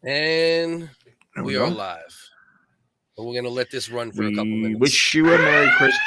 And we are go. live. But we're gonna let this run for a couple We minutes. wish you a Merry Christmas.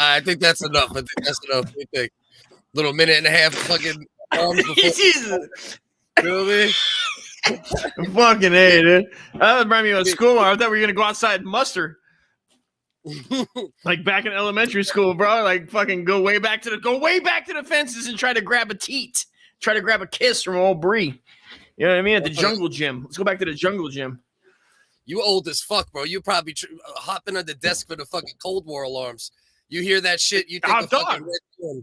I think that's enough. We think little minute and a half fucking arms before. Jesus. You know what I mean? Fucking A, dude. That was reminding me of school. I thought we were gonna go outside and muster. Like back in elementary school, bro. Like fucking go way back to the fences and try to grab a teat. Try to grab a kiss from old Bree. You know what I mean? At the jungle gym. Let's go back to the jungle gym. You old as fuck, bro. You probably hopping on the desk for the fucking Cold War alarms. You hear that shit, you think of fucking Red Dawn.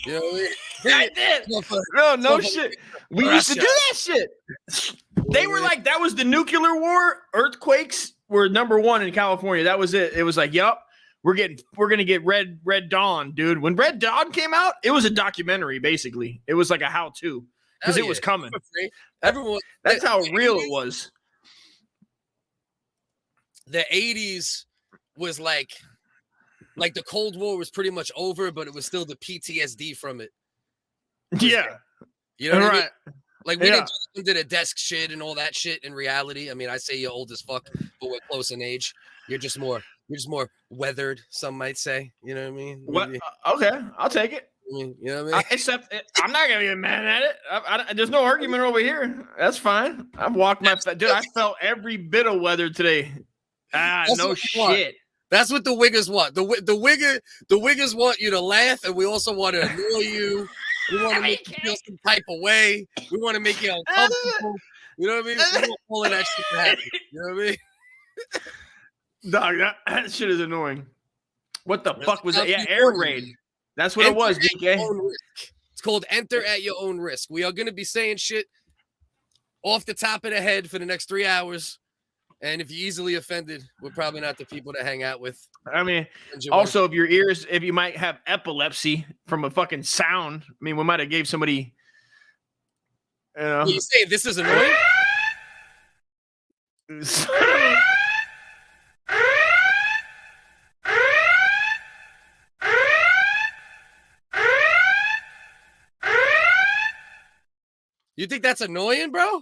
You know what I mean? I did. No shit. We used to do that shit. They were like, that was the nuclear war. Earthquakes were number one in California. That was it. It was like, yup, we're gonna get Red Dawn, dude. When Red Dawn came out, it was a documentary, basically. It was like a how-to. Because it was coming. Everyone, that's how real it was. The 80s was like the Cold War was pretty much over, but it was still the PTSD from it. Yeah. You know what I mean? Like, we didn't do the desk shit and all that shit in reality. I mean, I say you're old as fuck, but we're close in age. You're just more weathered, some might say. You know what I mean? What? Okay, I'll take it. You know what I mean? Except I'm not gonna get mad at it. There's no argument over here. That's fine. I've walked my dude. I felt every bit of weather today. No shit. That's what the Wiggers want. The Wiggers want you to laugh, and we also want to annoy you. We want to make you feel some type of way. We want to make you uncomfortable. You know what I mean? We want all of that shit to happen. You know what I mean? Dog, that shit is annoying. What the fuck was that? Yeah, air raid. That's what it was, DK. It's called Enter at Your Own Risk. We are going to be saying shit off the top of the head for the next 3 hours. And if you're easily offended, we're probably not the people to hang out with. I mean, also, if you might have epilepsy from a fucking sound, I mean, we might have gave somebody, you know. You say this is annoying? You think that's annoying, bro?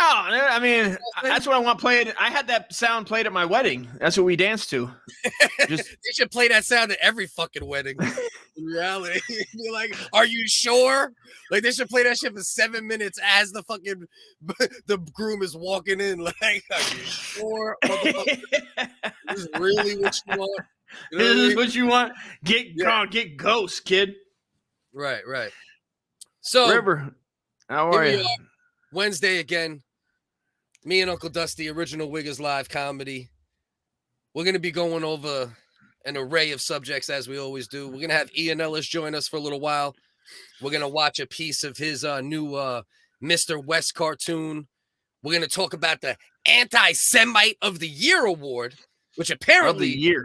Oh, I mean, that's what I want played. I had that sound played at my wedding. That's what we danced to. They should play that sound at every fucking wedding. In reality, you're like, are you sure? Like, they should play that shit for 7 minutes as the fucking the groom is walking in. Like, are you sure? This is really what you want? You know this is what you want? Get ghost, kid. Right. So, River, how are you? Wednesday again. Me and Uncle Dusty, original Wiggers live comedy. We're going to be going over an array of subjects as we always do. We're gonna have Ellis join us for a little while. We're gonna watch a piece of his new Mr. West cartoon. We're gonna talk about the Anti Semite of the Year award, which apparently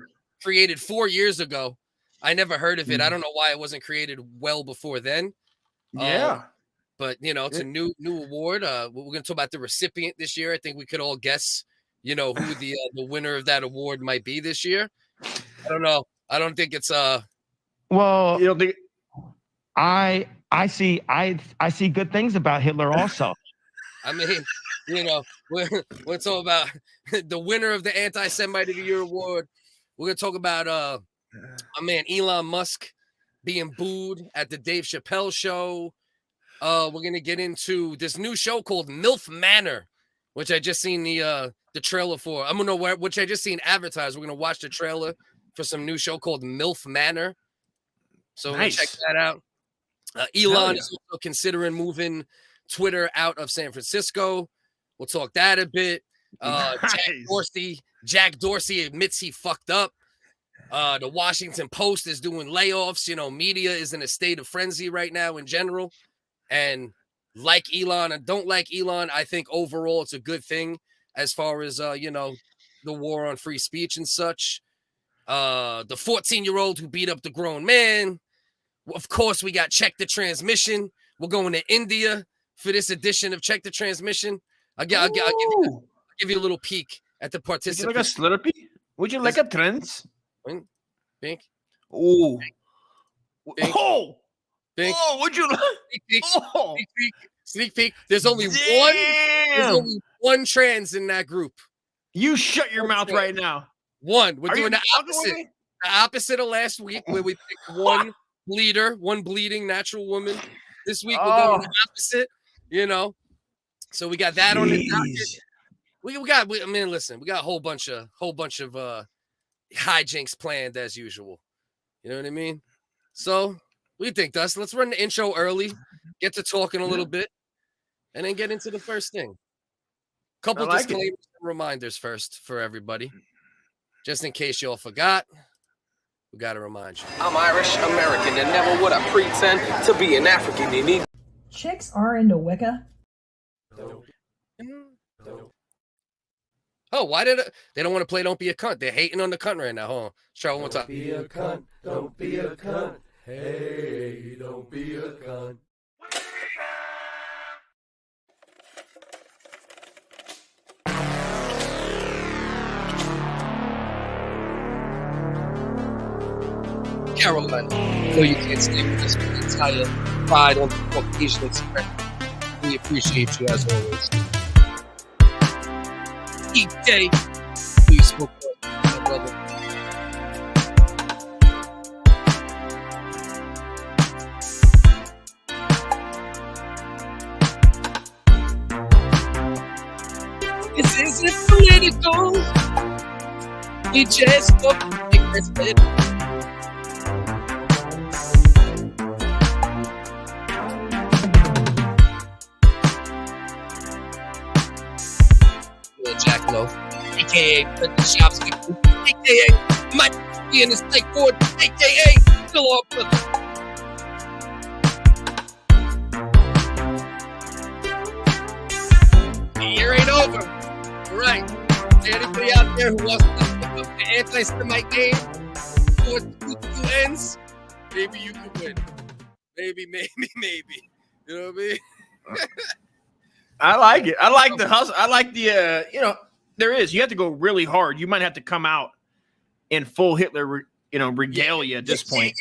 created 4 years ago. I never heard of it. I don't know why it wasn't created well before then. Yeah. But you know, it's a new award. We're going to talk about the recipient this year. I think we could all guess, you know, who the winner of that award might be this year. I don't know. I don't think it's Well, You don't think? I see good things about Hitler also. I mean, you know, we're talking about the winner of the Anti-Semite of the Year award. We're going to talk about my man Elon Musk being booed at the Dave Chappelle show. We're gonna get into this new show called MILF Manor, which I just seen the trailer for. I'm gonna which I just seen advertised. We're gonna watch the trailer for some new show called MILF Manor. So we're gonna check that out. Elon is also considering moving Twitter out of San Francisco. We'll talk that a bit. Jack Dorsey admits he fucked up. The Washington Post is doing layoffs. You know, media is in a state of frenzy right now in general. And like Elon and don't like Elon, I think overall it's a good thing as far as, you know, the war on free speech and such. The 14-year-old who beat up the grown man. Of course, we got Check the Transmission. We're going to India for this edition of Check the Transmission. I'll give you a little peek at the participants. Would you like a Slurpee? Would you like a Trends? Pink. Oh. Pink. Oh. Pink. Oh, would you like? Sneak peek. There's only one trans in that group. You shut your mouth right now. One. We're doing the opposite. The opposite of last week, where we picked one bleeding natural woman. This week we're going the opposite. You know, so we got that on the docket. We got a whole bunch of hijinks planned as usual. You know what I mean? So. What do you think, Dust? Let's run the intro early, get to talking a little bit, and then get into the first thing. Couple disclaimers and reminders first for everybody. Just in case y'all forgot, we got to remind you. I'm Irish American and never would I pretend to be an African. You need chicks are into Wicca. Oh, why did they don't want to play Don't Be a Cunt? They're hating on the cunt right now. Hold on. Let's try one more time. Be a cunt, don't be a cunt. Hey, don't be a cunt. Carolina, no, you can't stay with us for the entire pride on the Caucasian expression. We appreciate you as always. Each day, we spoke my brother. This isn't political. We just spoke this bit. Jack Loaf, aka Put the Shops, aka Mike be in the snake board, aka still all brother. The year ain't over. All right. To anybody out there who wants to pick up the Anti-Semite game before the ends, maybe you can win. Maybe. You know what I mean? I like it. I like the hustle. I like the, you have to go really hard. You might have to come out in full Hitler, regalia at this point.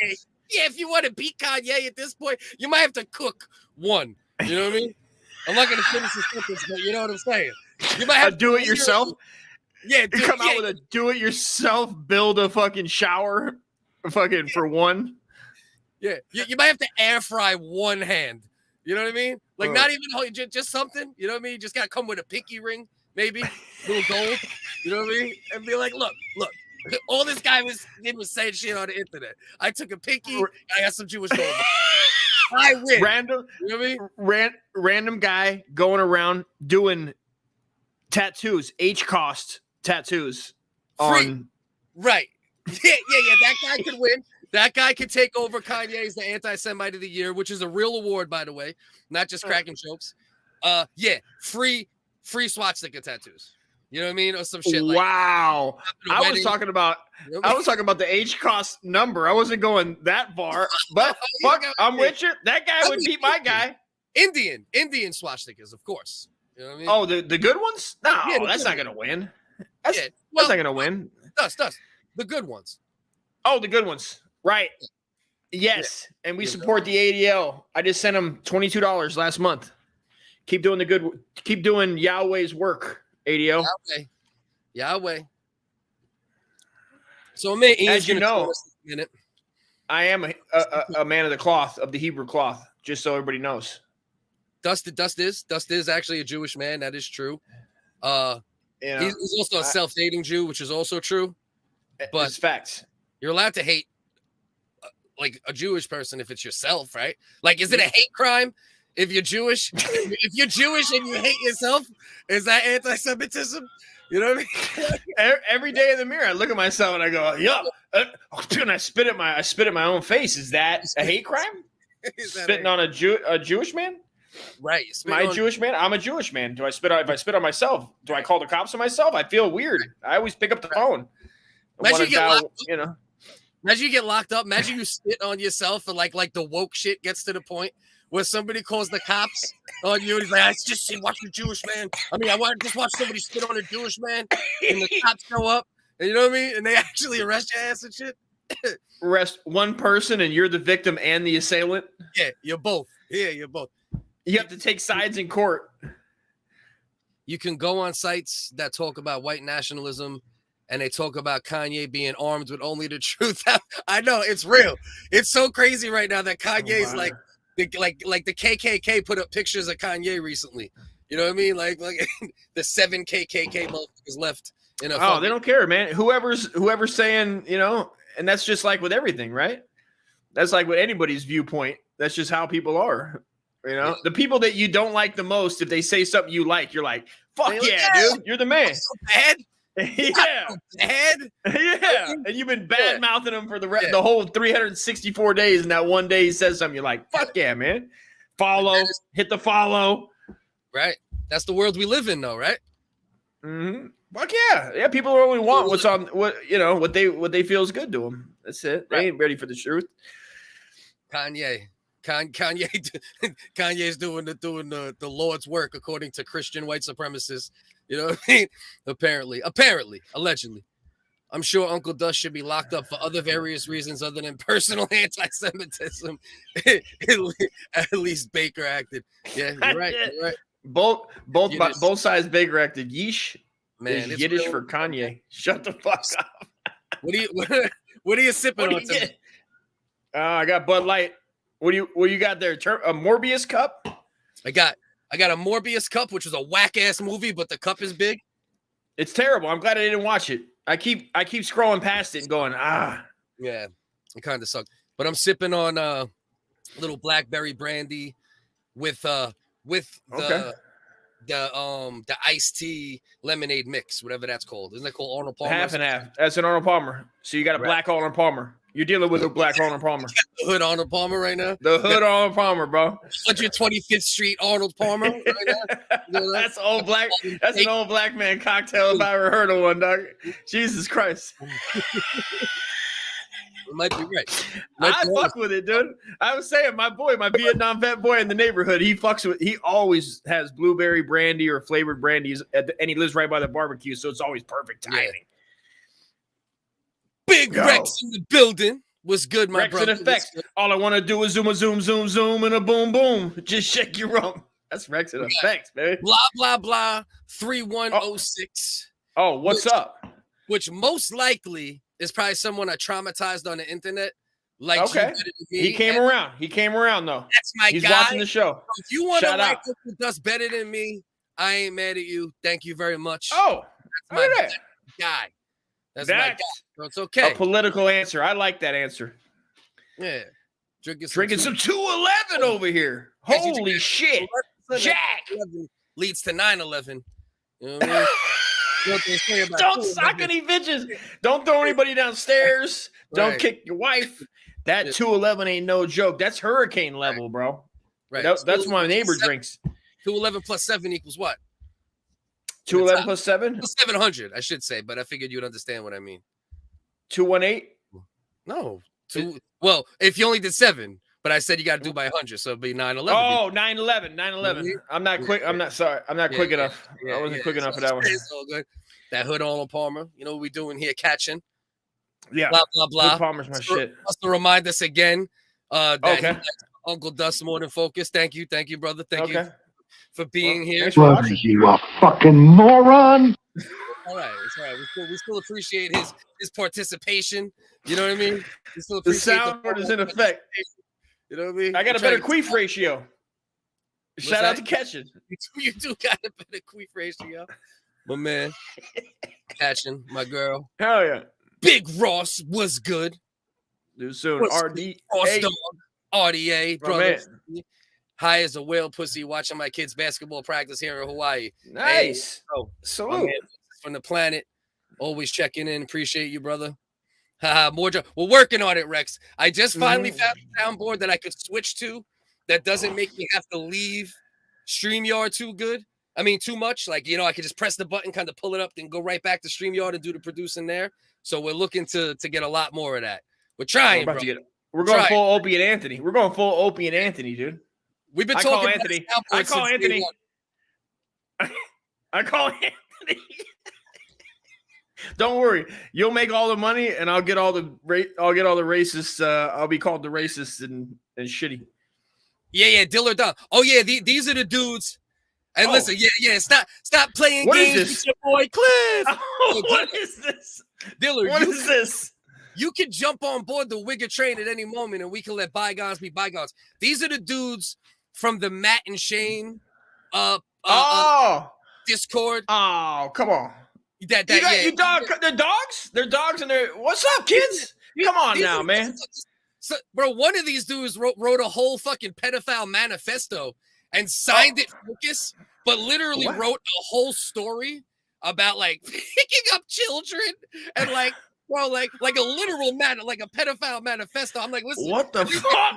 Yeah, if you want to beat Kanye at this point, you might have to cook one. You know what I mean? I'm not going to finish the sentence, but you know what I'm saying. You might have to do it yourself. Yeah, you come out with a do-it-yourself, build a fucking shower, fucking for one. Yeah, you might have to air fry one hand. You know what I mean? Like not even just something. You know what I mean? You just gotta come with a pinky ring, maybe little gold. You know what I mean? And be like, look. All this guy did was saying shit on the internet. I took a pinky. I got some Jewish gold. I win. Random. You know what I mean? Random guy going around doing tattoos, H-cost tattoos on right. Yeah. That guy could win. That guy could take over Kanye as the anti-Semite of the year, which is a real award, by the way, not just cracking jokes. Yeah, free swastika tattoos. You know what I mean, or some shit like. Wow, I was talking about the H cost number. I wasn't going that far, but fuck, I'm with you. That guy would beat my guy. Indian swastikas, of course. You know what I mean? Oh, the good ones? No, Yeah, that's not gonna win. That's well, not gonna win. Dust. The good ones. Oh, the good ones. Right. Yes. Yeah. And we support the ADL. I just sent them $22 last month. Keep doing Yahweh's work, ADL. Yahweh. So, man, as you know, I am a man of the cloth, of the Hebrew cloth, just so everybody knows. Dust is actually a Jewish man. That is true. He's also a self-hating Jew, which is also true. But it's facts. You're allowed to hate like a Jewish person if it's yourself, right? Like, is it a hate crime if you're Jewish? If you're Jewish and you hate yourself, is that anti-Semitism? You know what I mean? Every day in the mirror, I look at myself and I go, "Yup," and I spit at my own face. Is that a hate crime? Spitting on a Jewish man? Right. Jewish man? I'm a Jewish man. Do I spit on? If I spit on myself, do I call the cops on myself? I feel weird. I always pick up the phone. Imagine you get locked up. Imagine you spit on yourself and like the woke shit gets to the point where somebody calls the cops on you. And he's like, I just watch a Jewish man. I mean, just watch somebody spit on a Jewish man, and the cops show up, and you know what I mean? And they actually arrest your ass and shit. Arrest one person, and you're the victim and the assailant. Yeah, you're both. Yeah, you're both. You have to take sides in court. You can go on sites that talk about white nationalism, and they talk about Kanye being armed with only the truth. I know, it's real. It's so crazy right now that Kanye's like the KKK put up pictures of Kanye recently. You know what I mean? Like the 7 KKK motherfuckers left in a they don't care, man. Whoever's saying, you know, and that's just like with everything, right? That's like with anybody's viewpoint. That's just how people are. You know, the people that you don't like the most, if they say something you like, you're like, fuck yeah, dude, you're the man. So bad. Yeah. Bad. Yeah. And you've been bad mouthing him for the whole 364 days. And that one day he says something, you're like, fuck yeah, man. Follow, hit the follow. Right. That's the world we live in, though, right? Mm-hmm. Fuck yeah. Yeah. People only want what they feel is good to them. That's it. They ain't ready for the truth. Kanye's doing the Lord's work according to Christian white supremacists. You know what I mean? Apparently, allegedly. I'm sure Uncle Dust should be locked up for other various reasons other than personal anti-Semitism. At least Baker acted. Yeah, you're right. You're right. Both sides Baker acted. Yeesh. Man, it's Yiddish for Kanye. Shut the fuck up. What are you sipping on today? I got Bud Light. What do you got there? A Morbius cup? I got a Morbius cup, which was a whack ass movie, but the cup is big. It's terrible. I'm glad I didn't watch it. I keep scrolling past it and going, Yeah, it kind of sucked. But I'm sipping on a little blackberry brandy with the iced tea lemonade mix, whatever that's called. Isn't that called Arnold Palmer? Half and half. That's an Arnold Palmer. So you got a black Arnold Palmer. You're dealing with a black Arnold Palmer. The hood Arnold Palmer right now. The hood Arnold Palmer, bro. 125th Street Arnold Palmer right now. You know, that's old black. That's an old black man cocktail if I ever heard of one, dog. Jesus Christ. Might be right. I fuck with it, dude. I was saying, my Vietnam vet boy in the neighborhood, he always has blueberry brandy or flavored brandies, and he lives right by the barbecue, so it's always perfect timing. Yeah. Big Rex in the building. Was good, my Rex brother. in effect. All I want to do is zoom, and a boom, boom. Just shake your rump. That's Rex in effect, baby. Blah, blah, blah. 3106. Oh, what's up? Which most likely is probably someone I traumatized on the internet. Like, okay. He came around. He came around, though. That's my He's guy. He's watching the show. So if you want to like us better than me, I ain't mad at you. Thank you very much. Oh, that's my guy. That's my guy. So it's okay. A political answer. I like that answer. Yeah. Drinking some 211 over here. Holy shit. Jack. Leads to 9/11. You know what I mean? what they say about Don't sock any bitches. Don't throw anybody downstairs. Don't Right. kick your wife. That Yeah. 211 ain't no joke. That's hurricane level, bro. Right. That's my neighbor drinks. 211 plus 7 equals what? 211 plus 7? 700, I should say, but I figured you'd understand what I mean. 218? No. Well, if you only did 7, but I said you got to do by 100, so it'd be 911. Oh, 911. I'm not quick. I'm not sorry. I'm not quick enough. I wasn't quick enough for that one. It's all good. That hood Arnold Palmer. You know what we doing here? Catching. Yeah. Blah, blah, blah. Hood Palmer's my shit. Just to remind us again that Okay. he likes Uncle Dust more than Focus. Thank you, brother. Thank you for being here. Thanks for watching. You a fucking moron. All right, it's all right. We still appreciate his participation. You know what I mean? We still The appreciate soundboard is in effect. You know what I mean? I got a better queef ratio. Shout out to Catching. You do got a better queef ratio. My man, Catching, my girl. Hell yeah. Big Ross was good. Dude, soon. What's RD. Ross Hey, dog, RDA, my brother. man. High as a whale pussy watching my kids' basketball practice here in Hawaii. Nice. Hey, my Salute. man from the planet. Always checking in. Appreciate you, brother. More job. We're working on it, Rex. I just finally found a soundboard that I could switch to that doesn't make me have to leave StreamYard too much. Like, I could just press the button, kind of pull it up, then go right back to StreamYard and do the producing there. So we're looking to get a lot more of that. We're trying, bro. We're going full Opie and Anthony. We're going full Opie and Anthony, dude. We've been I talking call about Anthony. soundboards I call since day Anthony. one. I call Anthony. Don't worry, you'll make all the money, and I'll get all the racists. I'll be called the racist and shitty. Yeah, Dill or Don. Oh yeah, these are the dudes. And listen, yeah, stop playing What is games this? with your boy Cliff. Oh, what is this? Diller, What is this? You can jump on board the WHigga train at any moment, and we can let bygones be bygones. These are the dudes from the Matt and Shane Discord. Oh, come on. They're dogs? They're dogs, and they're what's up, kids? Come on now, man. So, bro, one of these dudes wrote a whole fucking pedophile manifesto and signed it focus, but literally wrote a whole story about like picking up children and like, bro, like a literal like a pedophile manifesto. I'm like, listen, what the fuck?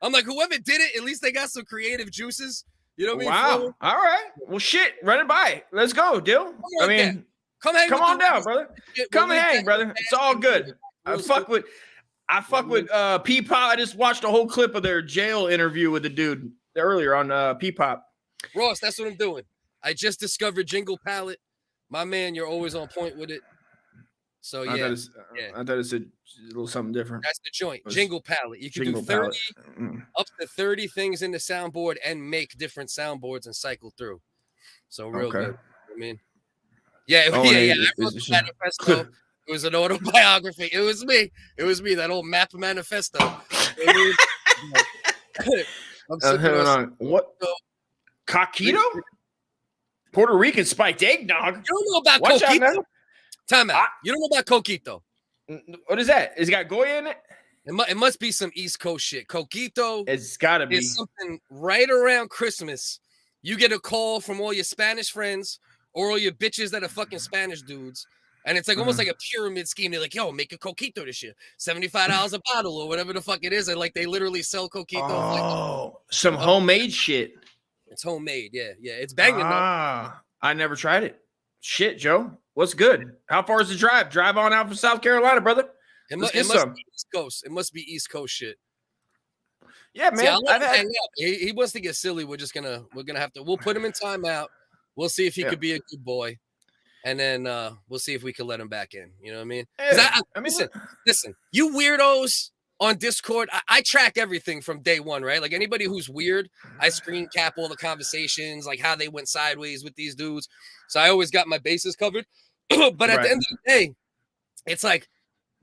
I'm like, whoever did it, at least they got some creative juices. You know what I mean? Wow. All right. Well, shit. Run it by. Let's go, Dill. I mean, come on down, brother. Come hang, brother. It's all good. I fuck with P-Pop. I just watched a whole clip of their jail interview with the dude earlier on P-Pop. Ross, that's what I'm doing. I just discovered Jingle Palette. My man, you're always on point with it. So yeah, I thought it's a little something different. That's the joint. Jingle Palette. You can do 30 up to 30 things in the soundboard and make different soundboards and cycle through. So real good. I mean, I wrote the manifesto. It was an autobiography. It was me. That old map manifesto. I'm on. What? Coquito? Puerto Rican spiked eggnog. You don't know about Coquito? Time out. You don't know about Coquito? What is that? It's got Goya in it? It must be some East Coast shit. Coquito. It's got to be. It's something right around Christmas. You get a call from all your Spanish friends or all your bitches that are fucking Spanish dudes. And it's like almost like a pyramid scheme. They're like, yo, make a Coquito this year. $75 a bottle or whatever the fuck it is. And like they literally sell Coquito. Oh, some homemade shit. It's homemade. Yeah. It's banging. I never tried it. Shit, Joe. What's good? How far is the drive? Drive on out from South Carolina, brother. It must be East Coast. It must be East Coast shit. Yeah, man. See, he wants to get silly. We're gonna have to. We'll put him in timeout. We'll see if he could be a good boy, and then we'll see if we can let him back in. You know what I mean? Listen, you weirdos on Discord. I track everything from day one, right? Like anybody who's weird, I screen cap all the conversations, like how they went sideways with these dudes. So I always got my bases covered. But at the end of the day, it's like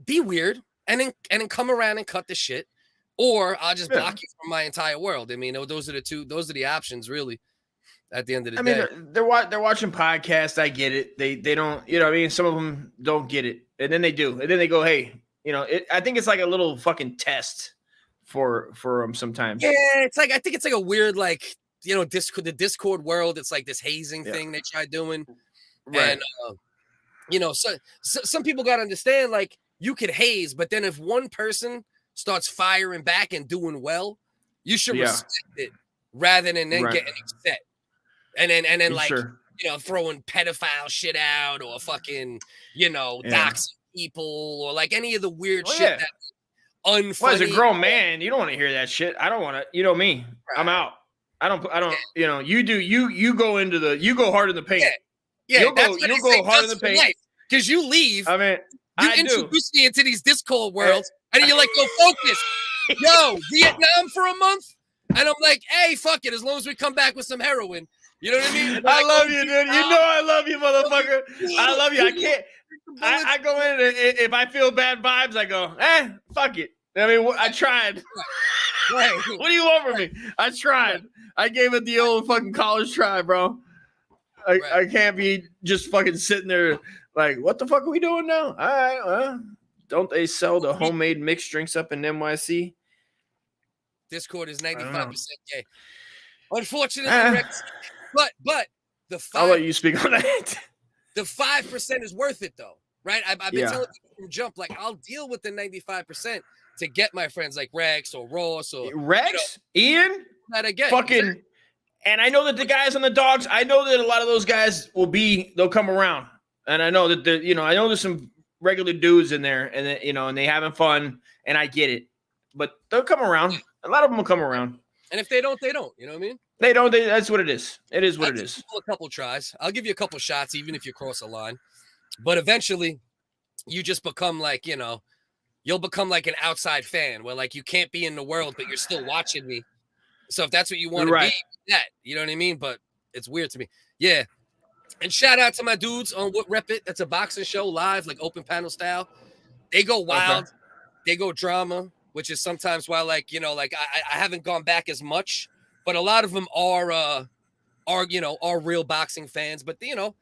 be weird and then come around and cut the shit, or I'll just block you from my entire world. I mean, those are the options, really. At the end of the day, they're watching podcasts. I get it. They don't, you know what I mean? Some of them don't get it, and then they do, and then they go, hey, you know, I think it's like a little fucking test for them sometimes. Yeah, I think it's like a weird, the Discord world. It's like this hazing thing they try doing. Right. And you know, so some people got to understand, like, you could haze, but then if one person starts firing back and doing well, you should respect it rather than then getting upset. And then like, you know, throwing pedophile shit out or fucking, you know, doxing people or like any of the weird shit that unfunny. Well, as a grown man, you don't want to hear that shit. I don't want to, you know me. Right. I'm out. I don't, you know, you go you go hard in the paint. Yeah, you'll go hard in the paint. Because you leave. I mean, you introduce me into these Discord worlds, and then you're like, "Go focus, yo, Vietnam for a month," and I'm like, "Hey, fuck it, as long as we come back with some heroin." You know what I mean? I love you, dude. You know I love you, motherfucker. I love you. I can't. I go in and if I feel bad vibes, I go, fuck it. I mean, I tried. Right. What do you want from me? I tried. I gave it the old fucking college try, bro. I can't be just fucking sitting there like, what the fuck are we doing now? All right, well, don't they sell the homemade mixed drinks up in NYC? Discord is 95% gay. Unfortunately, but the 5%, I'll let you speak on that. The 5% is worth it though, right? I've been telling people from jump, like, I'll deal with the 95% to get my friends like Rex or Ross or Rex, Ian, that again, fucking. And I know that the guys on the dogs, I know that a lot of those guys they'll come around. And I know that I know there's some regular dudes in there and and they having fun and I get it. But they'll come around. A lot of them will come around. And if they don't, they don't. You know what I mean? They don't. That's what it is. It is what it is. A couple tries. I'll give you a couple shots, even if you cross a line. But eventually, you just become like, you'll become like an outside fan where like you can't be in the world, but you're still watching me. So if that's what you want to be, that, you know what I mean? But it's weird to me. Yeah. And shout out to my dudes on What Rep It. That's a boxing show live, like open panel style. They go wild. Okay. They go drama, which is sometimes why, like, I haven't gone back as much, but a lot of them are real boxing fans. But, a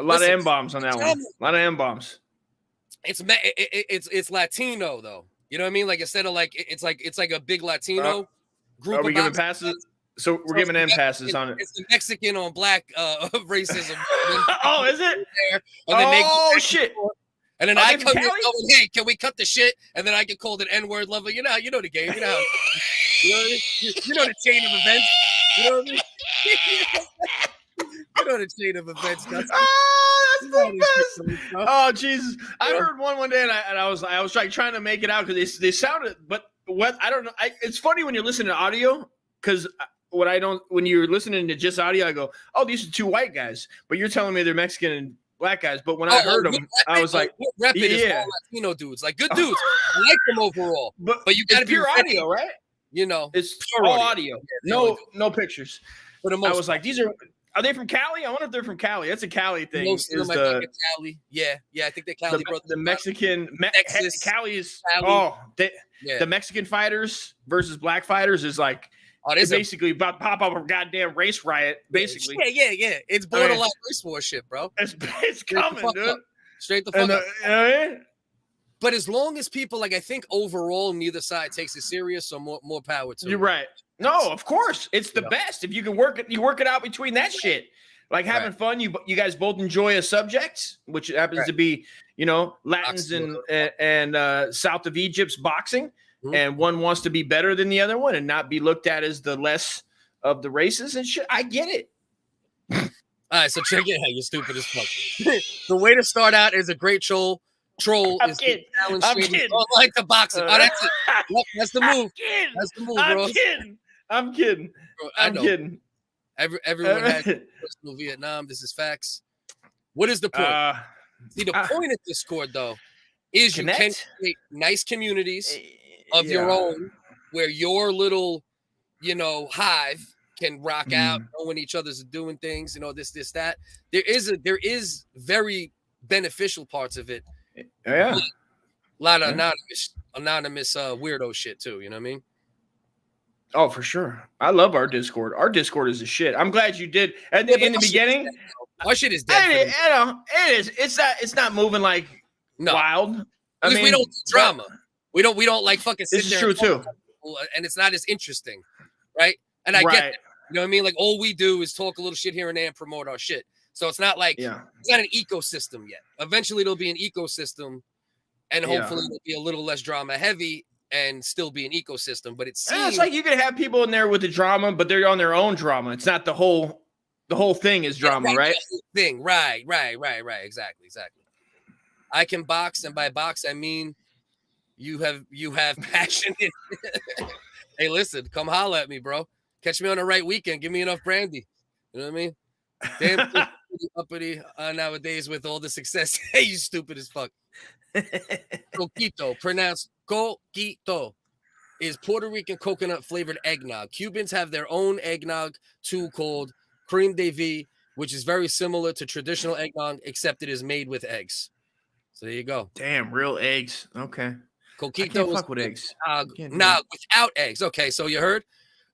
lot of M-bombs on that one. A lot of M-bombs. It's Latino though. You know what I mean? Like instead of like, it's like a big Latino group. Are we giving passes? So we're giving M passes on it. It's the Mexican on black racism. Oh, is it? Shit. And then I come here going, hey, can we cut the shit? And then I get called an N-word lover. You know the game. You know the chain of events. You know what I mean? You know the chain of events. That's the best. Oh, Jesus. I heard one day and I was like trying to make it out because they sounded, but what I don't know. It's funny when you're listening to audio because when you're listening to just audio, I go, oh, these are two white guys, but you're telling me they're Mexican and black guys. But when I heard them, I was like, Rep It is all Latino dudes, like good dudes. I like them overall, but you got to be pure audio, right? It's pure audio. No pictures. But I was like, these are they from Cali? I wonder if they're from Cali. That's a Cali thing. Most of them might be Cali. Yeah, I think they're Cali brothers. The Mexican Cali is the Mexican fighters versus black fighters is like basically about to pop up a goddamn race riot. Basically, yeah. It's borderline race war shit, bro. It's coming, dude. Straight the fuck up. But as long as people, like, I think overall neither side takes it serious, so more power to. You're right. No, of course. It's the best. If you can work it out between that shit. Like having fun, you guys both enjoy a subject, which happens to be, Latins and south of Egypt's boxing. Mm-hmm. And one wants to be better than the other one and not be looked at as the less of the races and shit. I get it. All right, so check it out. You're stupid as fuck. The way to start out is a great troll. I'm kidding. Oh, like the boxing. Oh, that's it. Yep, that's the move. That's the move, bro. I'm kidding. Bro, I'm kidding. Everyone has personal Vietnam. This is facts. What is the point? See, the point of Discord, though, is you can create nice communities of your own where your little, hive can rock out, knowing each other's doing things, this, that. There is very beneficial parts of it. Yeah. A lot of anonymous weirdo shit too, you know what I mean? Oh, for sure. I love our Discord. Our Discord is a shit. I'm glad you did. And in the beginning, our shit is dead. It is. It's not moving like wild. I mean, we don't do drama. We don't like fucking sit there. This is true too. And it's not as interesting, right? And I get that. You know what I mean? Like all we do is talk a little shit here and there and promote our shit. So it's not like Yeah. it's not an ecosystem yet. Eventually, it'll be an ecosystem, and hopefully, Yeah. it'll be a little less drama heavy and still be an ecosystem. But it And it's seems like you can have people in there with the drama, but they're on their own drama. It's not the whole thing is drama, right? Thing, right. Exactly. I can box, and by box I mean you have passion. Hey, listen, come holla at me, bro. Catch me on the right weekend. Give me enough brandy. You know what I mean? Damn uppity nowadays with all the success. Hey, you stupid as fuck. Coquito, pronounced Coquito, is Puerto Rican coconut flavored eggnog. Cubans have their own eggnog too, called creme de vie, which is very similar to traditional eggnog, except it is made with eggs. So there you go. Damn, real eggs. Okay. Coquito is fuck with eggs. nog without eggs. Okay, so you heard?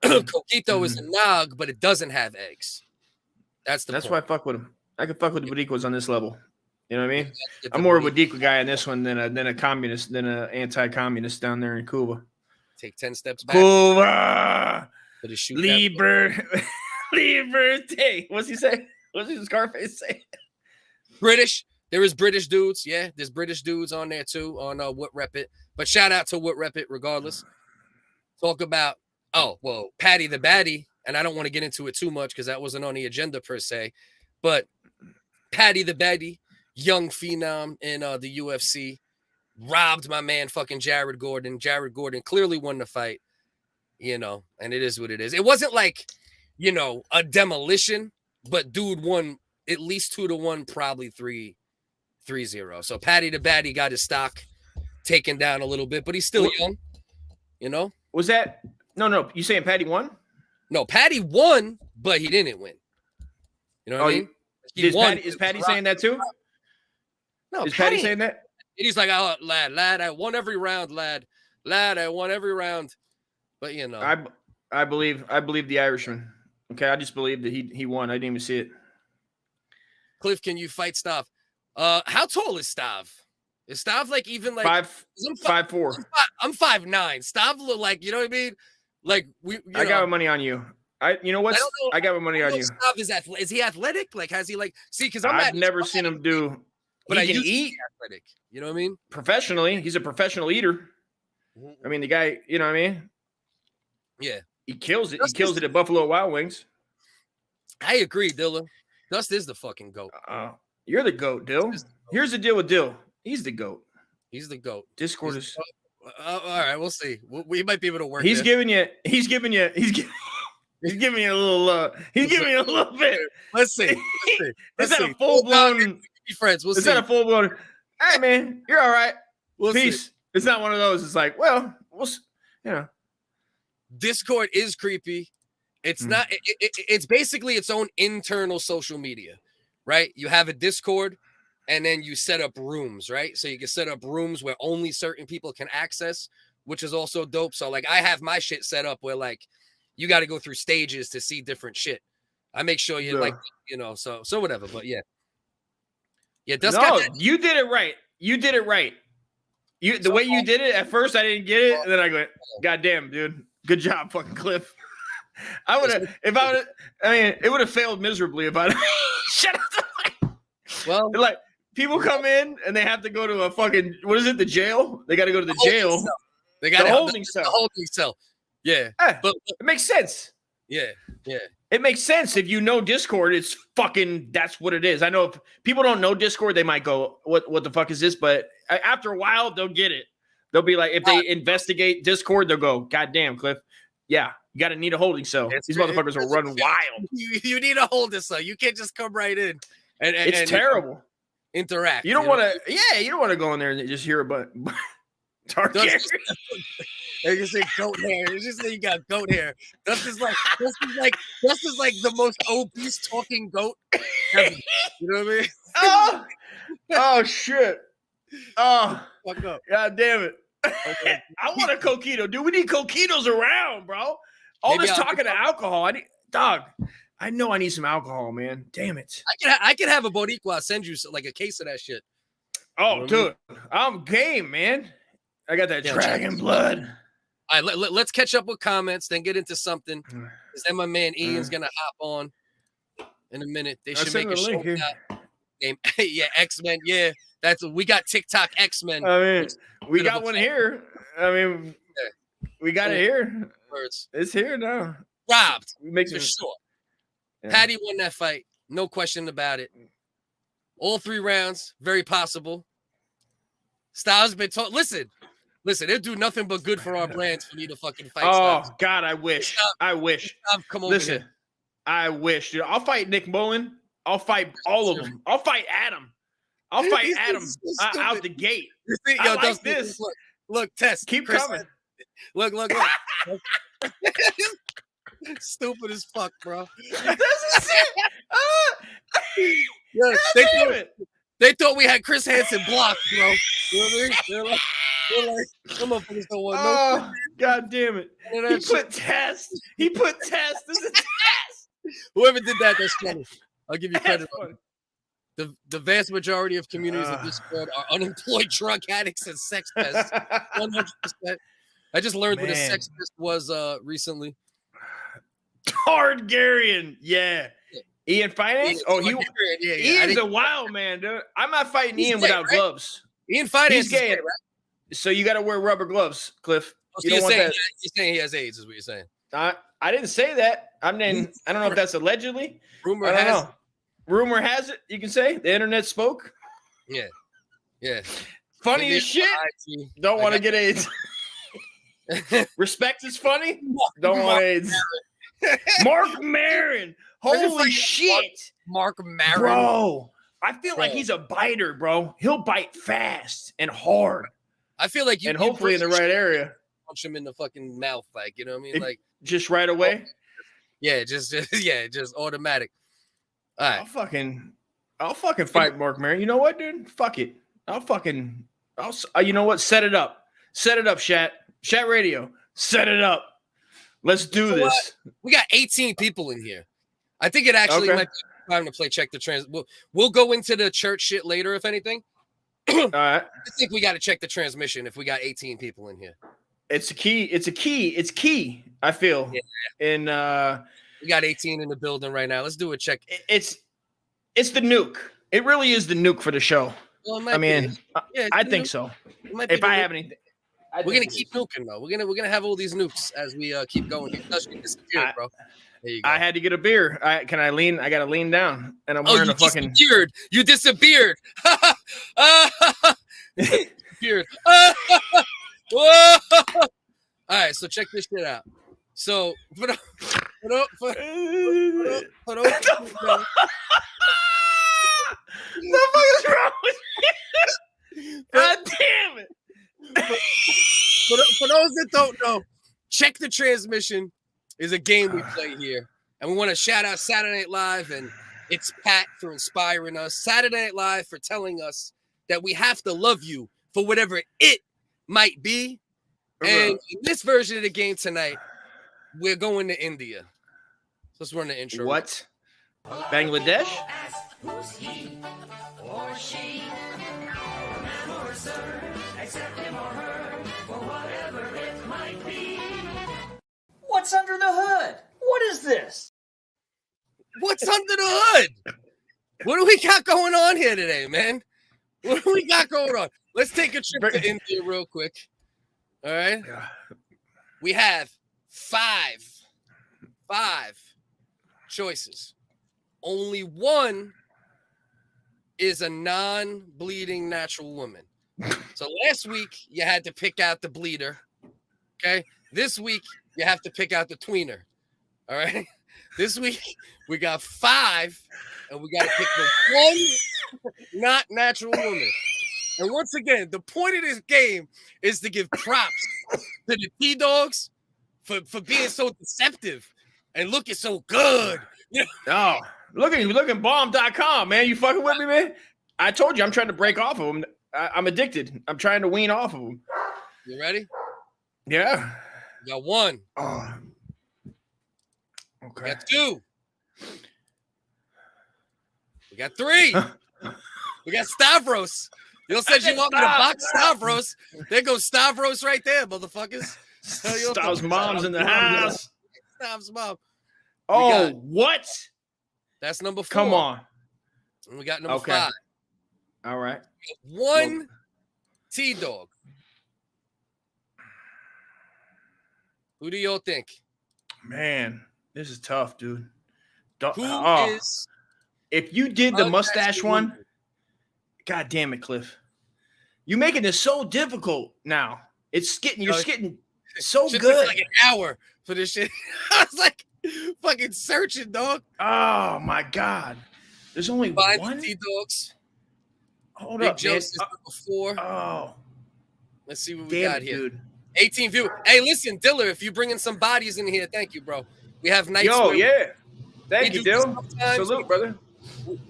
Coquito is a nog, but it doesn't have eggs. That's why I fuck with him. I can fuck with the Boricuas on this level. You know what I mean? I'm more of a Boricua guy on this one than a communist, than an anti-communist down there in Cuba. Take 10 steps back. Cuba, Liberté. What's he say? What's his Scarface say? British. There is British dudes. Yeah, there's British dudes on there too on What Rep It. But shout out to What Rep It regardless. Talk about, Paddy the Baddy. And I don't want to get into it too much because that wasn't on the agenda per se. But Paddy the Baddy, young phenom in the UFC, robbed my man fucking Jared Gordon. Jared Gordon clearly won the fight, and it is what it is. It wasn't like, a demolition, but dude won at least 2-1, probably 3-0. So Paddy the Baddy got his stock taken down a little bit, but he's still young, Was that no? You saying Paddy won? No, Paddy won, but he didn't win. You know what I mean? Is Paddy saying that too? No, is Paddy saying that? He's like, oh, lad, I won every round, lad, I won every round. But I believe the Irishman. Okay, I just believe that he won. I didn't even see it. Cliff, can you fight Stav? How tall is Stav? Is Stav like even like 5'4"? I'm 5'9". Stav look like, you know what I mean? Like I got my money on you. I got my money on you. Stav is he athletic? Like, has he because I've never seen him do. But he can eat athletic. You know what I mean? Professionally, he's a professional eater. I mean, the guy. You know what I mean? Yeah, he kills it. He kills it at Buffalo Wild Wings. I agree, Dilla. Dust is the fucking GOAT. You're the GOAT, Dill. Here's the deal with Dill. He's the GOAT. He's the GOAT. Discord is. All right, we'll see. We might be able to work. He's giving you a little. He's giving you a little bit. Let's see. Is that a full blown? Friends, we'll see. Is that a full blown? Hey man, you're all right. Peace. See. It's not one of those. It's like, well, Discord is creepy. It's not. It's basically its own internal social media, right? You have a Discord, and then you set up rooms, right? So you can set up rooms where only certain people can access, which is also dope. So like, I have my shit set up where like you got to go through stages to see different shit. I make sure you so whatever. But yeah. Yeah, you did it right. You did it right. The way you did it at first, I didn't get it, and then I go, "God damn, dude, good job, fucking Cliff." I would have, it would have failed miserably if I. Shut up. Well, like people come in and they have to go to a fucking the jail? They got to go to the jail. They got the holding cell. The holding cell. Yeah, but it makes sense. Yeah. It makes sense if you know Discord. It's fucking that's what it is. I know if people don't know Discord, they might go, "What the fuck is this?" But after a while, they'll get it. They'll be like, if they investigate Discord, they'll go, "God damn, Cliff, yeah, you got to need a holding cell. These motherfuckers will run wild. You need a holding cell. You can't just come right in and it's terrible. Interact. You don't want to. Yeah, you don't want to go in there and just hear about dark hair. They just say goat hair. It's just say you got goat hair. This is like the most obese talking goat ever. You know what I mean? Oh shit. Oh, fuck up. God damn it. Okay. I want a Coquito, dude. We need Coquitos around, bro. All this talking to alcohol. I know I need some alcohol, man. Damn it. I can have a Boricua. I'll send you like a case of that shit. Oh, dude. I'm game, man. I got that dragon blood. All right, let's catch up with comments, then get into something. Because then my man Ian's going to hop on. in a minute. They I'll should send make a the link show here. game. Yeah, X-Men. Yeah, we got TikTok X-Men. I mean, we Bit of got a one play. here. I mean, we got it here. Words. It's here now. Robbed We make for sure. Yeah. Paddy won that fight. No question about it. All 3 rounds, very possible. Styles been told. Listen, it'll do nothing but good for our brands for me to fucking fight. Oh Styles. God, I wish. Come over Listen, here. I wish, dude. I'll fight Nick Mullen. I'll fight all of them. I'll fight Adam. I'll fight He's Adam so out the gate. Yo, like this. Look, Tess. Keep Chris, coming. Look. Stupid as fuck, bro. This is it. Yeah, they thought we had ChrisHansen blocked, bro. You know what I mean? They're like, some motherfuckers don't want Oh, God damn it. no. He put test. This is a test. Whoever did that, that's funny. I'll give you credit. That's funny. The vast majority of communities of Discord are unemployed drug addicts and sex pests. 100%. I just learned what a sex pest was recently. Targaryen. Yeah. Ian Finance? Ian's a a wild man, dude. I'm not fighting Ian without gloves. Ian Finance He's gay, is gay, right? So you got to wear rubber gloves, Cliff. Oh, so You don't want that. you're saying he has AIDS, is what you're saying. I didn't say that. I don't know if that's allegedly. Rumor I don't has know. Rumor has it, you can say. The internet spoke. Yeah. Funny Maybe as shit. IG. Don't want to get AIDS. Respect is funny. Don't want AIDS. Mark Maron. Holy shit. Mark Maron. Bro. I feel like he's a biter, bro. He'll bite fast and hard. I feel like you and hopefully in the right area. Punch him in the fucking mouth, like, you know what I mean? Like just right away. Yeah, just automatic. All right. I'll fucking fight Mark Maron. You know what, dude? Fuck it. You know what? Set it up. Set it up, Chat Radio. Set it up. Let's do this. We got 18 people in here. I think it actually might be time to play check the trans. We'll go into the church shit later, if anything. All right. I think we got to check the transmission if we got 18 people in here. It's a key. It's key. I feel. Yeah. And we got 18 in the building right now. Let's do a check. It's the nuke. It really is the nuke for the show. Well, I think so. If I have anything, we're gonna keep nuking though. We're gonna have all these nukes as we keep going. You disappeared, bro. There you go. I had to get a beer. Can I lean? I gotta lean down, and I'm wearing a fucking. You disappeared. Disappeared. All right, so check this shit out. So put up. The fuck is wrong with you? God damn it. For those that don't know, Check the Transmission is a game we play here. And we want to shout out Saturday Night Live and It's Pat for inspiring us. Saturday Night Live for telling us that we have to love you for whatever it might be. And in this version of the game tonight, we're going to India. So let's run the intro. What? Bangladesh? Who's he or she? Man or sir, accept him or her for whatever it might be. What's under the hood? What is this? What's under the hood? What do we got going on here today, man? What do we got going on? Let's take a trip to India real quick. All right. We have five choices. Only one is a non-bleeding natural woman. So last week you had to pick out the bleeder. Okay. This week you have to pick out the tweener. All right. This week we got 5, and we got to pick the one not natural woman. And once again, the point of this game is to give props to the T-Dogs for being so deceptive and looking so good. You know? Oh, look at bomb.com, man. You fucking with me, man? I told you I'm trying to break off of them. I'm addicted. I'm trying to wean off of them. You ready? Yeah. We got 1. Oh. Okay. We got 2. We got 3. We got Stavros. You said you want me to box Stavros. There goes Stavros right there, motherfuckers. Stav's mom's in the house. Stav's mom. Oh, what? That's number 4. Come on. And we got number 5. All right. One T-Dog. Who do y'all think? Man, this is tough, dude. Who is? If you did the mustache one, God damn it, Cliff. You're making this so difficult now. It's getting so good. Like an hour for this shit. I was like fucking searching, dog. Oh my God. There's only one T-Dogs. Hold Big up, Joe's man. Before. Oh. Let's see what we got it, here. Dude. 18 view. Hey, listen, Diller, if you bringing some bodies in here, thank you, bro. We have nights. Yo, yeah. Thank you, Dill. Sometimes. Salute, brother.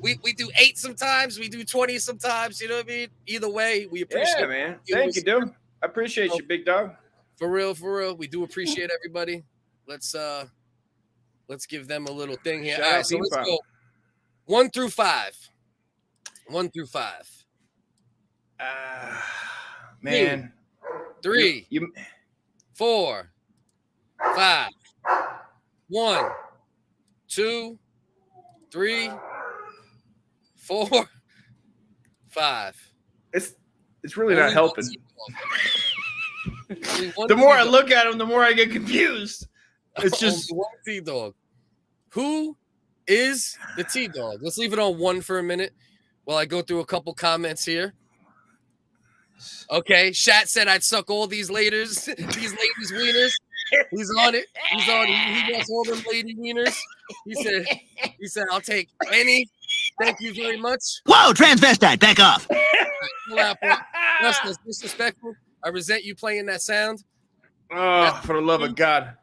We do 8 sometimes. We do 20 sometimes. You know what I mean? Either way, we appreciate it. Man. Thank you, Dill. I appreciate you, big dog. For real, for real. We do appreciate everybody. Let's give them a little thing here. Shout All out right, so let's Improv. go 1 through 5. 1 through 5. Man. 3, 4, 5. 1, 2, 3, 4, 5. It's really not helping. The The more I look at him, the more I get confused. It's just one T-Dog. Who is the T-Dog? Let's leave it on 1 for a minute while I go through a couple comments here. Okay, Shat said I'd suck all these ladies' wieners. He's on it. He's on it. He wants all them lady wieners. He said I'll take any. Thank you very much. Whoa, transvestite, back off. That's disrespectful. I resent you playing that sound. oh, for the love of God.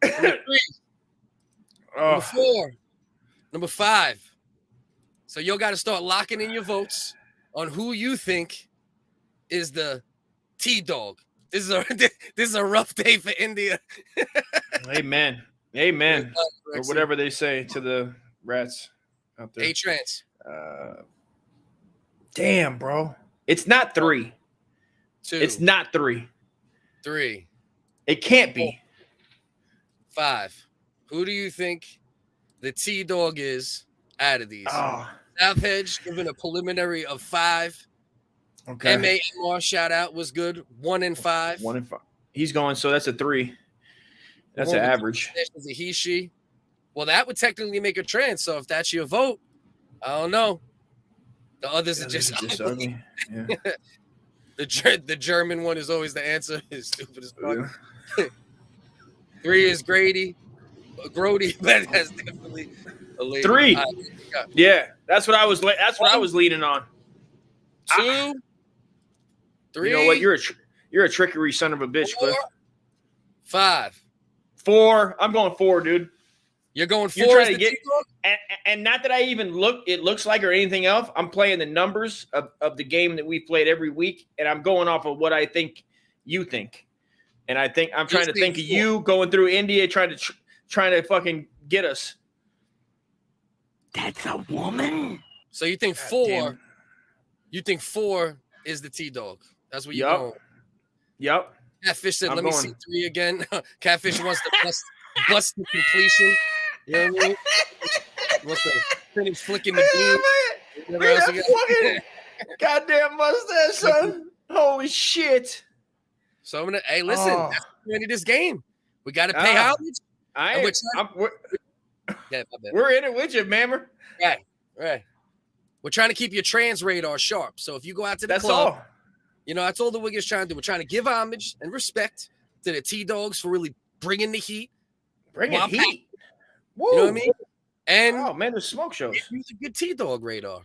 Number 3. Number 4. Number 5. So you got to start locking in your votes on who you think is the T-Dog. This is a rough day for India. Amen. Amen. Or whatever they say to the rats out there. A-Trans. Damn, bro. It's not 3. 2. It's not 3. 3. It can't be. 5. Who do you think the T-Dog is out of these? Oh, South Hedge given a preliminary of 5. okay. MAMR shout out was good. 1 and 5. 1 and 5. He's going, so that's a 3. That's an average. Is a he, she. Well, that would technically make a trans. So if that's your vote, I don't know. The others are just ugly. Yeah. The German one is always the answer. It's stupid as fuck. 3 is Grady. Grody, but that's definitely a lady. 3. Yeah, that's what I was. That's what I was leaning on. 2, 3. You know what? You're a trickery son of a bitch, 4, Cliff. 5. 4. I'm going 4, dude. You're going 4. You're trying to get, and not that I even look. It looks like or anything else. I'm playing the numbers of the game that we played every week, and I'm going off of what I think you think. And I think I'm trying to think of you going through India, trying to fucking get us. That's a woman. So you think 4? You think 4 is the T-Dog? That's what you're going. Yep. Catfish said, "Let me see 3 again." Catfish wants to bust the completion. You know what I mean? What's the finish flicking the beam? Man, fucking goddamn mustache, son. Holy shit. So I'm gonna. Hey, listen. That's the end of this game. We got to pay homage. We're in it with you, mammer. Right. We're trying to keep your trans radar sharp. So if you go out to the That's club, all. you know that's all the WHig's trying to do. We're trying to give homage and respect to the T-Dogs for really bringing the heat. Bringing heat. Woo. You know what I mean? And oh man, there's smoke shows. Use a good T-Dog radar.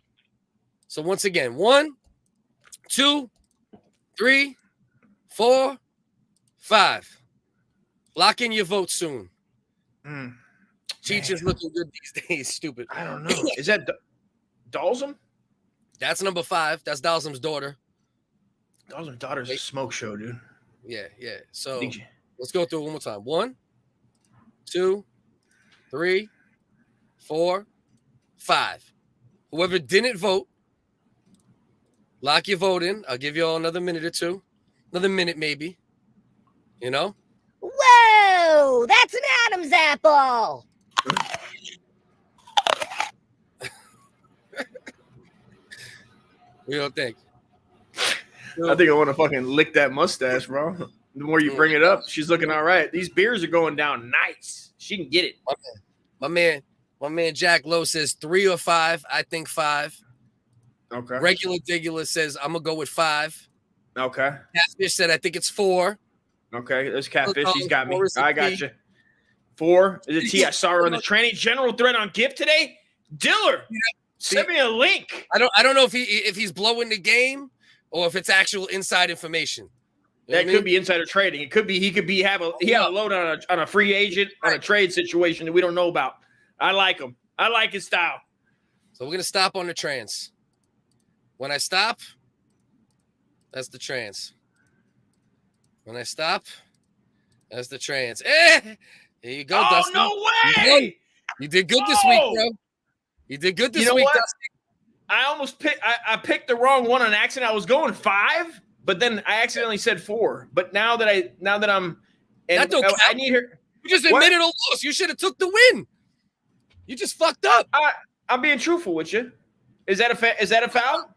So once again, 1, 2, 3, 4, 5. Lock in your vote soon. Teacher's looking good these days. Stupid. I don't know. Is that Dalsum? That's number 5. That's Dalsum's daughter. Dalsum's daughter's a smoke show, dude. Yeah. So let's go through it one more time. 1, 2, 3, 4, 5. Whoever didn't vote, lock your vote in. I'll give you all another minute or two. Another minute, maybe. You know? Whoa! That's an Adam's apple! You don't think? I think I want to fucking lick that mustache, bro. The more you bring it up, she's looking all right. These beers are going down nice. She can get it. My man Jack Lowe says 3 or 5. I think 5. Okay. Regular Digula says I'm gonna go with 5. Okay. Catfish said I think it's 4. Okay. There's Catfish. He's got me. 4 is a I got T. you. 4 is a T. I saw her on the Tranny General thread on Gift today. Diller, send me a link. I don't know if he's blowing the game or if it's actual inside information. You know That what I could mean? be insider trading. It could be he had a load on a free agent on a trade situation that we don't know about. I like him. I like his style. So we're gonna stop on the trans. When I stop, that's the trans. When I stop, that's the trans. There you go, Oh, Dustin. no way! You did good this week, bro. You did good this week, what? Dustin. I almost picked the wrong one on accident. I was going 5, but then I accidentally said 4. But now that I'm That don't count. I need her. You just admitted a loss. You should have took the win. You just fucked up. I'm being truthful with you. Is that a foul?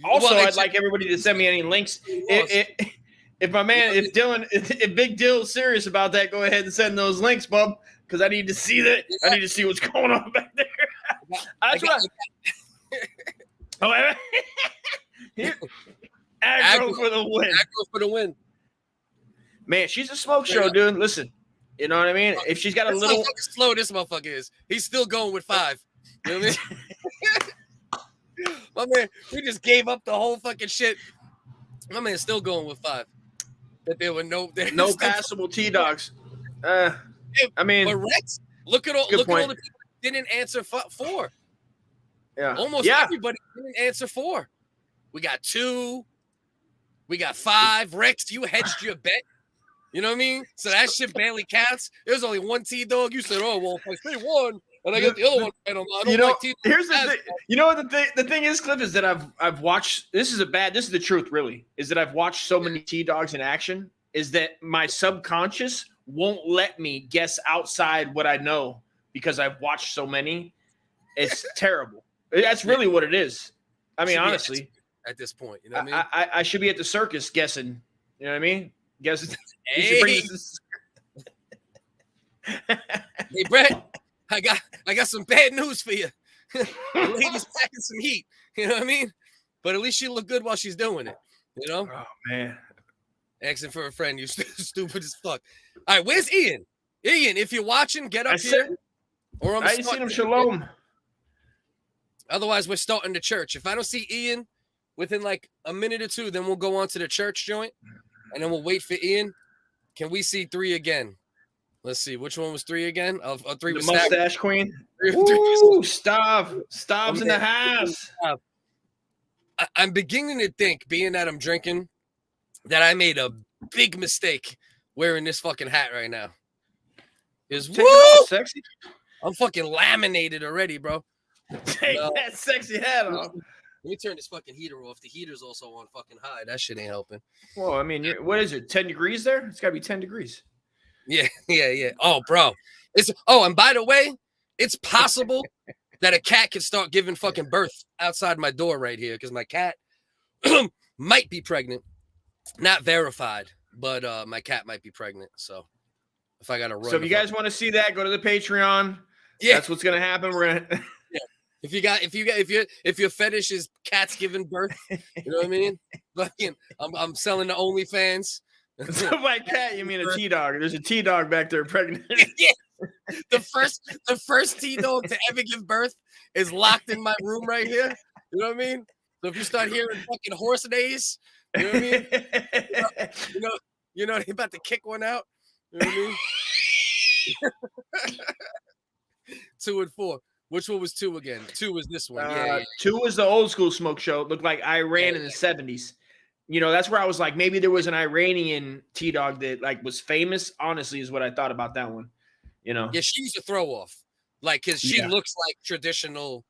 Also, I'd like everybody to send me any links. If my man, if Big Dill's serious about that, go ahead and send those links, bub, because I need to see that. I need to see what's going on back there. Aggro for the win. Aggro for the win. Man, she's a smoke show, dude. Listen, you know what I mean? If she's got a That's little how fucking slow this motherfucker is. He's still going with 5. You know what I mean? My man, we just gave up the whole fucking shit. My man's still going with 5. That there were no passable T-Dogs. I mean, but Rex, look at all the people that didn't answer 4. Yeah, almost everybody didn't answer 4. We got 2. We got 5. Rex, you hedged your bet. You know what I mean? So that shit barely counts. There's only 1 T-Dog. You said, oh well, if I say 1. And I got the other one. I don't like T-Dog. Here's the thing. You know what the thing is, Cliff, is that I've watched. This is the truth, really. Is that I've watched so many T-Dogs in action. Is that my subconscious won't let me guess outside what I know because I've watched so many. It's terrible. That's really what it is. I mean, honestly, at this point, you know what I mean? I should be at the circus guessing. You know what I mean? Guessing. Hey, hey, Brett. I got some bad news for you. The lady's packing some heat. You know what I mean? But at least she look good while she's doing it. You know? Oh man. Asking for a friend, you stupid as fuck. All right, where's Ian? Ian, if you're watching, get up here. Or I'm I seen him. Shalom. Otherwise, we're starting the church. If I don't see Ian within like a minute or 2, then we'll go on to the church joint, and then we'll wait for Ian. Can we see 3 again? Let's see. Which one was 3 again? 3 was the mustache queen. Ooh, Stav's in the house. I'm beginning to think, being that I'm drinking, that I made a big mistake wearing this fucking hat right now. Take it off, sexy. I'm fucking laminated already, bro. Take that sexy hat off. Let me turn this fucking heater off. The heater's also on fucking high. That shit ain't helping. Well, I mean, what is it? 10 degrees there? It's got to be 10 degrees. Yeah. Oh, bro. And by the way, it's possible that a cat can start giving fucking birth outside my door right here because my cat might be pregnant. Not verified, but my cat might be pregnant. So if I got to run. So if you guys want to see that, go to the Patreon. Yeah. That's what's going to happen. We're going to. If your fetish is cats giving birth, you know what I mean? I'm selling the OnlyFans. So by cat, you mean a T-Dog. There's a T-Dog back there pregnant. Yeah. The first T-Dog to ever give birth is locked in my room right here. You know what I mean? So if you start hearing fucking horse days, you know what I mean? You know they're about to kick one out. You know what I mean? 2 and 4. Which one was 2 again? 2 was this one. Yeah. 2 was the old school smoke show. It looked like Iran in the 70s. You know, that's where I was like, maybe there was an Iranian T-Dog that like was famous. Honestly, is what I thought about that one. You know? Yeah, she's a throw off. Like, because she looks like traditional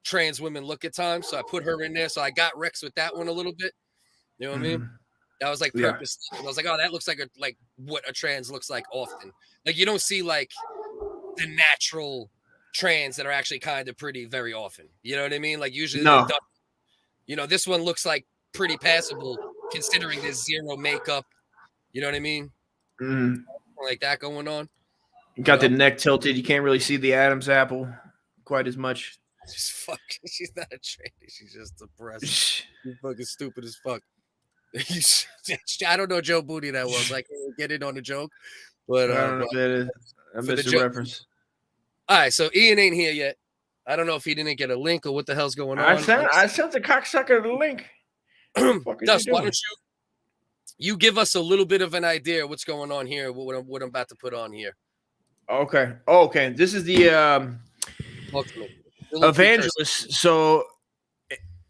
trans women look at times. So I put her in there. So I got Rex with that one a little bit. You know what I mean? That was like purpose. I was like, oh, that looks like what a trans looks like often. Like, you don't see like the natural trans that are actually kind of pretty very often. You know what I mean? Like usually You know, this one looks like pretty passable considering there's zero makeup. You know what I mean? Like that going on. You got the neck tilted. You can't really see the Adam's apple quite as much. She's fucking. She's not a tranny. She's just depressed. She's fucking stupid as fuck. I don't know Joe Booty that was. I can't get in on the joke, but I don't know what that is. I missed the reference. All right, so Ian ain't here yet. I don't know if he didn't get a link or what the hell's going on. I sent the cocksucker the link. Dust, why don't you give us a little bit of an idea of what's going on here, what I'm about to put on here. Okay. Okay. This is the Evangelist. So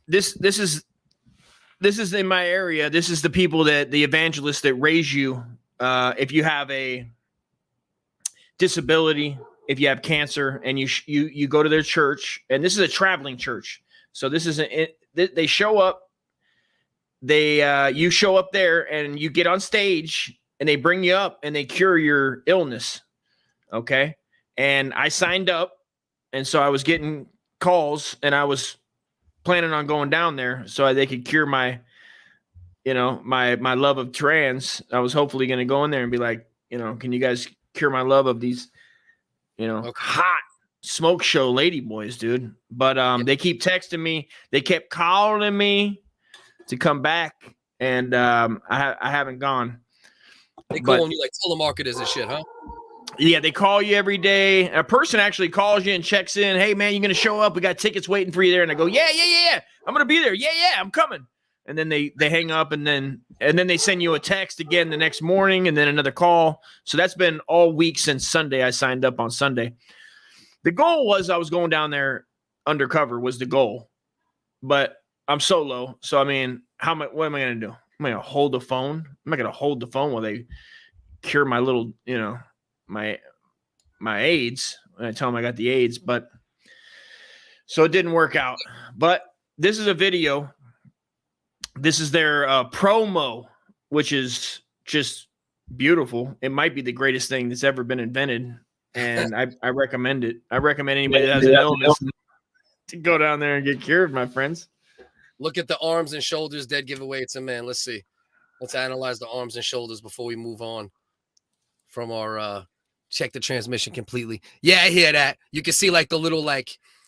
this is in my area. This is the people the evangelists that raise you. If you have a disability, if you have cancer, and you go to their church, and this is a traveling church. So this is they show up. You show up there and you get on stage and they bring you up and they cure your illness. Okay. And I signed up. And so I was getting calls and I was planning on going down there so they could cure my love of trans. I was hopefully going to go in there and be like, can you guys cure my love of these, hot smoke show lady boys, dude. But they keep texting me. They kept calling me to come back, and I haven't gone. They call you like telemarketers and shit, huh? Yeah, they call you every day. A person actually calls you and checks in. Hey, man, you going to show up? We got tickets waiting for you there. And I go, yeah. I'm going to be there. Yeah, I'm coming. And then they hang up, and then they send you a text again the next morning, and then another call. So that's been all week since Sunday. I signed up on Sunday. The goal was I was going down there undercover was the goal. But I'm solo. So, I mean, what am I going to do? Am I going to hold the phone? I'm not going to hold the phone while they cure my little, my AIDS. When I tell them I got the AIDS. But so it didn't work out. But this is a video. This is their promo, which is just beautiful. It might be the greatest thing that's ever been invented. And I recommend it. I recommend anybody that has an illness to go down there and get cured, my friends. Look at the arms and shoulders dead giveaway. It's a man. Let's see. Let's analyze the arms and shoulders before we move on from our check the transmission completely. Yeah, I hear that. You can see like the little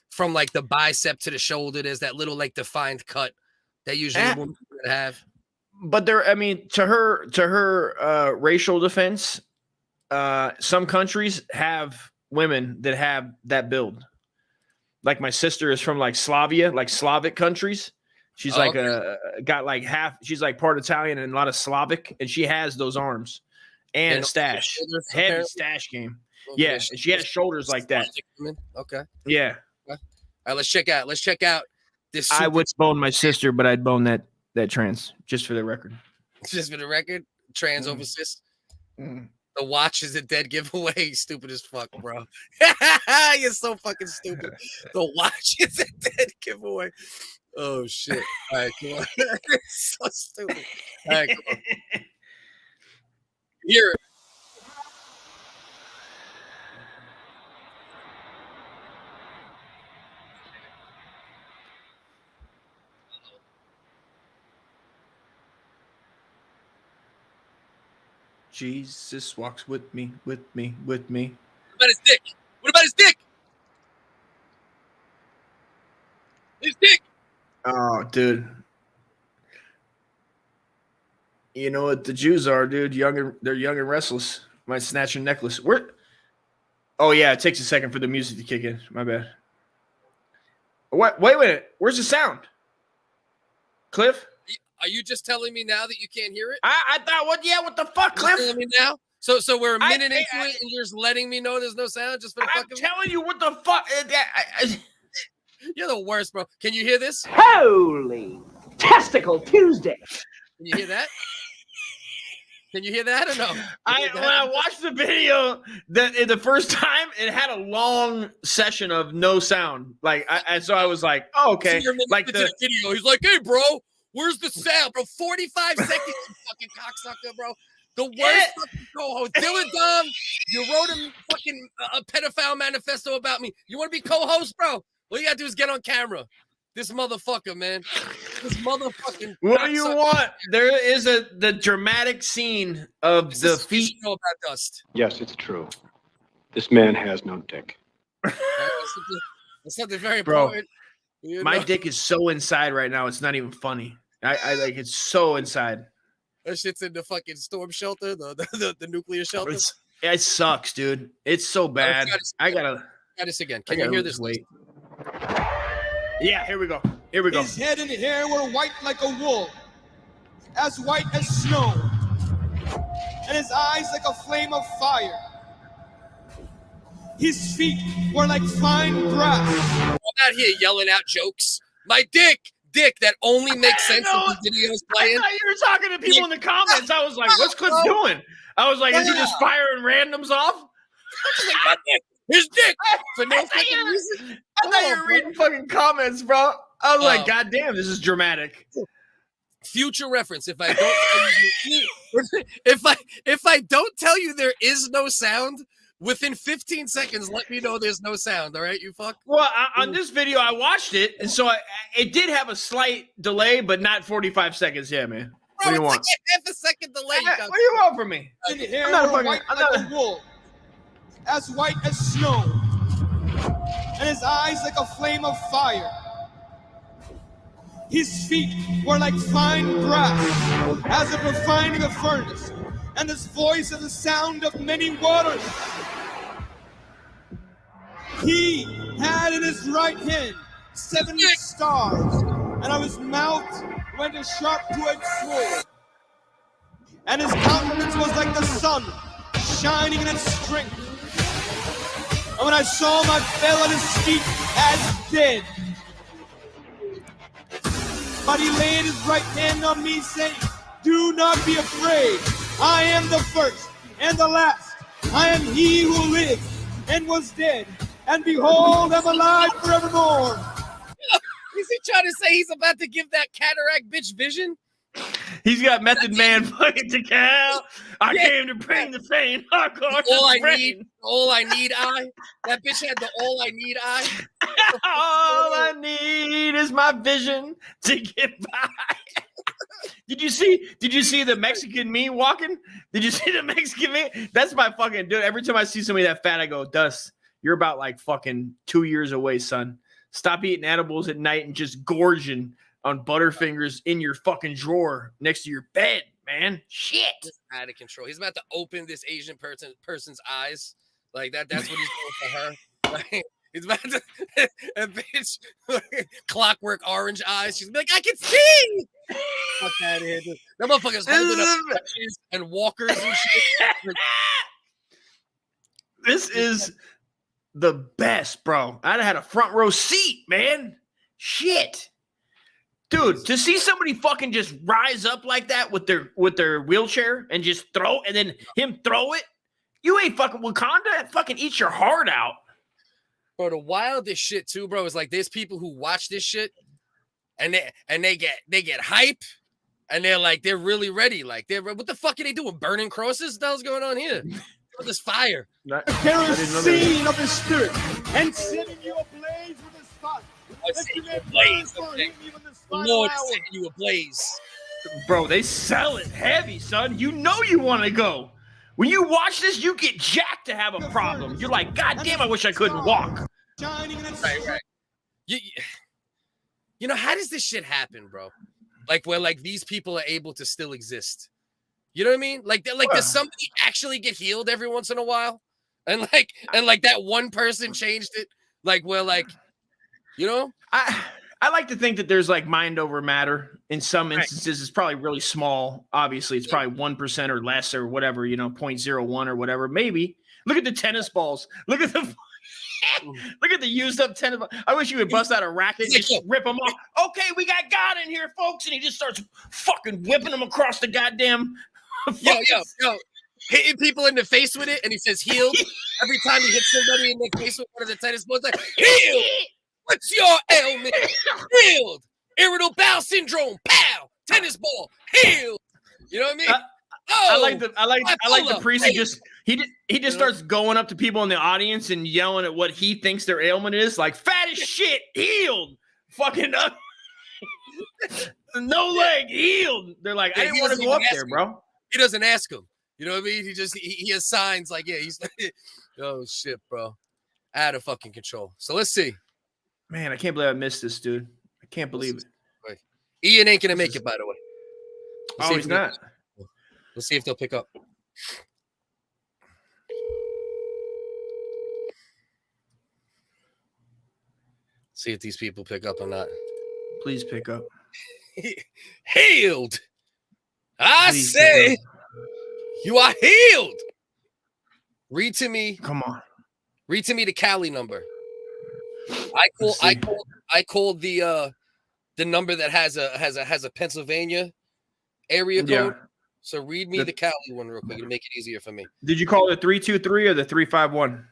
from like the bicep to the shoulder. There's that little defined cut that usually women have. But to her racial defense, some countries have women that have that build. Like my sister is from Slavia, Slavic countries. She's got half. She's part Italian and a lot of Slavic, and she has those arms and a stash, heavy stash game. Yeah, and she has shoulders like that. Okay. Yeah. All right, let's check out this. I would bone my sister, but I'd bone that trans just for the record. Just for the record, trans over cis. The watch is a dead giveaway. Stupid as fuck, bro. You're so fucking stupid. The watch is a dead giveaway. Oh shit! All right, come on. So stupid. All right, come on. Here. Jesus walks with me. What about his dick? What about his dick? His dick. Oh, dude. You know what the Jews are, dude? They're young and restless. Might snatch a necklace. Oh yeah, it takes a second for the music to kick in. My bad. Wait a minute. Where's the sound? Cliff? Are you just telling me now that you can't hear it? I thought, what the fuck, Cliff? You're telling me now? So we're a minute into it, and you're just letting me know there's no sound just for the fuck of it? I'm telling you what the fuck. You're the worst, bro. Can you hear this? Holy Testicle Tuesday. Can you hear that? Can you hear that or no? When I watched the video, the first time, it had a long session of no sound. So I was like, oh, okay. So like the video, he's like, hey, bro, where's the sound, bro? 45 seconds, you fucking cocksucker, bro. The worst fucking co-host. Dylan Dom, you wrote him fucking a pedophile manifesto about me. You want to be co-host, bro? All you got to do is get on camera. This motherfucker, man. This motherfucking. What do you want? There is the dramatic scene of the feet. Know about dust. Yes, it's true. This man has no dick. That's something very Bro, important. My dick is so inside right now. It's not even funny. I like it's so inside. That shit's in the fucking storm shelter, the nuclear shelter. It sucks, dude. It's so bad. I gotta. Try this again. Can you hear this? Wait. Yeah, here we go. Here we go. His head and hair were white like a wool, as white as snow, and his eyes like a flame of fire. His feet were like fine brass. I'm out here yelling out jokes. My dick, that only makes sense if the video's playing. I thought you were talking to people in the comments. I was like, what's Cliff doing? I was like, is he just firing randoms off? My dick. His dick for no fucking reason. I thought you were reading fucking comments, bro. I was like, God damn, this is dramatic. Future reference. If I don't tell you, if I don't tell you there is no sound, within 15 seconds, let me know there's no sound. All right, you fuck. Well, on this video, I watched it, and so it did have a slight delay, but not 45 seconds. Yeah, man. Bro, what do you want? Like half a second delay. What do you want from me? And hair were white like a wool, as white as snow, and his eyes like a flame of fire. His feet were like fine brass, as if refining a furnace, and his voice is the sound of many waters. He had in his right hand 7 stars, and of his mouth went a sharp two-edged sword. And his countenance was like the sun, shining in its strength. And when I saw him, I fell at his feet as dead. But he laid his right hand on me, saying, "Do not be afraid. I am the first and the last. I am he who lived and was dead, and behold, I'm alive forevermore." Is he trying to say he's about to give that cataract bitch vision? He's got Method Man fucking to cow. I came to bring the pain. All I need eye. That bitch had the all I need eye. All I need is my vision to get by. Did you see the Mexican me walking? Did you see the Mexican me? That's my fucking dude. Every time I see somebody that fat, I go, Dust, you're about like fucking 2 years away, son. Stop eating edibles at night and just gorging on Butterfingers in your fucking drawer next to your bed, man. Shit. It's out of control. He's about to open this Asian person's eyes. Like that's what he's doing for her. Like, he's about to a bitch clockwork orange eyes. She's like, I can see. Fuck out of here, dude. That motherfucker's holding up crutches and walkers and shit. This is the best, bro. I'd have had a front row seat, man. Shit. Dude, to see somebody fucking just rise up like that with their wheelchair and just throw, and then him throw it, you ain't fucking Wakanda. Fucking eat your heart out. Bro, the wildest shit too, bro, is like there's people who watch this shit and they get hype and they're really ready. Like what the fuck are they doing? Burning crosses? What the hell's going on here? With this fire. The kerosene of his spirit and setting you ablaze with his fire. The Lord setting you ablaze. Bro, they sell it heavy, son. You know you want to go. When you watch this, you get jacked to have a problem. You're like, God damn, I wish I couldn't walk. Right. You know, how does this shit happen, bro? Like where like these people are able to still exist. You know what I mean? Like does somebody actually get healed every once in a while? And that one person changed it. Like where like, you know? I like to think that there's like mind over matter. In some instances, it's probably really small. Obviously, it's probably 1% or less or whatever, 0.01 or whatever. Maybe. Look at the tennis balls. Look at the used up tennis balls. I wish you would bust out a racket and just rip them off. Okay, we got God in here, folks. And he just starts fucking whipping them across the goddamn. Yo. Hitting people in the face with it, and he says healed. Every time he hits somebody in the face with one of the tennis balls, like, healed! What's your ailment? Healed! Irritable bowel syndrome, pow! Tennis ball, healed! You know what I mean? I like the priest. He just starts going up to people in the audience and yelling at what he thinks their ailment is, like fat as shit, healed. fucking no leg healed. They're like, I didn't want to go up there, bro. He doesn't ask him. You know what I mean? He just he assigns like, yeah, he's oh shit, bro. Out of fucking control. So let's see. Man, I can't believe I missed this, dude. I can't believe it. Ian ain't gonna make it, by the way. Oh, he's not. Let's see if they'll pick up. See if these people pick up or not. Please pick up. Healed. I Please say you are healed. Read to me. Come on. Read to me the Cali number. I called the number that has a Pennsylvania area code. Yeah. So read me the Cali one real quick to make it easier for me. Did you call the 323 or the 351?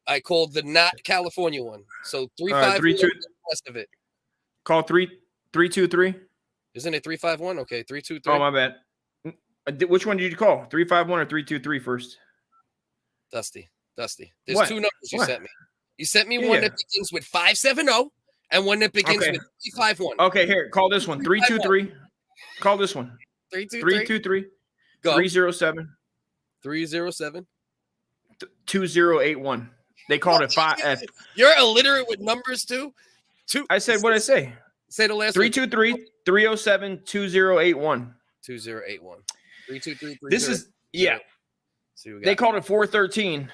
I called the not California one. So 351 the rest of it. Call 323. Isn't it 351? Okay, 323. Oh, my bad. Which one did you call? 351 or 323 first? Dusty. There's two numbers you sent me. You sent me one that begins with 570 and one that begins with 351. Okay, here. Call this one. 323. Call this one. 323. Go. 307. 307. 2081. They called it 5. You're illiterate with numbers too? I said what I say. Say the last 323 307 2081. 2081. 323. This is They called it 413.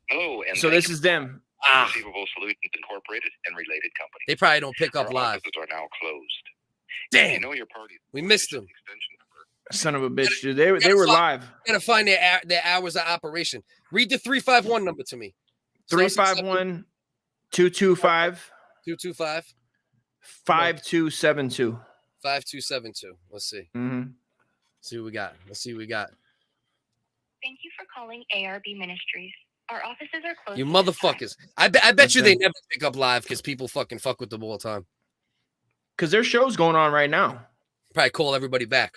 Hello, and so this is them. Receivable Solutions Incorporated and related companies. They probably don't pick up Our live. offices are now closed. Damn. You know your party. We missed them. Son of a bitch, dude. They were live. Gotta find their hours of operation. Read the 351 number to me. 351 225 225 5272. 5272. Let's see. Mm-hmm. See what we got. Let's see what we got. Thank you for calling ARB Ministries. Our offices are closed. You motherfuckers. I bet you they never pick up live because people fucking fuck with them all the time. Because there's shows going on right now. Probably call everybody back.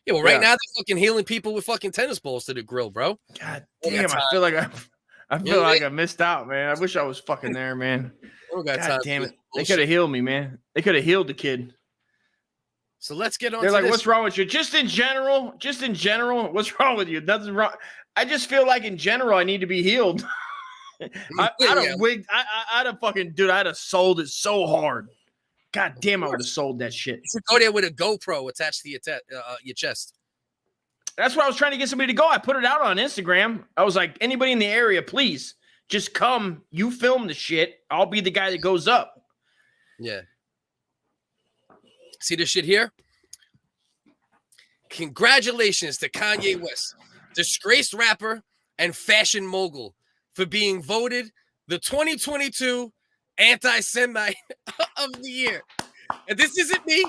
Yeah, well, right now they're fucking healing people with fucking tennis balls to the grill, bro. God damn, I feel like I missed out, man. I wish I was fucking there, man. God damn it. They could have healed me, man. They could have healed the kid. So let's get on. They're like, what's wrong with you? Just in general, what's wrong with you? Nothing's wrong. I just feel like in general, I need to be healed. I'd have sold it so hard. God damn, I would have sold that shit. You should go there with a GoPro attached to your chest. That's why I was trying to get somebody to go. I put it out on Instagram. I was like, anybody in the area, please just come. You film the shit. I'll be the guy that goes up. Yeah. See this shit here? Congratulations to Kanye West, disgraced rapper and fashion mogul, for being voted the 2022 Anti Semite of the year. And this isn't me.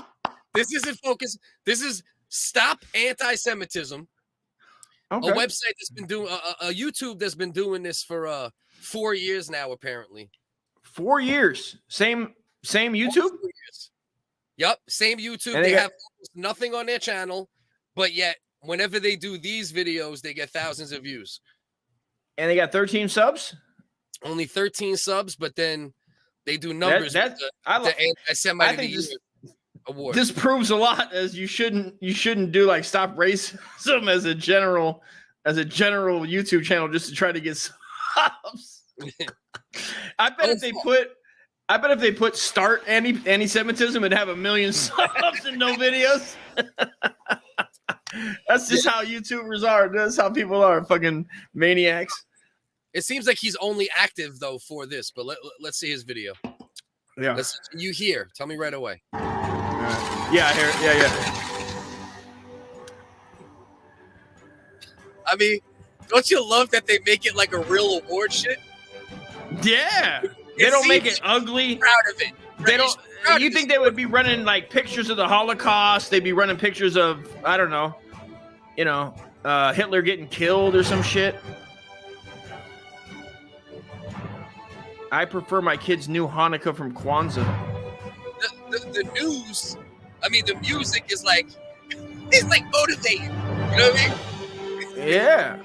This isn't Focus. This is Stop Anti-Semitism. Okay. A website that's been doing a YouTube that's been doing this for 4 years now, apparently. 4 years. Same YouTube? Yep, same YouTube. They have nothing on their channel, but yet whenever they do these videos, they get thousands of views. And they got 13 subs? Only 13 subs, but then they do numbers. The Anti-Semite of the Year award. This proves a lot, as you shouldn't do like Stop Racism as a general YouTube channel just to try to get subs. I bet if they put start anti-Semitism and have 1 million subs and no videos. That's just how YouTubers are. That's how people are, fucking maniacs. It seems like he's only active though for this, but let's see his video. Yeah. You hear? Tell me right away. Yeah, I hear it. Yeah. I mean, don't you love that they make it like a real award shit? Yeah. They don't make it ugly. Proud of it. They don't. You think they would be running like pictures of the Holocaust? They'd be running pictures of, I don't know, Hitler getting killed or some shit. I prefer my kids' new Hanukkah from Kwanzaa. The news, I mean, the music is like, it's like motivating. You know what I mean? Yeah.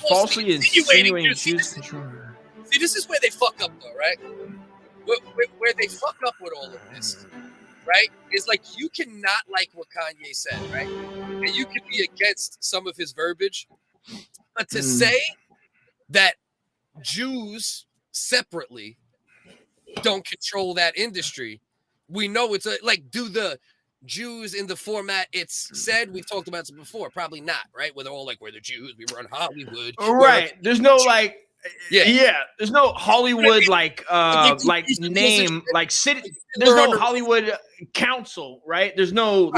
Falsely insinuating Jews control. See, this is where they fuck up, though, right? where they fuck up with all of this, right? Is like you cannot like what Kanye said, right? And you can be against some of his verbiage, but to say that Jews separately don't control that industry, we know it's like, do the Jews in the format it's said? We've talked about it before, probably not, right? Where they're all like, we're the Jews, we run Hollywood, right? There's no like, there's no Hollywood like name like city. There's no Hollywood council, right? There's no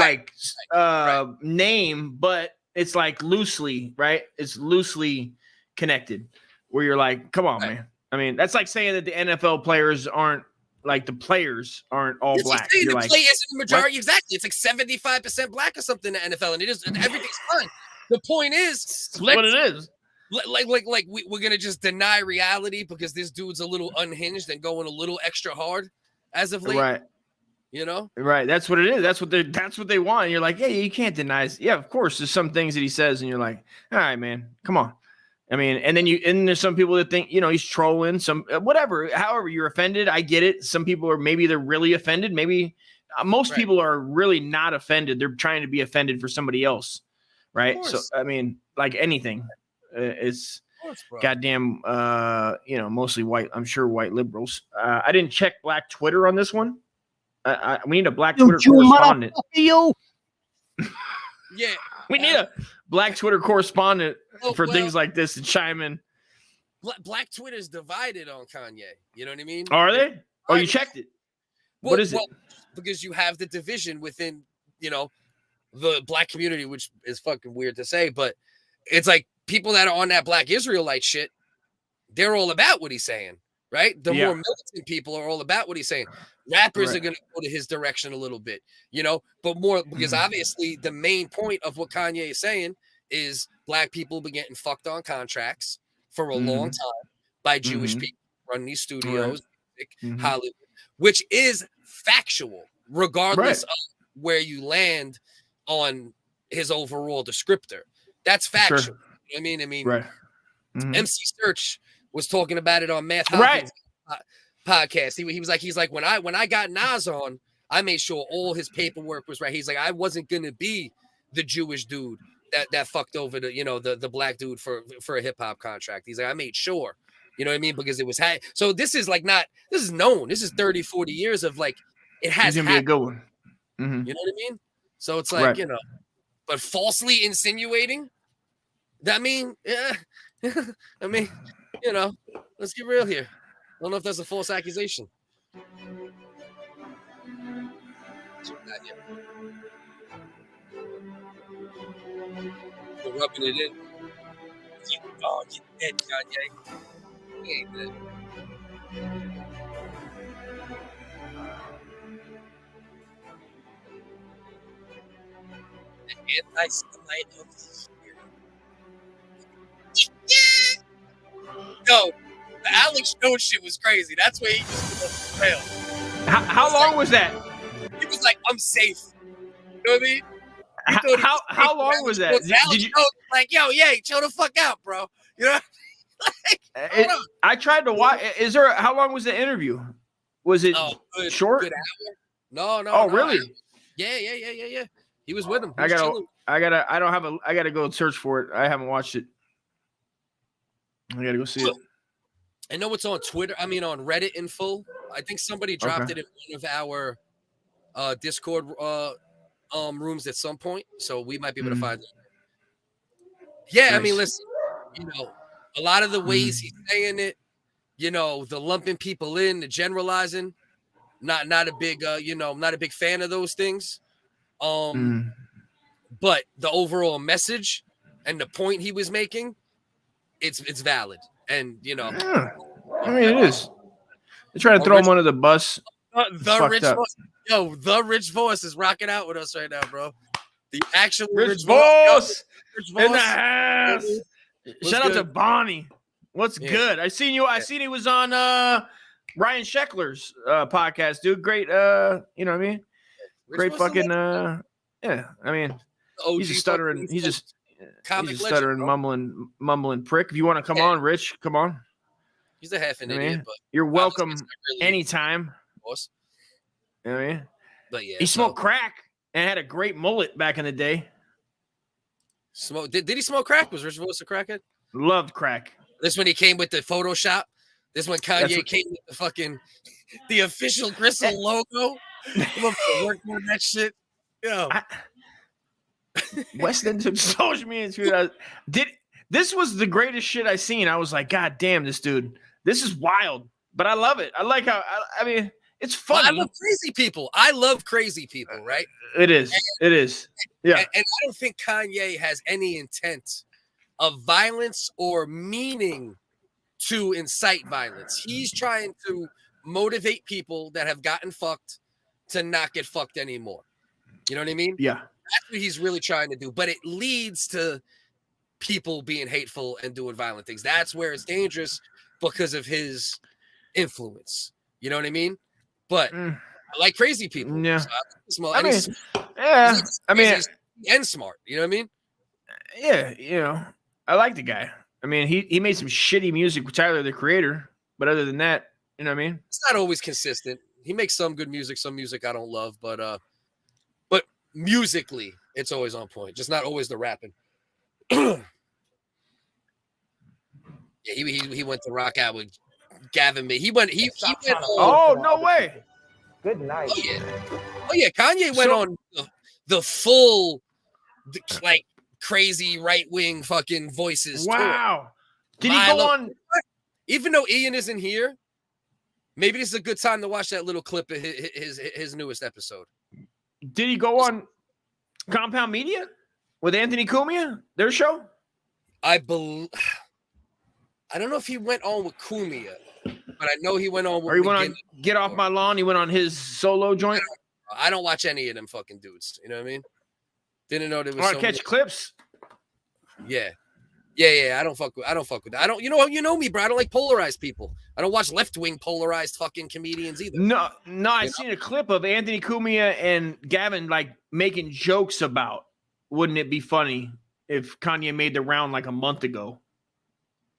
name, but it's like loosely, right? It's loosely connected. Where you're like, come on, man. I mean, that's like saying that the NFL players aren't like the players aren't all black. You're like, play isn't the majority, exactly. It's like 75% black or something in the NFL, and it is, and everything's fine. The point is, what it is. Like we're gonna just deny reality because this dude's a little unhinged and going a little extra hard as of late, right? You know, right? That's what it is. That's what they want. And you're like, yeah, you can't deny. Yeah, of course. There's some things that he says, and you're like, all right, man, come on. I mean, and then there's some people that think, he's trolling, some whatever, however you're offended. I get it. Some people they're really offended. Maybe most people are really not offended. They're trying to be offended for somebody else. Right. So, I mean, like anything, it's goddamn, mostly white. I'm sure white liberals. I didn't check Black Twitter on this one. We need a Black Twitter correspondent. Yeah. We need a Black Twitter correspondent for things like this to chime in. Black Twitter's divided on Kanye. You know what I mean? Are they? Oh, you checked it. What is it? Because you have the division within, the black community, which is fucking weird to say, but it's like people that are on that Black Israelite shit, they're all about what he's saying, right? The more militant people are all about what he's saying. Rappers are going to go to his direction a little bit, but more because obviously the main point of what Kanye is saying is black people been getting fucked on contracts for a long time by Jewish people running these studios, Hollywood, which is factual, regardless of where you land on his overall descriptor. That's factual. Sure. I mean, MC Search was talking about it on Math Hopkins' podcast. He's like, when I got Nas on, I made sure all his paperwork was right. He's like, I wasn't gonna be the Jewish dude that fucked over the black dude for a hip hop contract. He's like, I made sure, you know what I mean? Because it was so this is known. This is 30, 40 years of like, it has gonna be a good one. You know what I mean? So it's like, but falsely insinuating, I mean, let's get real here. I don't know if that's a false accusation. You're rubbing it in. Oh, you're dead, Kanye. You ain't dead. The Anti-Semite of the year. Yo, the Alex Jones shit was crazy. That's where he just failed. How long was that? He was like, I'm safe. You know what I mean? How long was that? Did you like, yo, chill the fuck out, bro? You know? I tried to watch. How long was the interview? Was it short? Good hour? No. Oh, really? Yeah. He was with him. I gotta go search for it. I haven't watched it. I gotta go see it. I know it's on Twitter. I mean, on Reddit in full. I think somebody dropped it in one of our Discord rooms at some point, so we might be able to find it. Yeah, nice. I mean, listen, a lot of the ways he's saying it, the lumping people in, the generalizing, not a big, not a big fan of those things. But the overall message and the point he was making, it's valid. And I mean, it is. They're trying to throw him under the bus. The Rich Voice. Yo, the Rich Voice is rocking out with us right now, bro. The actual Rich Voice in the house. Shout out to Bonnie. What's good? I seen he was on Ryan Sheckler's podcast, dude. Great, you know what I mean? Great fucking yeah. I mean, he's a stuttering. He's just stuttering, mumbling prick. If you want to come on, Rich, come on. He's a half an I idiot, mean, but you're welcome obviously it's not really anytime. of course. You know what I mean? But yeah, He smoked crack and had a great mullet back in the day. Did he smoke crack? Was Rich Voice a crackhead? Loved crack. This when he came with the Photoshop. This when Kanye came with the fucking the official Gristle logo. Work on that shit. Yo. Weston took social media. This was the greatest shit I seen. I was like, God damn, this dude. This is wild. But I love it. I like how I mean it's funny. Well, I love crazy people. I love crazy people, right? It is. It is. Yeah. And I don't think Kanye has any intent of violence or meaning to incite violence. He's trying to motivate people that have gotten fucked to not get fucked anymore. You know what I mean? Yeah. That's what he's really trying to do. But it leads to people being hateful and doing violent things. That's where it's dangerous because of his influence. You know what I mean? But I like crazy people. Yeah. So I mean, yeah. I mean, and smart. You know what I mean? Yeah. You know, I like the guy. I mean, he made some shitty music with Tyler, the Creator. But other than that, you know what I mean? It's not always consistent. He makes some good music, some music I don't love, but musically, it's always on point. Just not always the rapping. Yeah, he went to rock out with Gavin. He went. Oh no way! Good night. Oh yeah. Kanye went on the full, like crazy right wing fucking voices. Wow. Tour. Did he go on? Even though Ian isn't here, maybe this is a good time to watch that little clip of his newest episode. Did he go on Compound Media with Anthony Cumia? Their show? I don't know if he went on with Cumia, but I know he went on with. Or he went on Get Off My Lawn. He went on his solo joint. I don't watch any of them fucking dudes. You know what I mean? Didn't know there was. Or catch clips. Yeah. I don't fuck with that. I don't. You know me, bro. I don't like polarized people. I don't watch left wing polarized fucking comedians either. No. I seen a clip of Anthony Cumia and Gavin like making jokes about. Wouldn't it be funny if Kanye made the round like a month ago,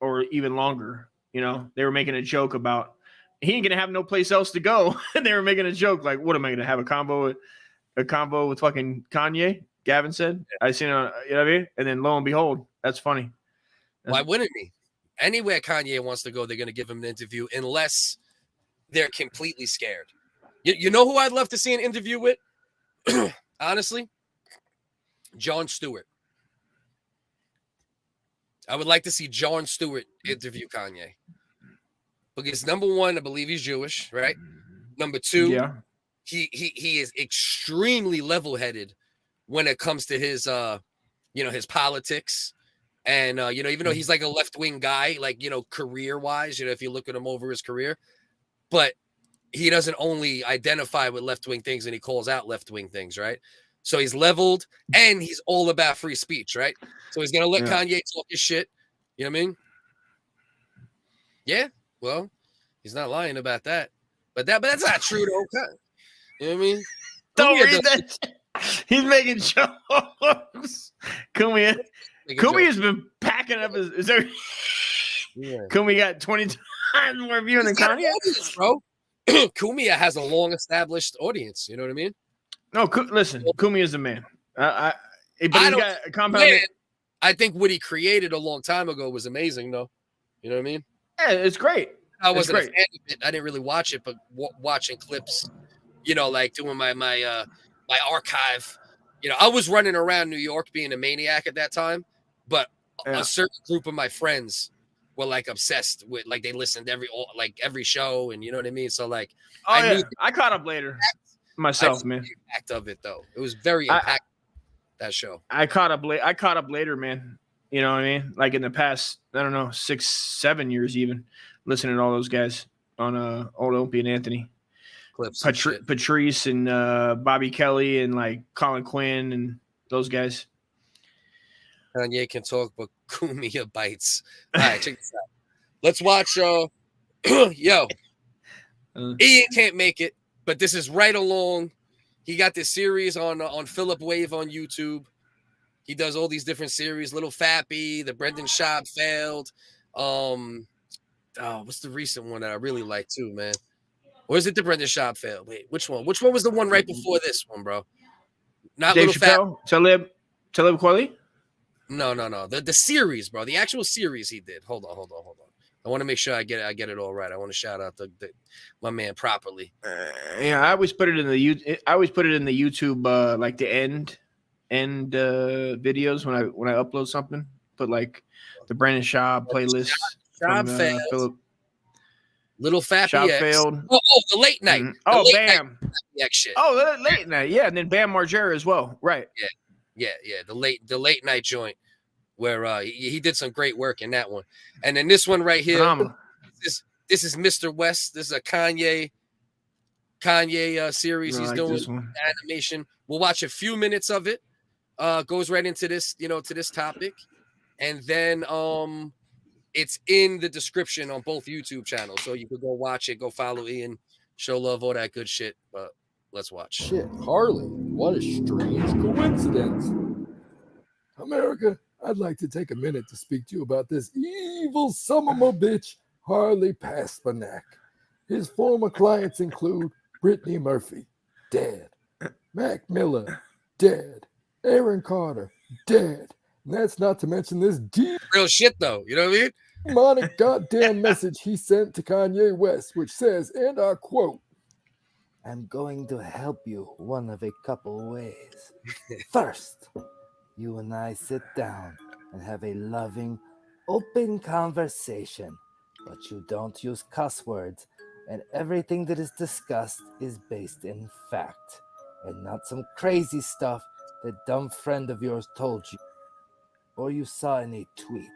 or even longer? You know, they were making a joke about he ain't gonna have no place else to go, and they were making a joke like, "What am I gonna have a combo with fucking Kanye?" Gavin said. I seen it. You know what I mean? And then lo and behold, that's funny. Why wouldn't he? Anywhere Kanye wants to go, they're going to give him an interview unless they're completely scared. You know who I'd love to see an interview with? Honestly, Jon Stewart. I would like to see Jon Stewart interview Kanye. Because number one, I believe he's Jewish, right? Number two, yeah, he is extremely level-headed when it comes to his his politics. And, even though he's like a left-wing guy, like, career-wise, if you look at him over his career, but he doesn't only identify with left-wing things and he calls out left-wing things, right? So he's leveled and he's all about free speech, right? So he's going to let Kanye talk his shit. You know what I mean? Yeah, well, he's not lying about that. But that's not true, though. You know what I mean? Don't read that. He's making jokes. Kumi has been packing up his. Kumi got 20 times more viewing than Kanye, bro. Kumia has a long-established audience. You know what I mean? No, listen, Kumi is the man. But he's got a compound. I think what he created a long time ago was amazing, though. You know what I mean? Yeah, it's great. I wasn't a fan of it. I didn't really watch it, but watching clips, like doing my archive. I was running around New York being a maniac at that time, but a certain group of my friends were like obsessed with, like, they listened to every show, and you know what I mean. So like, I caught up later myself, man. The impact of it though, it was very impactful. That show. I caught up later, man. You know what I mean? Like in the past, I don't know, 6-7 years, even listening to all those guys on old Opie and Anthony. Clips, Patrice and Bobby Kelly and like Colin Quinn and those guys. Kanye can talk, but Kumia bites. All right, check this out. Let's watch. Ian can't make it, but this is right along. He got this series on Philip Wave on YouTube. He does all these different series. Little Fappy, the Brendan Schaub failed. what's the recent one that I really like too, man? Or is it the Brendan Schaub fail? Wait, which one? Which one was the one right before this one, bro? Not Dave Little Fat. Chappelle, Talib Kweli? No. The series, bro. The actual series he did. Hold on. I want to make sure I get it all right. I want to shout out my man properly. Yeah, I always put it in the YouTube like the end videos when I upload something. Put like the Brandon Schaub playlist. Schaub from, failed. Philip. Little Fat Schaub BX. failed. Oh, the late night. Mm-hmm. Oh, Bam. BX shit. Oh, the late night. Yeah, and then Bam Margera as well. Right. Yeah. The late night joint where he did some great work in that one. And then this one right here. Phenomenal. This is Mr. West. This is a Kanye series he's doing animation. We'll watch a few minutes of it. Goes right into this, to this topic. And then it's in the description on both YouTube channels. So you could go watch it, go follow Ian, show love, all that good shit. But let's watch. Shit, Harley, what a strange coincidence. America, I'd like to take a minute to speak to you about this evil son of a bitch, Harley Pasternak. His former clients include Brittney Murphy, dead. Mac Miller, dead. Aaron Carter, dead. And that's not to mention this real shit, though. You know what I mean? Demonic goddamn message he sent to Kanye West, which says, and I quote, I'm going to help you one of a couple ways. First, you and I sit down and have a loving, open conversation, but you don't use cuss words, and everything that is discussed is based in fact, and not some crazy stuff that dumb friend of yours told you, or you saw in a tweet.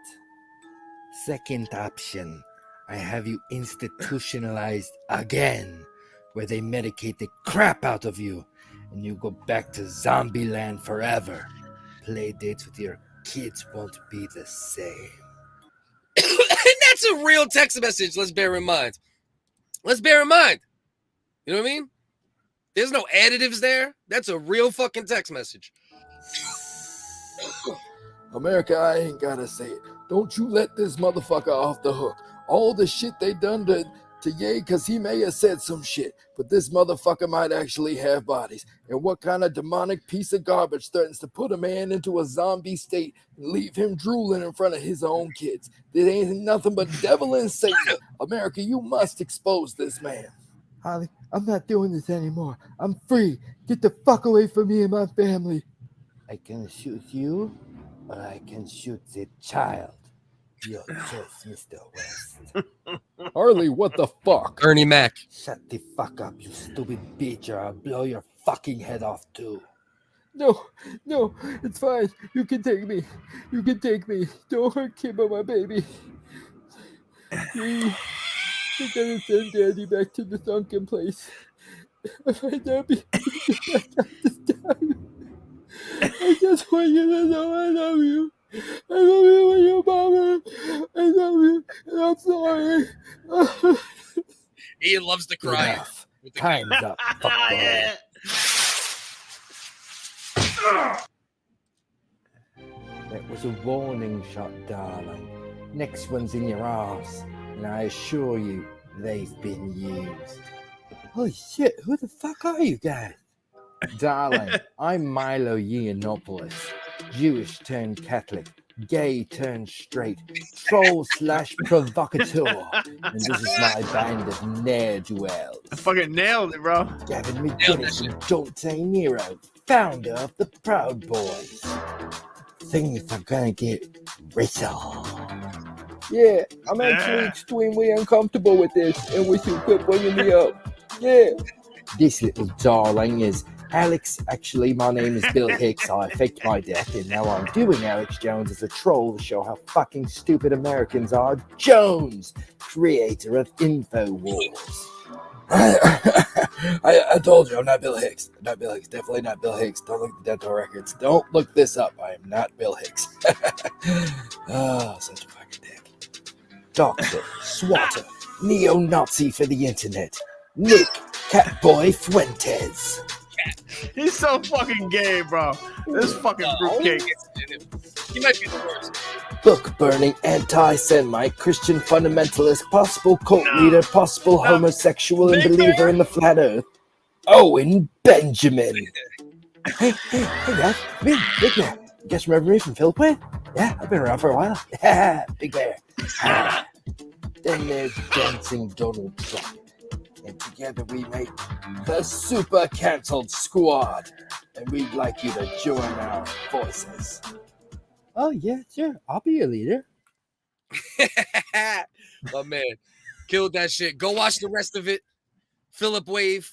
Second option, I have you institutionalized again, where they medicate the crap out of you, and you go back to zombie land forever. Play dates with your kids won't be the same. And that's a real text message, let's bear in mind. You know what I mean? There's no additives there. That's a real fucking text message. America, I ain't gotta say it. Don't you let this motherfucker off the hook. All the shit they done to Ye, because he may have said some shit, but this motherfucker might actually have bodies. And what kind of demonic piece of garbage threatens to put a man into a zombie state and leave him drooling in front of his own kids? There ain't nothing but devil and Satan. America, you must expose this man. Holly, I'm not doing this anymore. I'm free. Get the fuck away from me and my family. I can shoot you, or I can shoot the child. Your choice, Mr. West. Harley, what the fuck? Ernie Mac. Shut the fuck up, you stupid bitch, or I'll blow your fucking head off too. No, it's fine. You can take me. Don't hurt Kim or my baby. Please, I gotta send Daddy back to the sunken place. I might not be able to get back out this time. I just want you to know I love you. I love you and your mama. I love you. And I'm sorry. Ian loves to cry. Enough. Time's up. Fuck That was a warning shot, darling. Next one's in your ass, and I assure you, they've been used. Holy shit, who the fuck are you guys? Darling, I'm Milo Yiannopoulos, Jewish turned Catholic, gay turned straight, troll/provocateur, and this is my band of ne'er-do-wells. I fucking nailed it, bro. Gavin McGinnis and Dante Nero, founder of the Proud Boys. Things are gonna get real. Yeah, I'm actually extremely uncomfortable with this, and wish you quit bringing me up. Yeah. This little darling is Alex. Actually, my name is Bill Hicks. I faked my death, and now I'm doing Alex Jones as a troll to show how fucking stupid Americans are. Jones, creator of InfoWars. I told you I'm not Bill Hicks. Definitely not Bill Hicks. Don't look at the dental records. Don't look this up. I am not Bill Hicks. Oh, such a fucking dick. Doctor, swatter, neo-Nazi for the internet, Nick Catboy Fuentes. He's so fucking gay, bro. This fucking fruitcake. He might be the worst. book-burning, anti-Semite, Christian fundamentalist, possible cult leader, possible homosexual, and believer in the flat earth, Owen Benjamin. Hey guys, me, Big Bear. You guys remember me from Philipway? Yeah, I've been around for a while. Yeah, Big Bear. Then there's Dancing Donald Trump. And together we make the Super Cancelled Squad. And we'd like you to join our forces. Oh, yeah, sure. I'll be your leader. My man, killed that shit. Go watch the rest of it. Philip Wave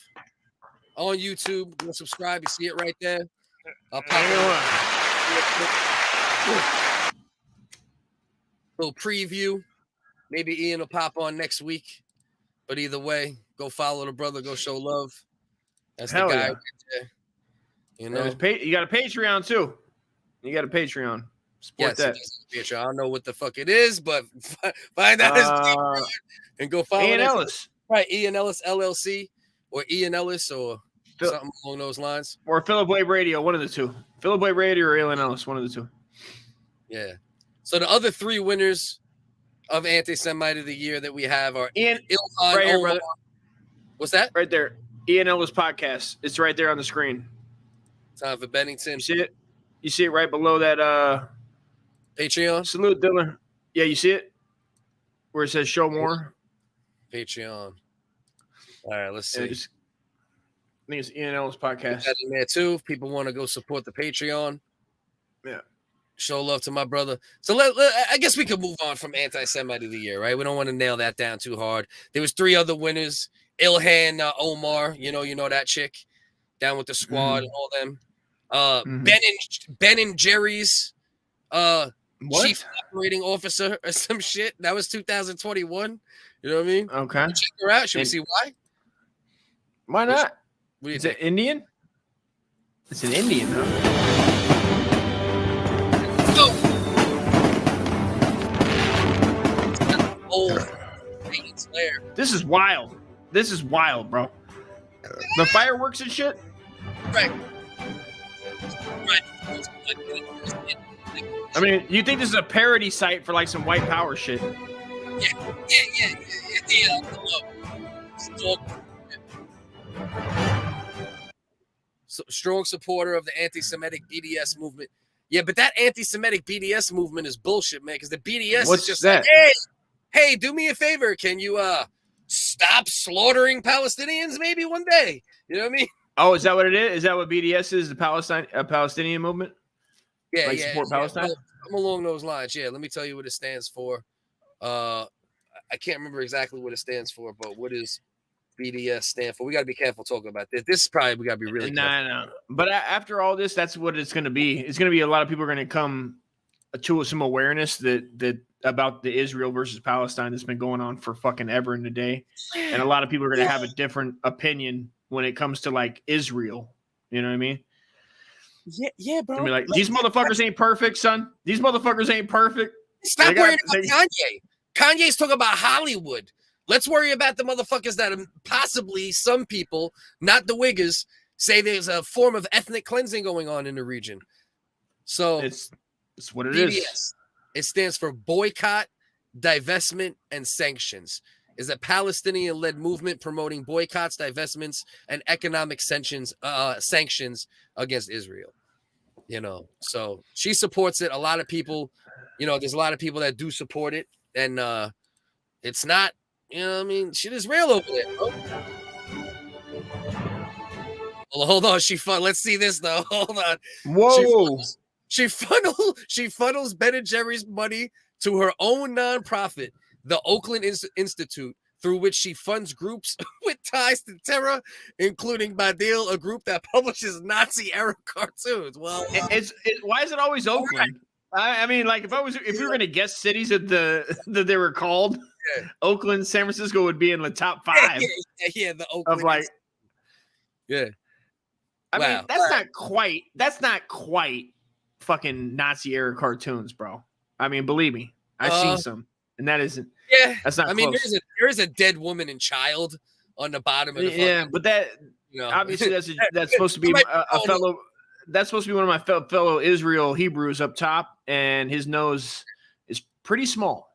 on YouTube. Go subscribe. You see it right there. I'll pop it. Little preview. Maybe Ian will pop on next week. But either way, go follow the brother. Go show love. That's Hell the guy yeah. right there. You know, You got a Patreon too. You got a Patreon. Support that. Patreon. I don't know what the fuck it is, but find out his Patreon and go follow Ian that. Ellis. Right, Ian Ellis LLC or Ian Ellis or something along those lines. Or Philip Wave Radio, one of the two. Philip Wave Radio or Ian Ellis, one of the two. Yeah. So the other three winners of Anti-Semite of the Year that we have are Ian, Ilhan right here, Omar. brother. What's that? Right there. Ian Ellis Podcast. It's right there on the screen. Time for Bennington. You see it? You see it right below that Patreon? Salute, Dylan. Yeah, you see it? Where it says show more? Patreon. All right, let's see. I think it's Ian Ellis Podcast. That in there too. If people want to go support the Patreon. Yeah. Show love to my brother. So I guess we could move on from Anti-Semite of the Year, right? We don't want to nail that down too hard. There was three other winners. Ilhan Omar, you know that chick down with the squad and all them. Ben and Jerry's chief operating officer or some shit. That was 2021. You know what I mean? Okay. Check her out. Should we see why? Why not? What do you Is think? it Indian? It's an Indian, huh? This is wild. This is wild, bro. The fireworks and shit. Right. I mean, you think this is a parody site for like some white power shit? Yeah. Strong supporter of the anti-Semitic BDS movement. Yeah, but that anti-Semitic BDS movement is bullshit, man. Because the BDS What's is just that? like, hey, do me a favor. Can you stop slaughtering Palestinians maybe one day? You know what I mean? Oh, is that what it is? Is that what BDS is? The Palestinian movement? Yeah, like support Palestine? I'm along those lines. Yeah, let me tell you what it stands for. I can't remember exactly what it stands for, but what does BDS stand for? We got to be careful talking about this. This is probably, we got to be really careful. No. But after all this, that's what it's going to be. It's going to be a lot of people are going to come to some awareness that about the Israel versus Palestine that's been going on for fucking ever in the day. And a lot of people are going to have a different opinion when it comes to like Israel. You know what I mean? Yeah, bro. I mean, like, these motherfuckers ain't perfect, son. These motherfuckers ain't perfect. Stop worrying about Kanye. Kanye's talking about Hollywood. Let's worry about the motherfuckers that possibly some people, not the Wiggers, say there's a form of ethnic cleansing going on in the region. So it's what it BDS, is. It stands for Boycott, Divestment, and Sanctions. Is a Palestinian-led movement promoting boycotts, divestments, and economic sanctions against Israel. You know, so she supports it. A lot of people, you know, there's a lot of people that do support it, and it's not, you know what I mean? Shit is real over there, bro. Hold on, let's see this though. Hold on. Whoa. She funnels Ben and Jerry's money to her own nonprofit, the Oakland Institute, through which she funds groups with ties to terror, including Baddy, a group that publishes Nazi-era cartoons. Well, why is it always Oakland? I mean, like, if we were going to guess cities that they were called, Oakland, San Francisco would be in the top 5. Yeah, the Oakland of like, yeah. I mean, that's not quite fucking Nazi-era cartoons, bro. I mean, believe me, I've seen some, and that isn't. Yeah, that's not. I mean, close. there is a dead woman and child on the bottom of the. Yeah, but that, you know, obviously that's supposed to be a fellow. That's supposed to be one of my fellow Israel Hebrews up top, and his nose pretty small.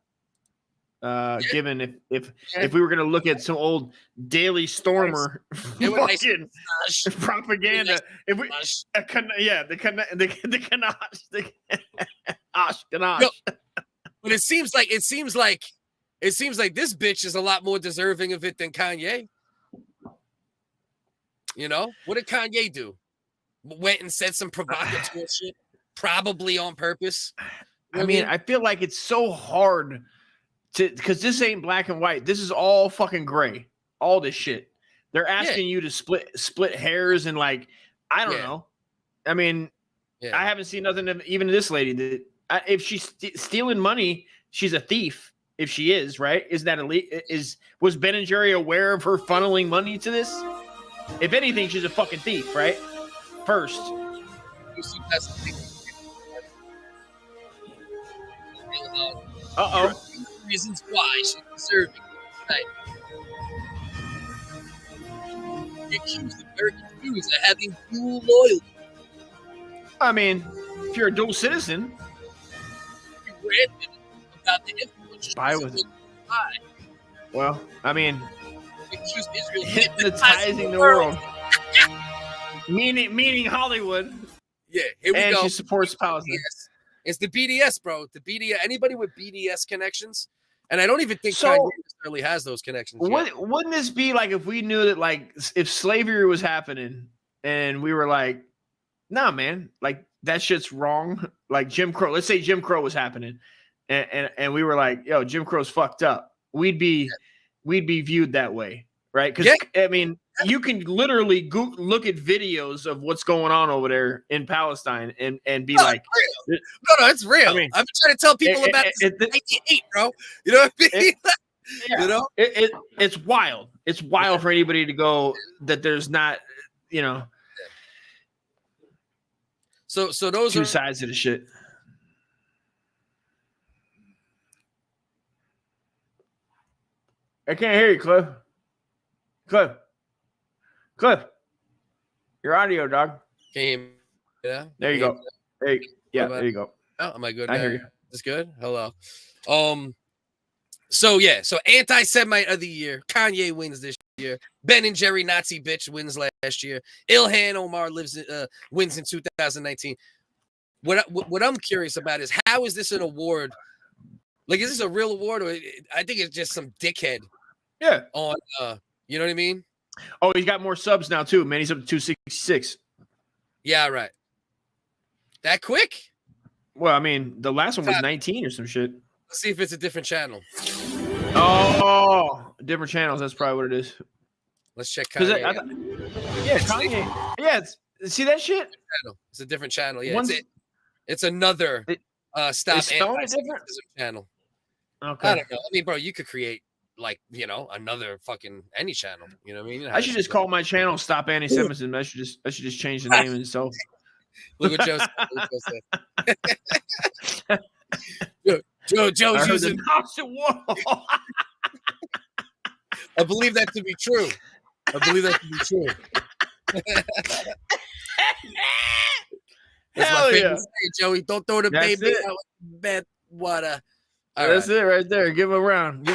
Given if we were gonna look at some old Daily Stormer fucking propaganda, if we the ganache. But it seems like this bitch is a lot more deserving of it than Kanye. You know, what did Kanye do? Went and said some provocative shit, probably on purpose. I mean, I feel like it's so hard because this ain't black and white. This is all fucking gray. All this shit. They're asking you to split hairs and like, I don't know. I mean, I haven't seen nothing of even this lady that if she's stealing money, she's a thief. If she is, right? Is that elite? Was Ben and Jerry aware of her funneling money to this? If anything, she's a fucking thief, right? First. Uh-oh. Reasons why she's deserving. Right. The accused American Jews of having dual loyalty. I mean, if you're a dual citizen, you read about the influence. Well, I mean, accused Israel hypnotizing the world. meaning Hollywood. Yeah, here we go. And she supports Palestine. It's the BDS, bro. The BDS. Anybody with BDS connections, and I don't even think Kanye necessarily has those connections. Wouldn't this be like if we knew that, like, if slavery was happening, and we were like, nah, man, like that shit's wrong. Like Jim Crow. Let's say Jim Crow was happening, and we were like, yo, Jim Crow's fucked up. We'd be viewed that way, right? Because I mean, you can literally look at videos of what's going on over there in Palestine and be like, no, it's real. I mean, I've been trying to tell people about this in 1998, bro. You know what I mean? You know, it's wild. It's wild for anybody to go that there's not, you know. So those two are sides of the shit. I can't hear you, Cliff. Cliff, your audio, dog. Game. Yeah. There you go. Hey, yeah, there you go. Oh, am I good? I hear you. It's good. Hello. So Anti Semite of the year. Kanye wins this year. Ben and Jerry Nazi bitch wins last year. Ilhan Omar wins in 2019. What I'm curious about is how is this an award? Like, is this a real award, or I think it's just some dickhead? Yeah. On you know what I mean? Oh, he's got more subs now too, man. He's up to 266. Yeah, right. That quick? Well, I mean, the last one was 19 or some shit. Let's see if it's a different channel. Oh, different channels. That's probably what it is. Let's check Kanye. Kanye. Yeah, see that shit? It's a different channel. Yeah, it's another stop anti-Semitism channel. Okay. I don't know. I mean, bro, you could create like, you know, another fucking any channel. You know what I mean? I should just call my channel "Stop Anti-Semitism." I should just change the name and so. Look what Joe said. Joe's using. I believe that to be true. That's Hell my favorite yeah. saying, Joey. Don't throw the baby out with bad water. That's it right there. Give him a round.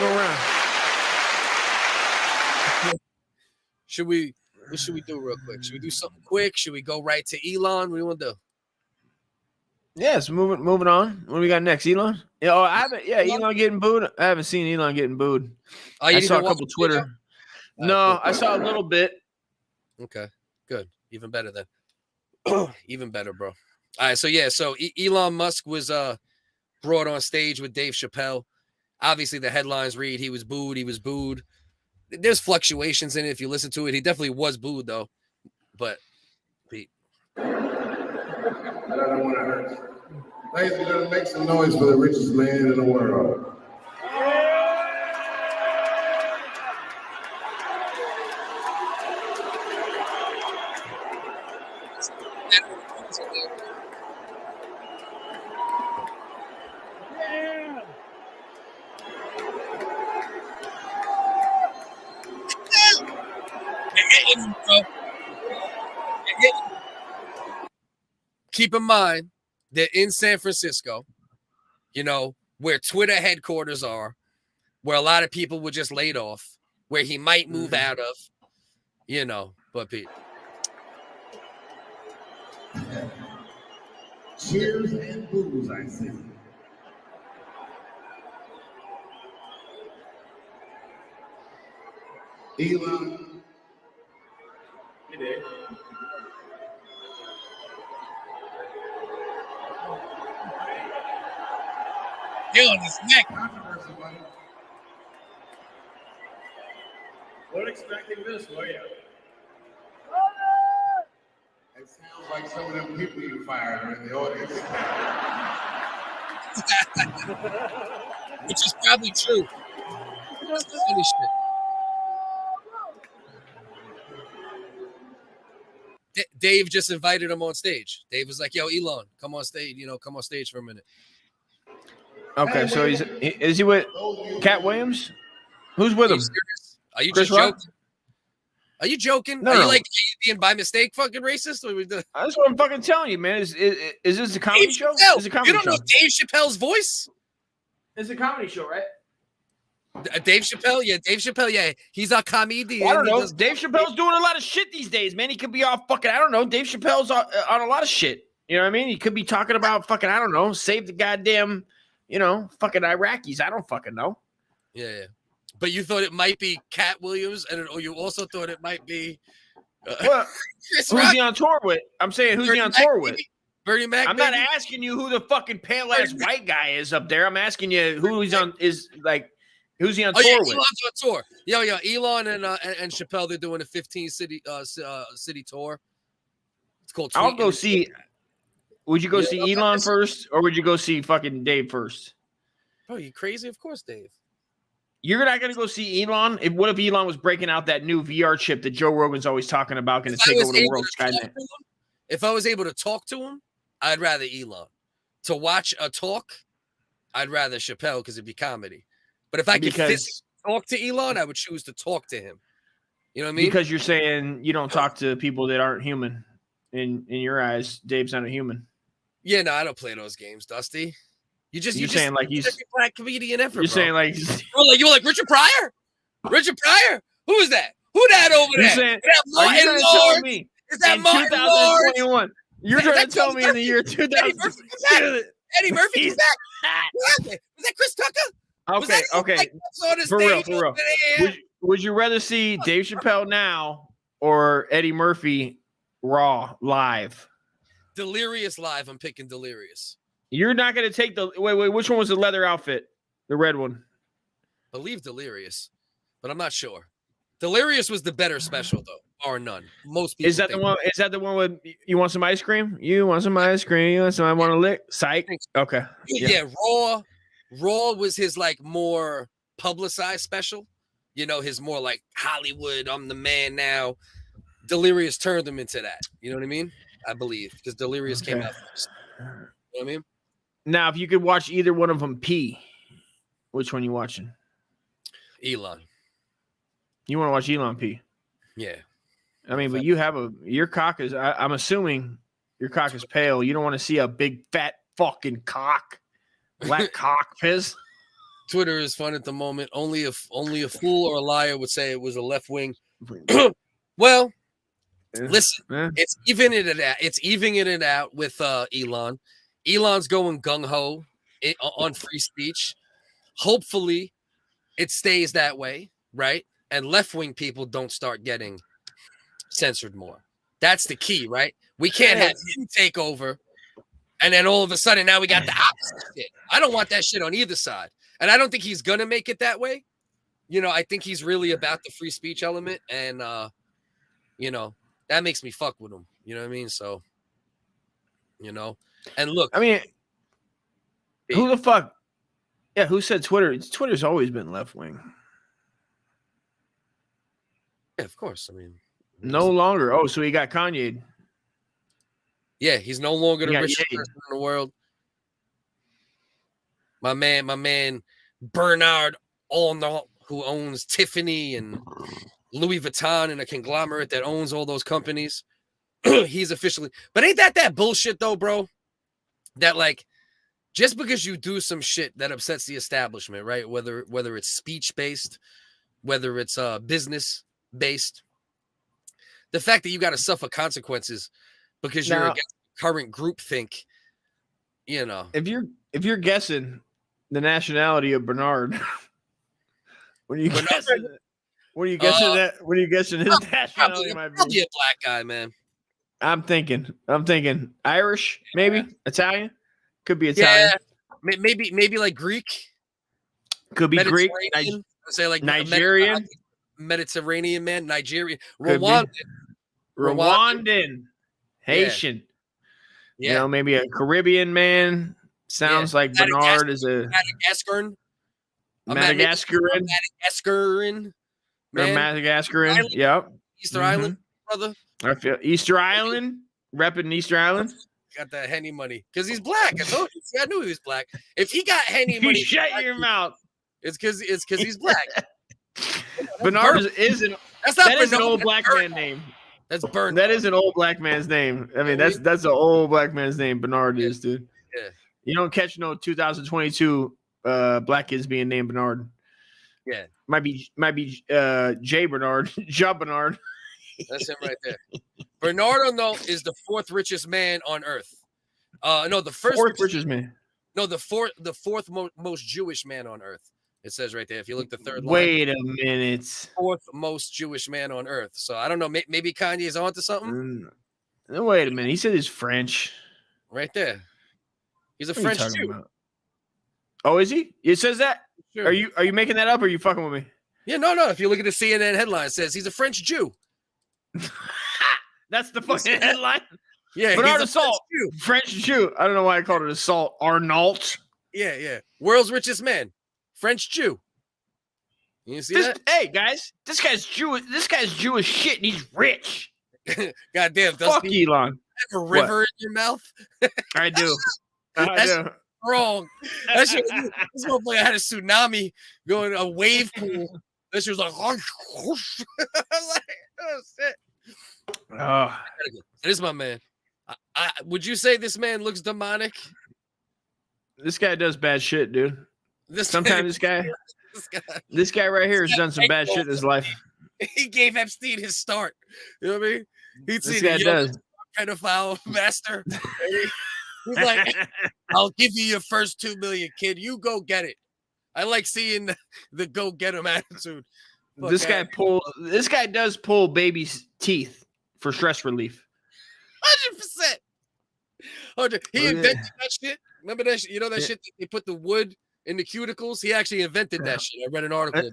What should we do real quick? Should we do something quick? Should we go right to Elon? What do you want to do? Yes, moving on. What do we got next? Elon? Yeah, Elon getting booed. I haven't seen Elon getting booed. I saw a couple Twitter. No, I saw a little bit. Okay, good. Even better then. Even better, bro. All right, so Elon Musk was brought on stage with Dave Chappelle. Obviously, the headlines read he was booed. There's fluctuations in it if you listen to it. He definitely was booed, though. But Pete. I don't want to hurt you. Ladies and gentlemen, make some noise for the richest man in the world. Keep in mind that in San Francisco, you know, where Twitter headquarters are, where a lot of people were just laid off, where he might move out of, you know, but Pete. Cheers and booze, I see. Elon. Hey, Dave. On his neck. What expecting this, were you? It sounds like some of them people you fired are in the audience. Which is probably true. That's the funny shit. Dave just invited him on stage. Dave was like, "Yo, Elon, come on stage. You know, come on stage for a minute." Okay, so is he with Cat Williams? Who's with him? Are you Chris just Rock? joking? Are you joking? No, Are you no. like being by mistake fucking racist? That's what I'm fucking telling you, man. Is this a comedy Dave show? Chappelle. It's a comedy You don't show. know Dave Chappelle's voice? It's a comedy show, right? Dave Chappelle, yeah. He's a comedian. I don't know. He does- Dave Chappelle's doing a lot of shit these days, man. He could be off fucking, I don't know. Dave Chappelle's on a lot of shit. You know what I mean? He could be talking about fucking, I don't know, save the goddamn, you know, fucking Iraqis. I don't fucking know. Yeah. But you thought it might be Cat Williams, or you also thought it might be Well, Chris who's Rock? he on tour with? I'm saying, who's he on Bernie tour Mac, with? maybe? Bernie Mac. I'm not maybe? asking you who the fucking pale ass white guy is up there. I'm asking you who he's on. Is like, who's he on tour with? Elon's on tour. Yo, Elon and Chappelle, they're doing a 15 city tour. It's called. I'll Tweet go and- see. Would you go Yeah, see okay, Elon that's- first, or would you go see fucking Dave first? Oh, you crazy? Of course, Dave. You're not gonna go see Elon. What if Elon was breaking out that new VR chip that Joe Rogan's always talking about, going to take over the world? If I was able to talk to him, I'd rather Elon. To watch a talk, I'd rather Chappelle because it'd be comedy. But if I could physically talk to Elon, I would choose to talk to him. You know what I mean? Because you're saying you don't talk to people that aren't human. In your eyes, Dave's not a human. Yeah, no, I don't play those games, Dusty. You're saying like he's every black comedian ever. You're bro. saying like you were like Richard Pryor? Richard Pryor? Who is that? Who that over You're there? saying, Is that are you Martin trying to tell Lawrence? me Is that in Martin Lawrence? 2021? You're trying to tell me in the year 2000. Eddie Murphy was back. What happened? Was that Chris Tucker? Was Okay, that okay. like, on the For real, stage for real. over there? Would you rather see Dave Chappelle now or Eddie Murphy raw live? Delirious live. I'm picking Delirious. You're not going to take the wait. Which one was the leather outfit? The red one. Believe Delirious, but I'm not sure. Delirious was the better special though, or none. Most people. Is that the one? Is that the one with you want some ice cream? You want some ice cream? You want some? I want to lick. Psych. Okay. Yeah. Raw was his like more publicized special. You know, his more like Hollywood. I'm the man now. Delirious turned him into that. You know what I mean? I believe because Delirious came out first. You know what I mean? Now, if you could watch either one of them pee, which one you watching? Elon. You want to watch Elon pee? Yeah. I mean, but you have your cock is. I'm assuming your cock is pale. You don't want to see a big fat fucking cock, black cock piss. Twitter is fun at the moment. Only a fool or a liar would say it was a left wing. Well, listen, it's evening it out. It's evening it out with Elon. Elon's going gung ho on free speech. Hopefully, it stays that way, right? And left wing people don't start getting censored more. That's the key, right? We can't have him take over, and then all of a sudden now we got the opposite shit. I don't want that shit on either side, and I don't think he's gonna make it that way. You know, I think he's really about the free speech element, and you know, that makes me fuck with him. You know what I mean? So, you know, and look, I mean, who the fuck? Yeah, who said Twitter? Twitter's always been left wing. yeah, of course. I mean, No longer. Oh, so he got Kanye. yeah, he's no longer the Yeah, richest yeah. person in the world. My man, Bernard Arnault, who owns Tiffany and Louis Vuitton and a conglomerate that owns all those companies. He's officially, but ain't that bullshit though, bro? That like just because you do some shit that upsets the establishment, right? Whether it's speech based, whether it's business based, the fact that you got to suffer consequences because you're against current groupthink, you know. If you're guessing the nationality of Bernard, when you guessing his nationality might be? Probably a black guy, man. I'm thinking Irish, maybe Italian. Could be Italian. Yeah, maybe like Greek. Could be Greek. Say like Nigerian, Mediterranean man, Nigerian, Rwandan, Haitian. Yeah. You know, maybe a Caribbean man. Sounds like Bernard is a Madagascaran. Madagascaran. Yep. Easter Island, brother. I feel Easter Island, repping Easter Island. Got that Henny money because he's black. I told you. See, I knew he was black. If he got Henny money, shut your mouth. It's because he's black. Bernard is an old black man name. That's Bernard. That is an old black man's name. I mean, that's an old black man's name. Bernard is, dude. Yeah. You don't catch no 2022 black kids being named Bernard. Yeah. Might be Jay Bernard, Job Bernard. That's him right there. Bernardo, though, is the fourth richest man on earth. No, the fourth richest man. No, the fourth most Jewish man on earth. It says right there. If you look the third line. Wait a minute. Fourth most Jewish man on earth. So I don't know. Maybe Kanye's onto something. Wait a minute. He said he's French. Right there. He's a French Jew. About? Oh, is he? It says that. Sure. Are you making that up? Or are you fucking with me? Yeah, no. If you look at the CNN headline, it says he's a French Jew. That's the fucking headline. Yeah, Bernard Assault, French Jew. I don't know why I called it assault. Arnold. Yeah. World's richest man, French Jew. You see that? Hey guys, this guy's Jewish. This guy's Jewish shit, and he's rich. Goddamn, fuck Elon. Have a river in your mouth? I do. That's wrong. That shit, this motherfucker had a tsunami going a wave pool. That shit was like, I'm like, oh shit. This is my man. Would you say this man looks demonic? This guy does bad shit, dude. This guy right here has done some bad shit in his life. He gave Epstein his start. You know what I mean? He'd this see guy does. Pedophile master. He's like, I'll give you your first 2 million, kid. You go get it. I like seeing the go get him attitude. This guy does pull babies' teeth for stress relief. 100%. He invented that shit. Remember that shit? You know that shit that they put the wood in the cuticles? He actually invented that shit. I read an article.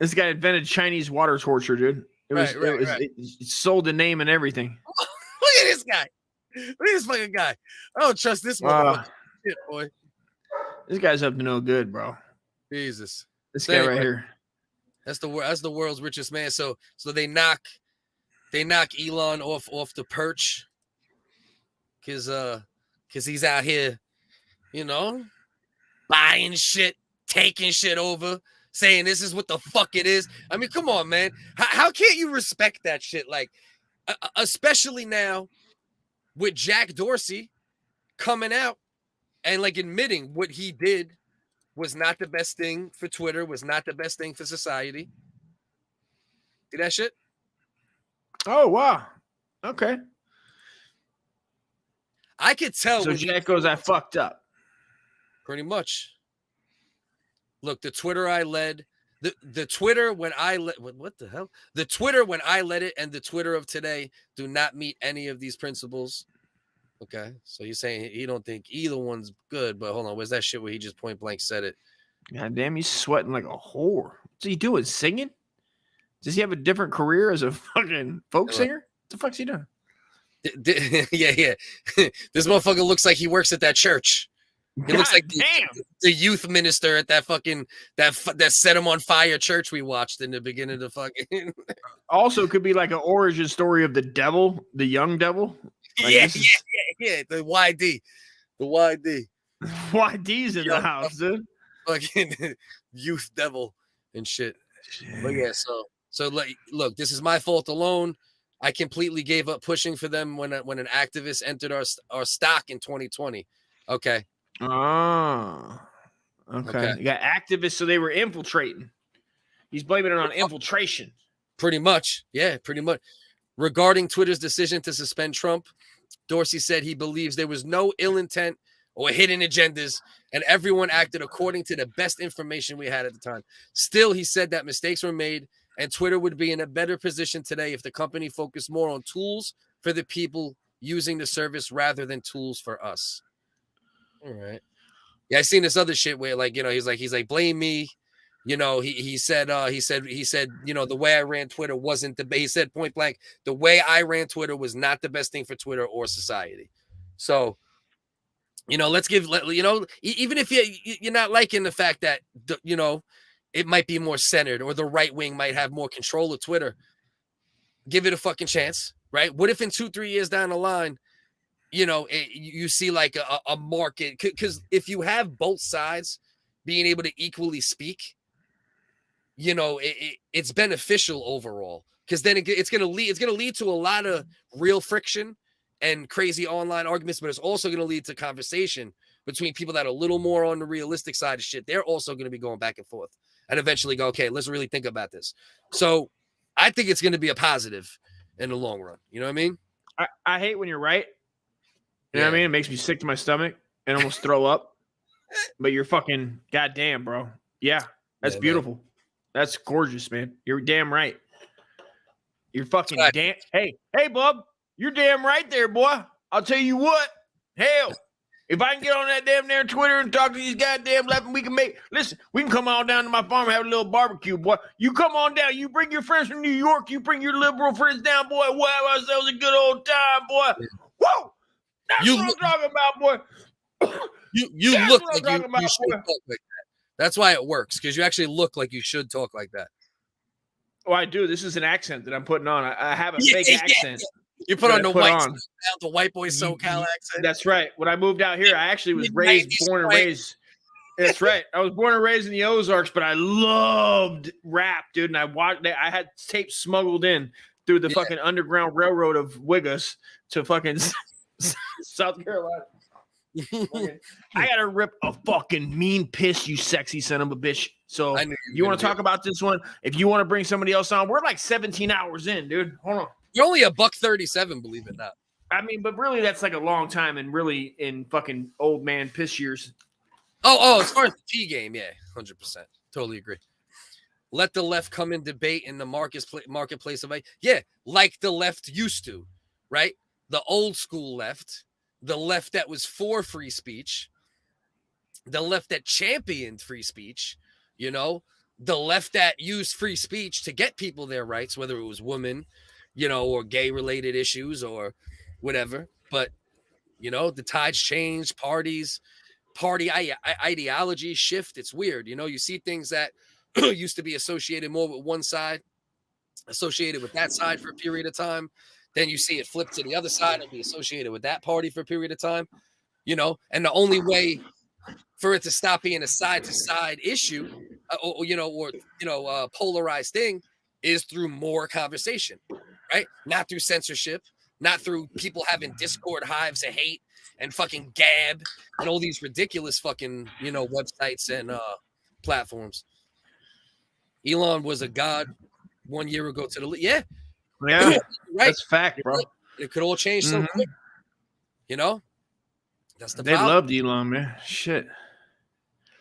This guy invented Chinese water torture, dude. It sold the name and everything. Look at this guy. Look at this fucking guy. I don't trust this motherfucker. Shit, boy. This guy's up to no good, bro. Jesus. This guy right here. That's the world's richest man. So they knock Elon off the perch because he's out here, you know, buying shit, taking shit over, saying this is what the fuck it is. I mean, come on, man. How can't you respect that shit? Like, especially now with Jack Dorsey coming out and like admitting what he did was not the best thing for Twitter, was not the best thing for society. See that shit? Oh, wow. Okay. I could tell. So Jack goes, I fucked up. Pretty much. Look, the Twitter I led, the Twitter when I led, what the hell? The Twitter when I led it and the Twitter of today do not meet any of these principles. Okay, so you're saying you don't think either one's good, but hold on, where's that shit where he just point blank said it? God damn, he's sweating like a whore. What's he doing? Singing? Does he have a different career as a fucking folk singer? What the fuck's he doing? Yeah. This motherfucker looks like he works at that church. He looks like the youth minister at that fucking that set him on fire church we watched in the beginning of the fucking. Also, could be like an origin story of the devil, the young devil. Like yeah. The YD. YD's in the house, dude. Fucking youth devil and shit. But yeah, so like, look, this is my fault alone. I completely gave up pushing for them when an activist entered our stock in 2020. Okay. Oh, okay. You got activists, so they were infiltrating. He's blaming it on infiltration. Pretty much. Yeah, pretty much. Regarding Twitter's decision to suspend Trump, Dorsey said he believes there was no ill intent or hidden agendas, and everyone acted according to the best information we had at the time. Still, he said that mistakes were made, and Twitter would be in a better position today if the company focused more on tools for the people using the service rather than tools for us. All right. Yeah, I seen this other shit where, like, you know, he's like, blame me. You know, he said, you know, the way I ran Twitter wasn't the best. He said point blank, the way I ran Twitter was not the best thing for Twitter or society. So, you know, let's give, you know, even if you're not liking the fact that, you know, it might be more centered or the right wing might have more control of Twitter, give it a fucking chance, right? What if in 2-3 years down the line, you know, you see like a market? Because if you have both sides being able to equally speak, you know, it's beneficial overall, because then it's going to lead to a lot of real friction and crazy online arguments, but it's also going to lead to conversation between people that are a little more on the realistic side of shit. They're also going to be going back and forth and eventually go, okay, let's really think about this. So I think it's going to be a positive in the long run. You know what I mean? I hate when you're right. You know what I mean? It makes me sick to my stomach and almost throw up. But you're fucking goddamn, bro. Yeah, that's beautiful. Man. That's gorgeous, man. You're damn right. You're fucking damn. Hey, bub. You're damn right there, boy. I'll tell you what. Hell, if I can get on that damn there Twitter and talk to these goddamn left, and we can come on down to my farm and have a little barbecue, boy. You come on down. You bring your friends from New York. You bring your liberal friends down, boy. We'll have ourselves a good old time, boy. Whoa. That's what I'm talking about, boy. You look like you should talk like that. That's why it works, because you actually look like you should talk like that. Oh, I do. This is an accent that I'm putting on. I have a fake accent. You put on the white boy SoCal accent. That's right. When I moved out here, I actually was born and raised. That's right. I was born and raised in the Ozarks, but I loved rap, dude. And I had tapes smuggled in through the fucking Underground Railroad of WHiggas to fucking South Carolina. I gotta rip a fucking mean piss, you sexy son of a bitch. So you want to talk about this one? If you want to bring somebody else on, we're like 17 hours in, dude. Hold on. You're only $137, believe it or not. I mean, but really, that's like a long time, and really in fucking old man piss years. Oh, as far as the T game, yeah, 100%, totally agree. Let the left come in debate in the marketplace of like the left used to, right? The old school left. The left that was for free speech, the left that championed free speech, you know, the left that used free speech to get people their rights, whether it was women, you know, or gay related issues or whatever. But, you know, the tides change, party ideology shift. It's weird. You know, you see things that used to be associated more with one side, associated with that side for a period of time. Then you see it flip to the other side and be associated with that party for a period of time, you know, and the only way for it to stop being a side-to-side issue, polarized thing is through more conversation, right? Not through censorship, not through people having Discord hives of hate and fucking Gab and all these ridiculous fucking, you know, websites and platforms. Elon was a god 1 year ago to the yeah, right. That's fact, bro. It could all change so quick, you know. That's the they problem. loved Elon, man. Shit.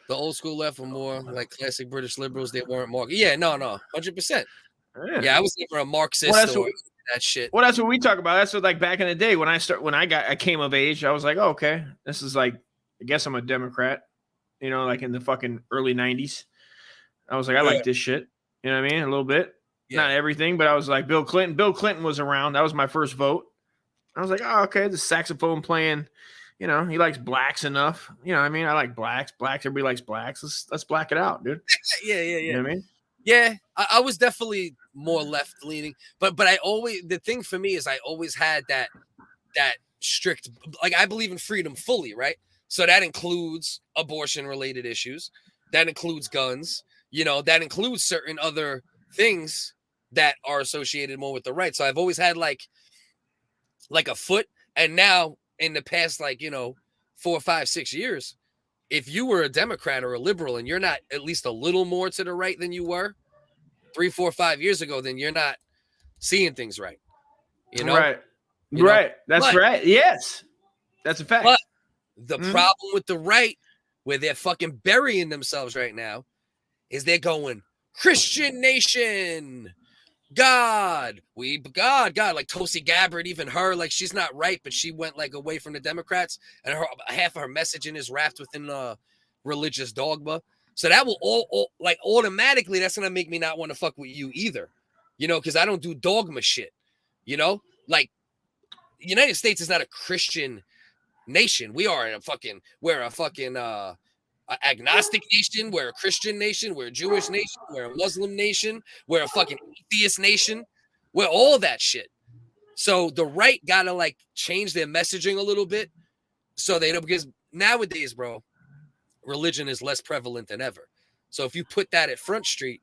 The old school left were more like classic British liberals. They weren't Marxist. Yeah, no, 100%. Yeah, I was never a Marxist that shit. Well, that's what we talk about. That's what, like, back in the day when I came of age, I was like, oh, okay, this is like, I guess I'm a Democrat, you know, like in the fucking early 90s. I was like, I like this shit. You know what I mean? A little bit. Yeah. Not everything, but I was like, Bill Clinton. Bill Clinton was around. That was my first vote. I was like, oh, okay, the saxophone playing. You know, he likes blacks enough. You know what I mean? I like blacks. Everybody likes blacks. Let's black it out, dude. Yeah. You know what I mean? Yeah, I was definitely more left leaning, but the thing for me is I always had that strict, like, I believe in freedom fully, right? So that includes abortion related issues, that includes guns, you know, that includes certain other things that are associated more with the right. So I've always had like a foot, and now in the past, like, you know, 4, 5, 6 years, if you were a Democrat or a liberal and you're not at least a little more to the right than you were 3, 4, 5 years ago, then you're not seeing things right. You know? Right. You know? Right. That's right. Yes. That's a fact. But the problem with the right, where they're fucking burying themselves right now, is they're going, Christian nation, God, God. Like Tulsi Gabbard, even her, like she's not right, but she went like away from the Democrats, and half of her messaging is wrapped within religious dogma. So that will all like automatically, that's gonna make me not want to fuck with you either, you know, because I don't do dogma shit, you know, like United States is not a Christian nation. We're a fucking agnostic nation. We're a Christian nation. We're a Jewish nation. We're a Muslim nation. We're a fucking atheist nation. We're all that shit. So the right gotta like change their messaging a little bit, so they don't, because nowadays, bro, religion is less prevalent than ever. So if you put that at Front Street,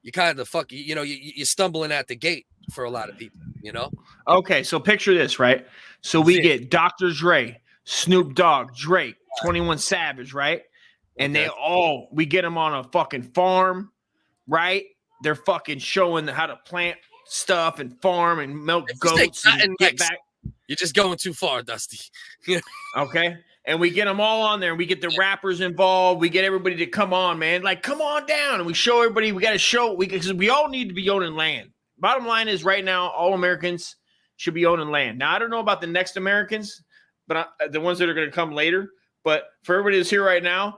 you kind of you're stumbling at the gate for a lot of people, you know? Okay, so picture this, right? So we get Dr. Dre, Snoop Dogg, Drake, 21 Savage, right? And we get them on a fucking farm, right? They're fucking showing how to plant stuff and farm and milk goats and get back. You're just going too far, Dusty. Okay. And we get them all on there, and we get the rappers involved. We get everybody to come on, man. Like, come on down. And we show everybody, we got to show, because we all need to be owning land. Bottom line is right now, all Americans should be owning land. Now, I don't know about the next Americans, but the ones that are going to come later. But for everybody that's here right now,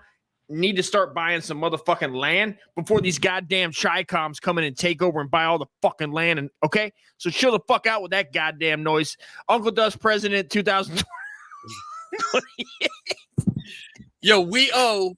need to start buying some motherfucking land before these goddamn Chi-Coms come in and take over and buy all the fucking land. And okay, so chill the fuck out with that goddamn noise. Uncle Dust President 2020. Yo, we owe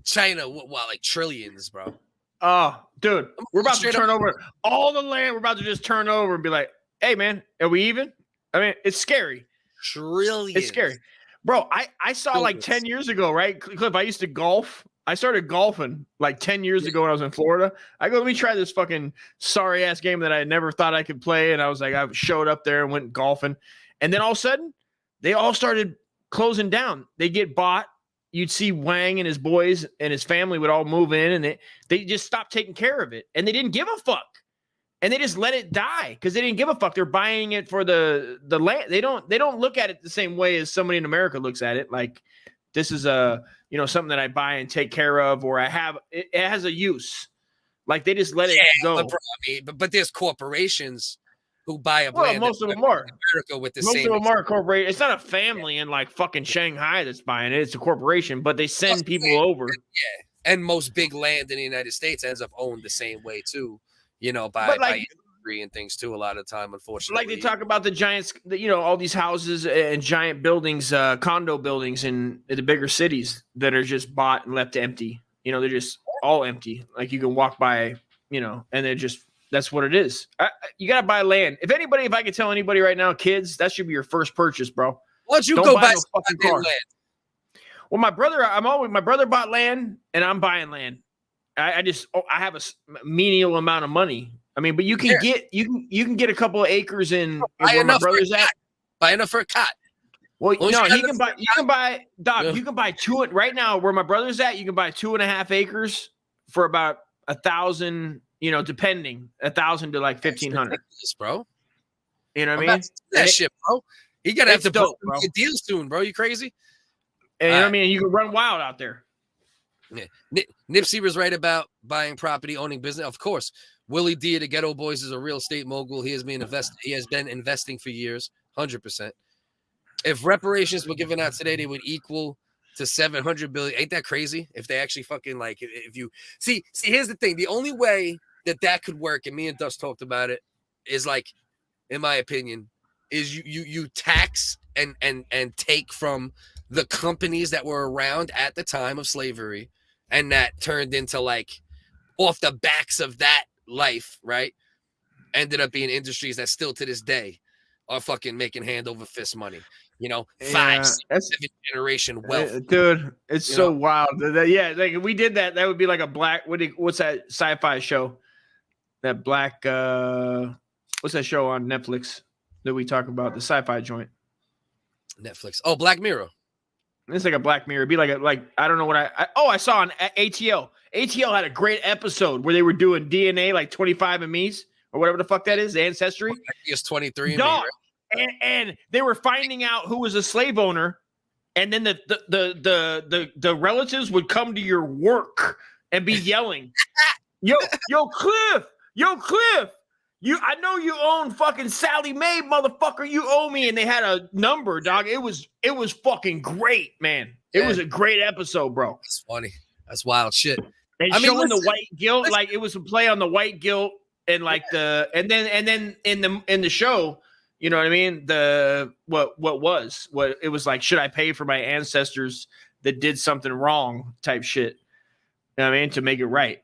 China what like trillions, bro. Oh, dude, we're about to turn over all the land. We're about to just turn over and be like, hey, man, are we even? I mean, it's scary. Trillions. It's scary. Bro, I saw like 10 years ago, right? Cliff, I used to golf. I started golfing like 10 years ago when I was in Florida. I go, let me try this fucking sorry ass game that I never thought I could play. And I was like, I showed up there and went golfing. And then all of a sudden, they all started closing down. They get bought. You'd see Wang and his boys and his family would all move in, and they just stopped taking care of it. And they didn't give a fuck. And they just let it die because they didn't give a fuck. They're buying it for the land. They don't look at it the same way as somebody in America looks at it. Like, this is something that I buy and take care of, or I have. It has a use. Like, they just let it go. But there's corporations who buy a land. Most of them are America with the most same. of them are corporations. It's not a family in like fucking Shanghai that's buying it. It's a corporation, but they send people over. Yeah, and most big land in the United States ends up owned the same way too. You know, by industry and things too. A lot of time, unfortunately, like they talk about the giants. All these houses and giant buildings, condo buildings in the bigger cities that are just bought and left empty. They're just all empty. Like, you can walk by, and they're just. That's what it is. You got to buy land. If I could tell anybody right now, kids, that should be your first purchase, bro. Why don't you go buy no fucking car? Land? Well, my brother bought land, and I'm buying land. I have a menial amount of money. I mean, but you can get a couple of acres in where my brother's at. Buy enough for a cot. Well, no, you can buy two right now where my brother's at. You can buy 2.5 acres for about 1,000. Depending 1,000 to like 1,500, bro. You know what I mean? That shit, bro. You gotta have to do a deal soon, bro. You crazy? And you know what I mean? You can run wild out there. Yeah. Nipsey was right about buying property, owning business. Of course, Willie D of the Ghetto Boys is a real estate mogul. He has been investing for years, 100%. If reparations were given out today, they would equal to 700 billion. Ain't that crazy? If they actually fucking like, if you see, here's the thing. The only way that could work, and me and Dust talked about it, is like, in my opinion, is you tax and take from the companies that were around at the time of slavery, and that turned into like off the backs of that life, right? Ended up being industries that still to this day are fucking making hand over fist money. 5, 6, 7 generation wealth, dude. It's so wild. Like if we did that, that would be like a black. What's that sci-fi show? That black. What's that show on Netflix that we talk about? The sci-fi joint. Netflix. Oh, Black Mirror. It's like a Black Mirror. It'd be like I don't know what I saw on ATL. ATL had a great episode where they were doing DNA, like 25andMe's or whatever the fuck that is, the ancestry. It's 23andMe, Dog. right? And they were finding out who was a slave owner, and then the relatives would come to your work and be yelling, yo, Cliff, I know you own fucking Sally Mae, motherfucker. You owe me. And they had a number, dog. It was fucking great, man. It was a great episode, bro. It's funny. That's wild shit. And showing the white guilt, like it was a play on the white guilt, and like and then in the show, you know what I mean? What it was like, should I pay for my ancestors that did something wrong type shit? You know what I mean? To make it right.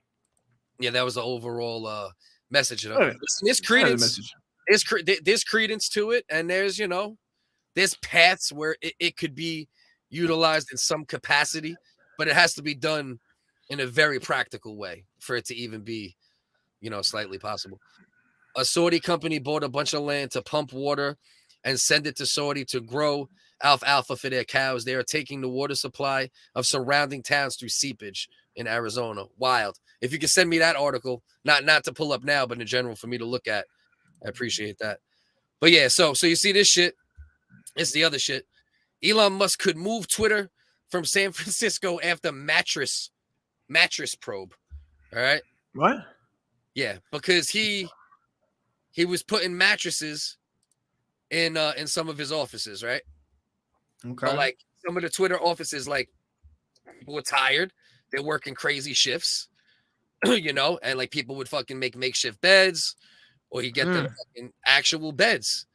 Yeah, that was the overall message. Listen, there's credence. There's credence to it, and there's there's paths where it could be utilized in some capacity, but it has to be done in a very practical way for it to even be, slightly possible. A Saudi company bought a bunch of land to pump water and send it to Saudi to grow alfalfa for their cows. They are taking the water supply of surrounding towns through seepage in Arizona. Wild. If you can send me that article, not to pull up now, but in general for me to look at, I appreciate that. But yeah, so you see this shit. It's the other shit. Elon Musk could move Twitter from San Francisco after mattress probe. All right. What? Yeah, because he was putting mattresses in some of his offices, right? Okay. But like some of the Twitter offices, like, were tired. They're working crazy shifts, and like people would fucking make makeshift beds, or you get the fucking actual beds,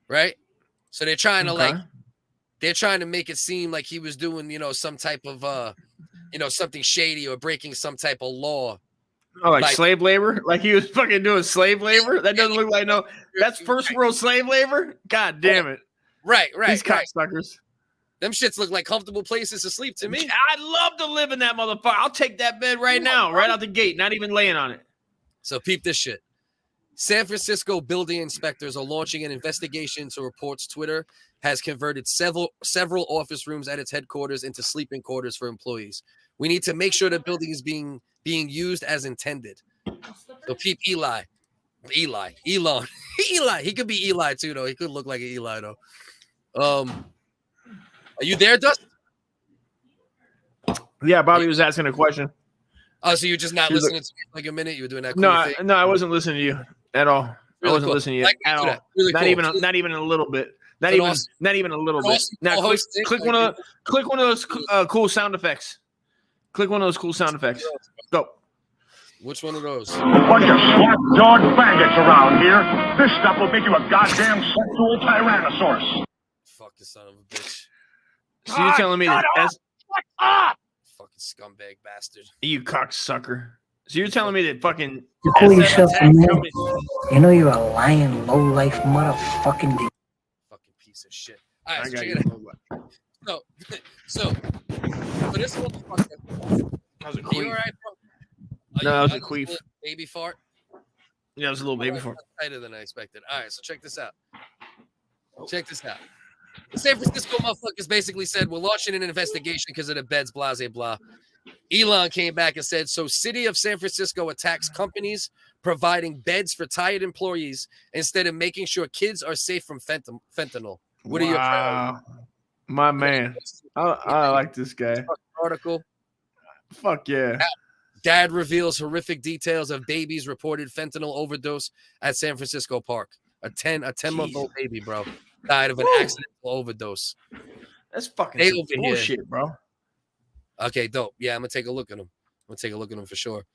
right? So they're trying to make it seem like he was doing, some type of something shady or breaking some type of law. Oh, like slave labor? Like he was fucking doing slave labor? That doesn't look like that's first world slave labor? God damn it. Right. These cocksuckers. Them shits look like comfortable places to sleep to me. I'd love to live in that motherfucker. I'll take that bed right now, right out the gate, not even laying on it. So peep this shit. San Francisco building inspectors are launching an investigation into reports Twitter has converted several office rooms at its headquarters into sleeping quarters for employees. We need to make sure the building is being used as intended. So peep Elon. He could be Eli too, though. He could look like an Eli, though. Are you there, Dust? Yeah, Bobby was asking a question. Oh, so you're just not listening to me for like a minute? You were doing that cool thing? No, I wasn't listening to you at all. Really I wasn't listening to you at all. Really not even a little bit. Not even a little bit. Now click one of those cool sound effects. Click one of those cool sound effects. Go. Which one of those? Bunch of slap-dog faggots around here. This stuff will make you a goddamn sexual tyrannosaurus. Fuck the son of a bitch. So you're telling me that fucking scumbag bastard. You cocksucker. So you're telling me that fucking You call yourself a man? You know you're a lying, low-life motherfucking dude. Fucking piece of shit. All right, so check it out. So this motherfucker. That was a queef. You all right, bro? No, that was a queef. Baby fart? Yeah, it was a little baby fart. Tighter than I expected. All right, so check this out. The San Francisco motherfuckers basically said, we're launching an investigation because of the beds, blah, blah, blah. Elon came back and said, so city of San Francisco attacks companies providing beds for tired employees instead of making sure kids are safe from fentanyl. What are your priorities? My man. I like this guy. Article. Fuck yeah. Dad reveals horrific details of baby's reported fentanyl overdose at San Francisco Park. A 10-month-old baby, bro, died of an accidental overdose. That's fucking bullshit, bro. Okay, dope. Yeah, I'm gonna take a look at them. For sure.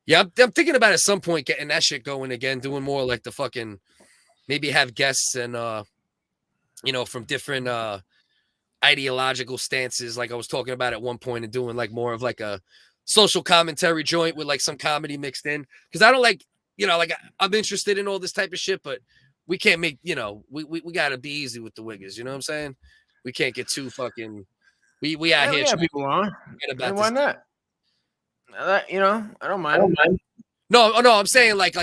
Yeah, I'm thinking about at some point getting that shit going again, doing more like the fucking, maybe have guests and from different ideological stances, like I was talking about at one point, and doing like more of like a social commentary joint with like some comedy mixed in. Because I don't like, I'm interested in all this type of shit, but we can't make, we gotta be easy with the Wiggers. You know what I'm saying? We can't get too fucking. We out here. Yeah, people are. Why not? I don't mind. No, I'm saying like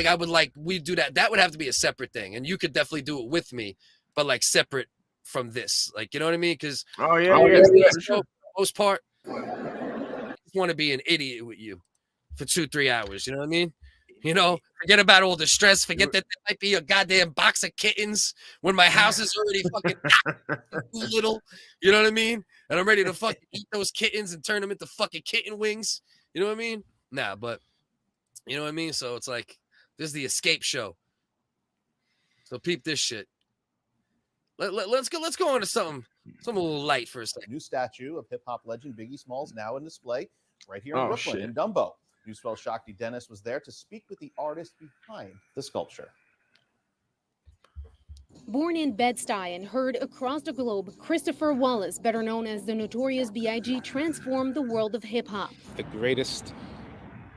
we do that. That would have to be a separate thing, and you could definitely do it with me, but like separate from this. Like, you know what I mean? Because for sure. most part, I just want to be an idiot with you for 2-3 hours. You know what I mean? You know, forget about all the stress. Forget that there might be a goddamn box of kittens when my house is already fucking little. You know what I mean? And I'm ready to fucking eat those kittens and turn them into fucking kitten wings. You know what I mean? Nah, but you know what I mean? So it's like, this is the escape show. So peep this shit. Let's go on to something a little light for a second. New statue of hip hop legend Biggie Smalls now in display right here in Oh, Brooklyn shit. in Dumbo. Newsfell Shakti Dennis was there to speak with the artist behind the sculpture. Born in Bed-Stuy and heard across the globe, Christopher Wallace, better known as the notorious B.I.G, transformed the world of hip-hop. The greatest,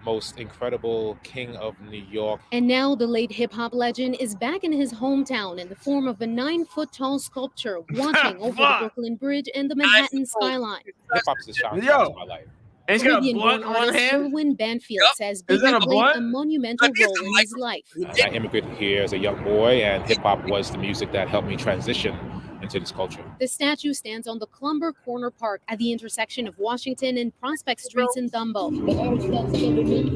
most incredible king of New York. And now the late hip-hop legend is back in his hometown in the form of a 9-foot-tall sculpture watching over the Brooklyn Bridge and the Manhattan skyline. Hip-hop is the soundtrack of my life. And he's got a Caribbean-born blunt in one artist hand. Sherwin Banfield says Is that Biggie a played blunt? a monumental role in his life. I immigrated here as a young boy, and hip-hop was the music that helped me transition into this culture. The statue stands on the Clumber Corner Park at the intersection of Washington and Prospect Streets in Dumbo.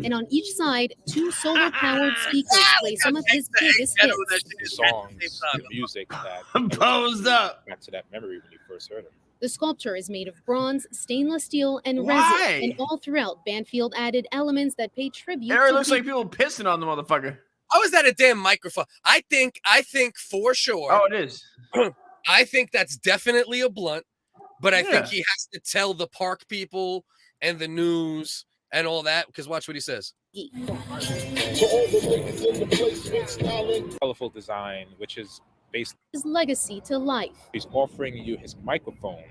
And on each side, 2 solar-powered speakers play some of his biggest hits. The songs, the music that posed up back to that memory when you first heard it. The sculpture is made of bronze, stainless steel, and Why? resin. And all throughout, Banfield added elements that pay tribute It to looks like Biggie. people pissing on the motherfucker. How is that a damn microphone? I think for sure. Oh, it is. I think that's definitely a blunt, but I think Yeah. he has to tell the park people and the news and all that, because watch what he says. Colorful design, which is based. His legacy to life. He's offering you his microphone,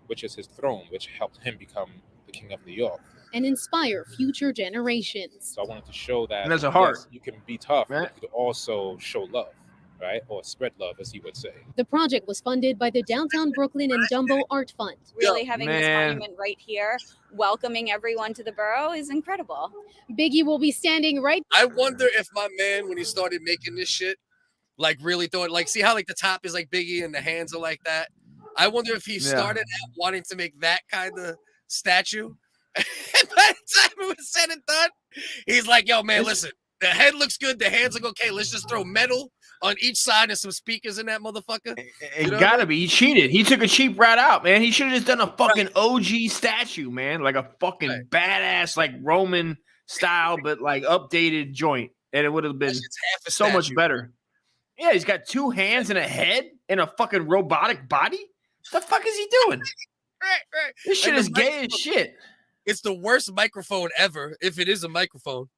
which is his throne, which helped him become the king of New York. And inspire future generations. So I wanted to show that And there's a heart. yes, you can be tough, but you can also show love, right? Or spread love, as he would say. The project was funded by the Downtown Brooklyn and Dumbo Art Fund. Really having this monument right here, welcoming everyone to the borough is incredible. Biggie will be standing right. I wonder if my man, when he started making this shit, like really thought, like, see how like the top is like Biggie and the hands are like that? I wonder if he started out wanting to make that kind of statue. And by the time it was said and done, he's like, yo, man, listen, the head looks good, the hands look okay. Let's just throw metal on each side and some speakers in that motherfucker. It gotta be. He cheated. He took a cheap route out, man. He should have just done a fucking OG statue, man. Like a fucking badass, like Roman style, but like updated joint. And it would have been so much better. Yeah, he's got 2 hands and a head and a fucking robotic body. The fuck is he doing? Right. This shit And is the gay as shit. It's the worst microphone ever, if it is a microphone.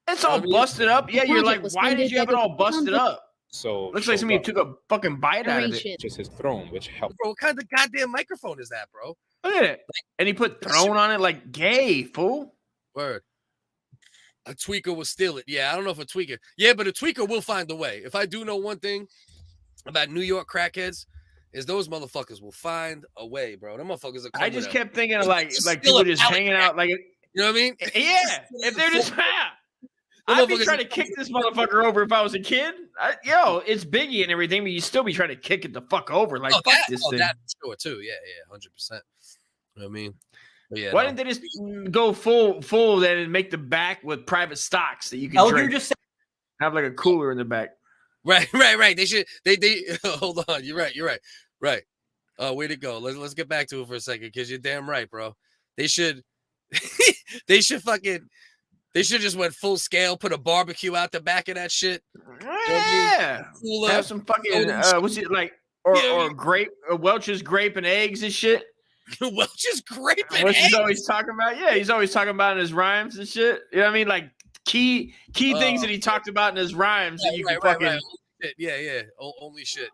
It's all busted up. Yeah, you're like, was why did funded you have by it the all busted up? So Looks like somebody took a fucking bite out of it. which is his throne, which helped. Bro, what kind of goddamn microphone is that, bro? Look at it. And he put throne on it like gay, fool. Word. A tweaker will steal it. Yeah, I don't know if a tweaker. Yeah, but a tweaker will find a way. If I do know one thing about New York crackheads, is those motherfuckers will find a way, bro. Them motherfuckers are coming I just out. kept thinking of like Steal people a just pallet hanging jack. out like You know what I mean? yeah. If they're just Them I'd be motherfuckers- trying to kick this motherfucker over if I was a kid. Yo, it's Biggie and everything, but you still be trying to kick it the fuck over. Like, Oh, fuck that, this oh, thing. that for sure too. Yeah, 100%. You know what I mean? But yeah, Why no. didn't they just go full then and make the back with private stocks that you can Elder drink? just said Have like a cooler in the back. Right. They should. They. Hold on. You're right. Right. Way to go. Let's get back to it for a second, because you're damn right, bro. They should. They should just went full scale. Put a barbecue out the back of that shit. Yeah. Cooler, Have some fucking soda. what's it like? Or grape, Welch's grape and eggs and shit. Welch's grape and What's eggs. he's always talking about? Yeah, he's always talking about in his rhymes and shit. You know what I mean? Like key things that he talked about in his rhymes that you can fucking. Right. Yeah. Only shit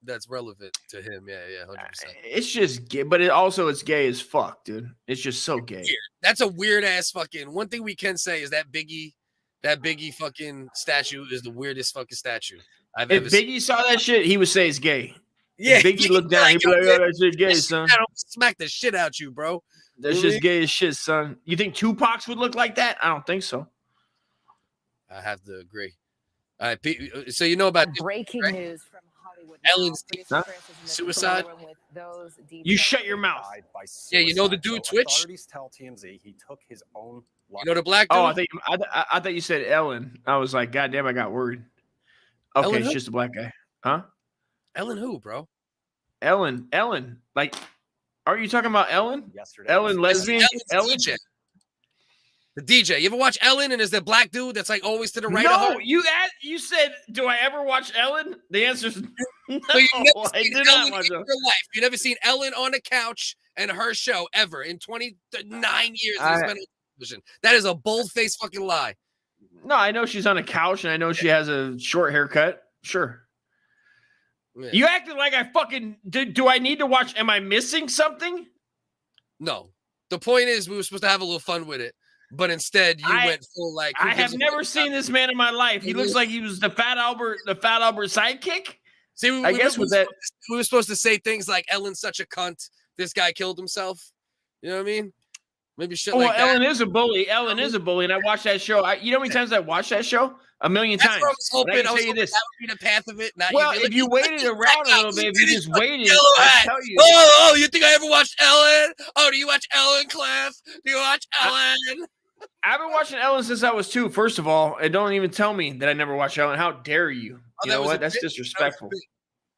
that's relevant to him. Yeah, 100%. It's just gay, but it's gay as fuck, dude. It's just so gay. That's a weird ass fucking. One thing we can say is that Biggie fucking statue is the weirdest fucking statue I've If ever seen. Biggie saw that shit, he would say it's gay. Yeah, If Biggie looked down, he'd be like, "Oh, that shit gay, son. I don't smack the shit out you, bro. That's just gay as shit, son." You think Tupac's would look like that? I don't think so. I have to agree. All right, so you know about breaking news from Ellen's suicide. You shut your mouth. Yeah, you know the dude Twitch. Authorities tell TMZ he took his own life. You know the black dude. Oh, I thought you said Ellen. I was like, God damn, I got worried. Okay, Ellen it's who? just a black guy, huh? Ellen who, bro? Ellen. Like, are you talking about Ellen? Yesterday. Ellen lesbian? Ellen? DJ. The DJ. You ever watch Ellen and is that black dude that's like always to the right of No, her? you said, do I ever watch Ellen? The answer is no. So you've never I seen did Ellen not watch in Ellen. your life. You've never seen Ellen on a couch and her show ever in 29 years that it's been on television. That is a bold-faced fucking lie. No, I know she's on a couch and I know she has a short haircut. Sure. Yeah. You acted like I fucking do I need to watch? Am I missing something? No. The point is we were supposed to have a little fun with it, but instead you went full like. I have never seen this man in my life. He looks like he was the Fat Albert sidekick. See, I guess with that we were supposed to say things like Ellen's such a cunt. This guy killed himself. You know what I mean? Maybe shit well, like that. Ellen is a bully. Ellen is a bully, and I watched that show. You know how many times I watched that show? A million That's times. what I was hoping. And I I can was tell you hoping this. that would be the path of it. Not Well, you'd be if you waited around a little bit, if you just waited, yellow I'll hat. tell you. Oh, you think I ever watched Ellen? Oh, do you watch Ellen, Cliff? Do you watch Ellen? I've been watching Ellen since I was 2. First of all, and don't even tell me that I never watched Ellen. How dare you? You know what? That's disrespectful.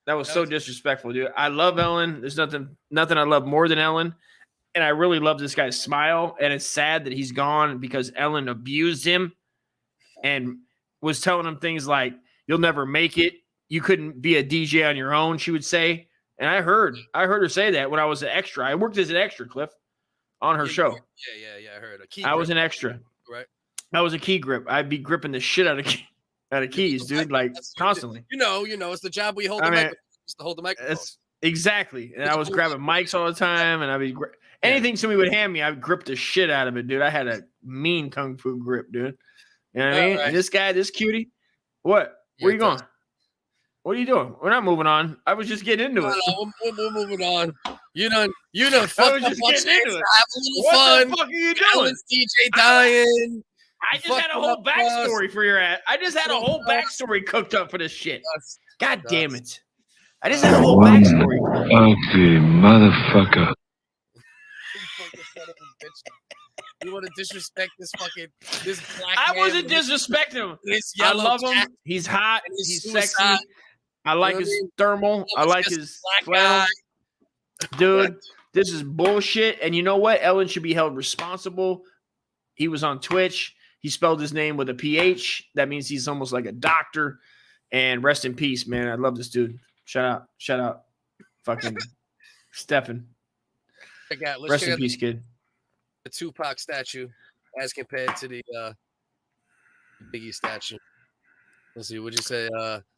That was so disrespectful, dude. I love Ellen. There's nothing I love more than Ellen. And I really love this guy's smile. And it's sad that he's gone because Ellen abused him and was telling him things like, you'll never make it. You couldn't be a DJ on your own, she would say. And I heard her say that when I was an extra. I worked as an extra, Cliff, on her show. Yeah, I heard. I was an extra. Right. I was a key grip. I'd be gripping the shit out of keys, dude, like constantly. You know, it's the job we hold the microphone. Just to hold the microphone. That's exactly. And I was grabbing mics all the time, and I'd be anything somebody would hand me, I'd grip the shit out of it, dude. I had a mean kung fu grip, dude. You know what I mean? Right. This guy, this cutie. What? Where you going? What are you doing? We're not moving on. I was just getting into it. No, we're moving on. You done I was just getting into it. Have a little What fun. the fuck are you doing? Ellen's DJ dying. I just had a whole backstory for your ass. I just had a whole backstory cooked up for this shit. God damn it. I just had a whole backstory. Ugly motherfucker. You want to disrespect this black I man wasn't with disrespecting him. his I yellow love him. jacket He's hot. and his He's suicide. sexy. I like You know his what I mean? thermal. I like his black flannel. guy. Dude, this is bullshit. And you know what? Ellen should be held responsible. He was on Twitch. He spelled his name with a PH. That means he's almost like a doctor. And rest in peace, man. I love this dude. Shout out. Fucking Stefan. Rest in peace, kid. The Tupac statue as compared to the Biggie statue. Let's see. What'd you say?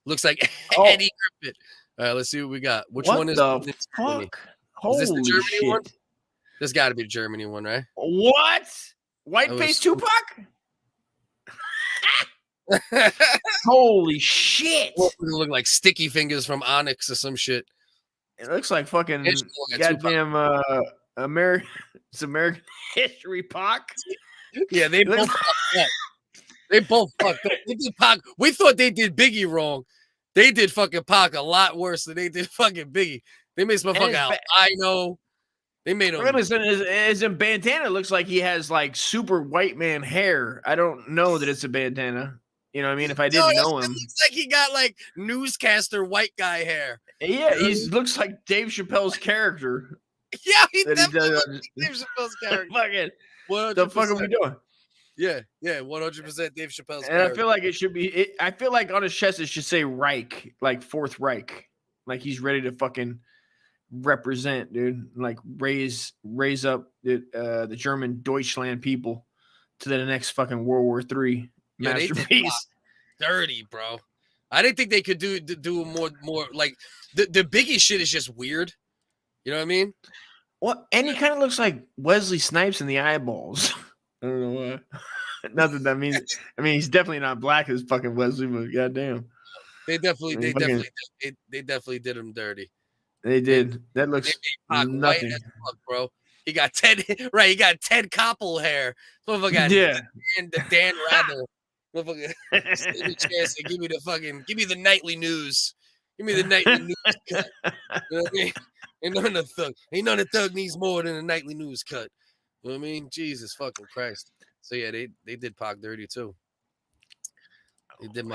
Looks like Eddie Griffin. All right, let's see what we got. Which What one is the this? fuck? Is this the Holy Germany shit. one? This got to be the Germany one, right? What? White That face was- Tupac? Holy shit. What would it look like sticky fingers from Onyx or some shit? It looks like fucking It's like goddamn American history Pac. Yeah, they both fucked up. They both fucked up. They did Pac. We thought they did Biggie wrong. They did fucking Pac a lot worse than they did fucking Biggie. They made this motherfucker out. I know. They made him. His bandana looks like he has like super white man hair. I don't know that it's a bandana. You know what I mean? If I didn't know him. It looks like he got like newscaster white guy hair. Yeah, he looks like Dave Chappelle's character. Yeah, he that definitely does. looks like Dave Chappelle's character. Fucking, 100%. the fuck are we doing? Yeah, 100% Dave Chappelle's And character. I feel like it should be. I feel like on his chest it should say Reich, like Fourth Reich, like he's ready to fucking represent, dude. Like raise up the German Deutschland people to the next fucking World War III Yeah, they did masterpiece. Dirty, bro. I didn't think they could do more like the Biggie shit is just weird. You know what I mean? Well, and he kind of looks like Wesley Snipes in the eyeballs. I don't know why. Not that means. I mean, he's definitely not black as fucking Wesley, but goddamn, They definitely did him dirty. They did. That looks Pac white nothing. as fuck, bro. He got Ted right. He got Ted Koppel hair. Motherfucker got Yeah. the Dan Rather. Motherfucker, give me the nightly news. Give me the nightly news cut. You know what I mean? Ain't none of thug needs more than a nightly news cut. You know what I mean? Jesus fucking Christ. So yeah, they did Pac dirty too.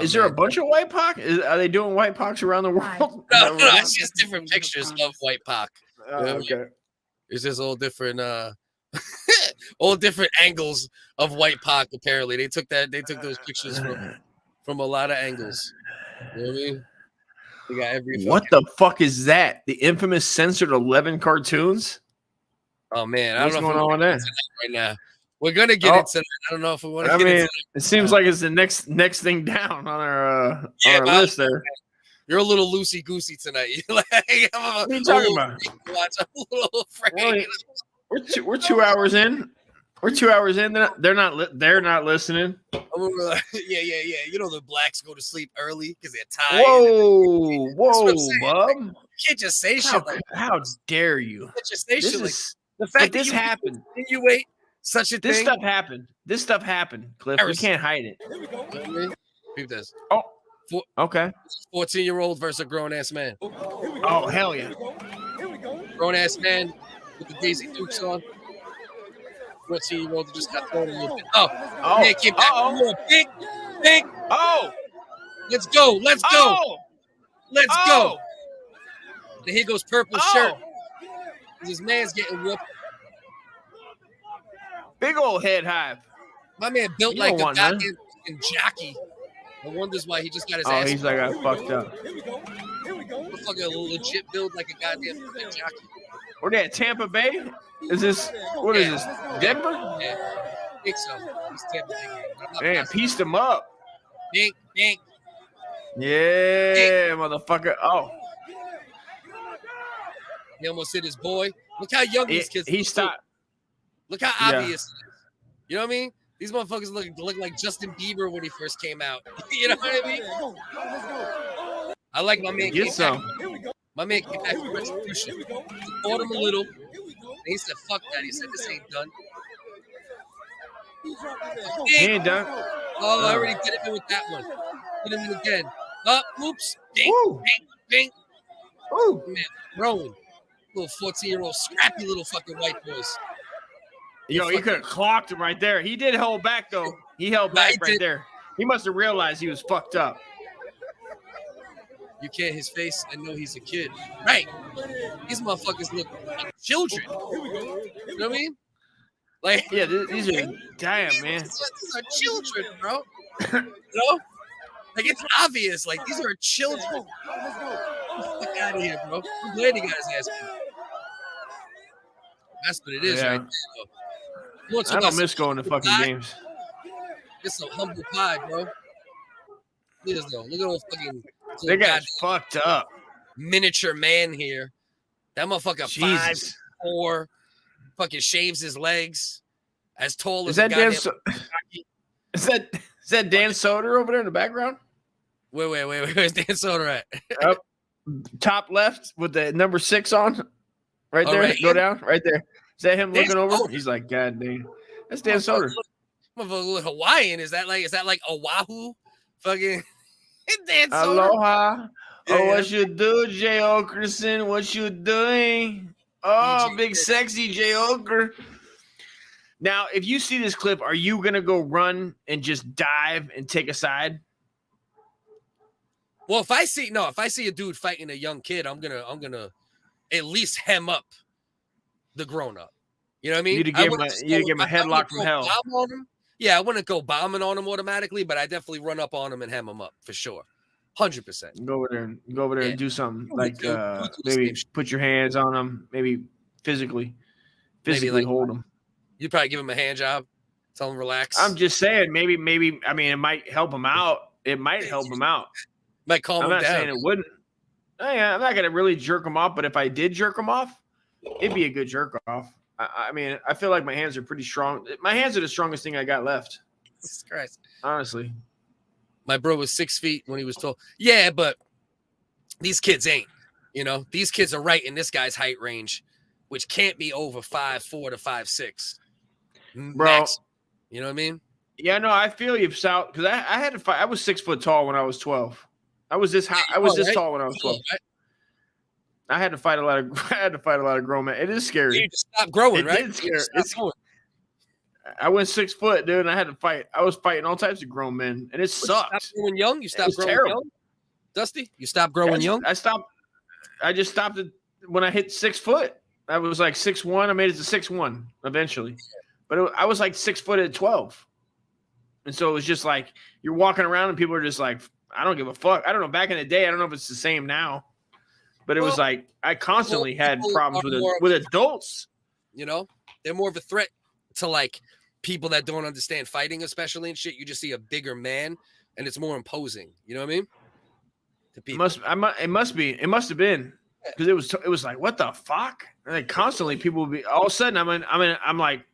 Is there a bunch of white Pac? Are they doing white Pacs around the world? No, it's just different pictures of white Pac. Okay. It's just all different all different angles of white Pac, apparently. They took those pictures from a lot of angles. You know what I mean? They got every What the fuck is that? The infamous censored 11 cartoons? Oh man, What's I don't know going on with that right now. We're gonna get into that. I don't know if we want to get into that. It seems like it's the next thing down on our list there. You're a little loosey goosey tonight. You're like, what are you talking about? We're 2 hours in. We're 2 hours in. They're not listening. Yeah. You know the blacks go to sleep early because they're tired. Whoa, bub. You can't just say shit like that. How dare you? Can't just say shit like the fact that this happened. Insinuate such a thing. This stuff happened, Cliff. We can't hide it. Keep this. Oh, okay. 14-year-old versus a grown-ass man. Oh, hell yeah. Grown-ass man with the Daisy Dukes on. 14-year-old just got thrown a little bit. Oh, man, came back a little big. Oh, let's go. Let's go. And here goes purple shirt. This man's getting whooped. Big old head hive. My man built like a goddamn jockey. I wonders why he just got his ass. Oh, he's like, I fucked up. Fucking legit build like a goddamn jockey. We're at Tampa Bay. Is this what is this? Denver? Yeah, I think so. It's Tampa Bay. Man, pieced him up. Dink. Yeah, motherfucker. Oh, he almost hit his boy. Look how young these kids. He stopped. Look how obvious it is. You know what I mean? These motherfuckers look like Justin Bieber when he first came out. You know what I mean? I like my man. Get some. My man came back with retribution. Support him a little. And he said, fuck that. He said, this ain't done. He ain't done. Oh, I already did him with that one. Hit him again. Oops. Ding. Ooh. Man, growing. Little 14-year-old scrappy little fucking white boys. Yo, he could have clocked him right there. He did hold back, though. He held back right there. He must have realized he was fucked up. You can't his face and know he's a kid. Right. These motherfuckers look like children. You know what I mean? Like, yeah, these are damn, man. These are children, bro. You know? Like, it's obvious. Like, these are children. Get the fuck out of here, bro. I'm glad he got his ass beat. That's what it is right there. I don't miss going to fucking games. It's some humble pie, bro. Look at all fucking. They got fucked up. Miniature man here. That motherfucker 5'4", fucking shaves his legs. As tall as is that Dan Soder over there in the background? Wait. Where's Dan Soder at? Up top left with the number 6 on. Right there. Right, go down. Right there. Is that him looking over? He's like, God damn. That's Dan Soder. Motherfucker Hawaiian. Is that like Oahu? Fucking Dan Soder. Aloha. Oh, what you do, Jay Okerson? What you doing? Oh, big sexy Jay Oker. Now, if you see this clip, are you gonna go run and just dive and take a side? Well, if I see a dude fighting a young kid, I'm gonna at least hem up the grown up. You know what I mean? You give him a headlock from hell. Yeah, I wouldn't go bombing on him automatically, but I definitely run up on him and hem him up for sure. 100%. Go over there and do something like maybe put your hands on him, maybe physically hold him. You'd probably give him a hand job, tell him relax. I'm just saying, maybe. I mean, it might help him out. It might help him out. Might calm him down. I'm not saying it wouldn't. I'm not gonna really jerk him off, but if I did jerk him off, it'd be a good jerk off. I mean, I feel like my hands are pretty strong. My hands are the strongest thing I got left. Jesus Christ. Honestly. My bro was 6 feet when he was tall. Yeah, but these kids ain't. You know, these kids are right in this guy's height range, which can't be over 5'4" to 5'6". Bro, max. You know what I mean? Yeah, no, I feel you, Sal, because I had to fight. I was 6 foot tall when I was 12. I was this tall when I was 12. I had to fight a lot of grown men. It is scary. You just stopped growing, right? It's scary. I went 6 foot, dude, and I had to fight. I was fighting all types of grown men, and it sucked. You stopped growing young? You stopped growing terrible. young? Dusty? You stopped growing young? I just stopped it when I hit 6 foot. I was like 6'1". I made it to 6'1" eventually. But I was like 6 foot at 12. And so it was just like you're walking around and people are just like, I don't give a fuck. I don't know. Back in the day, I don't know if it's the same now. But it was like I constantly had problems with adults. You know, they're more of a threat to like people that don't understand fighting, especially and shit. You just see a bigger man, and it's more imposing. You know what I mean? To people. It must have been because it was like what the fuck? And like constantly people would be all of a sudden. I'm like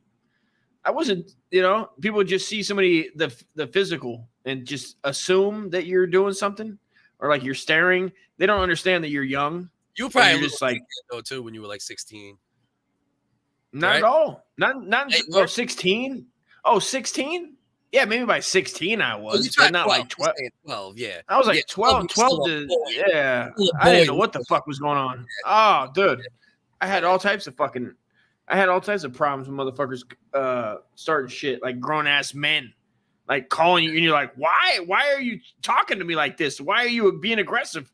I wasn't. You know, people would just see somebody the physical and just assume that you're doing something or like you're staring. They don't understand that you're young. You probably just like though too when you were like 16. Not at all. Not 16. Oh, 16? Yeah, maybe by 16 I was, but not 12, like 12. 12, yeah. I was like 12 to yeah. I didn't know what the fuck was going on. Oh, dude. I had all types of problems with motherfuckers starting shit, like grown ass men. Like calling you and you're like, why are you talking to me like this? Why are you being aggressive?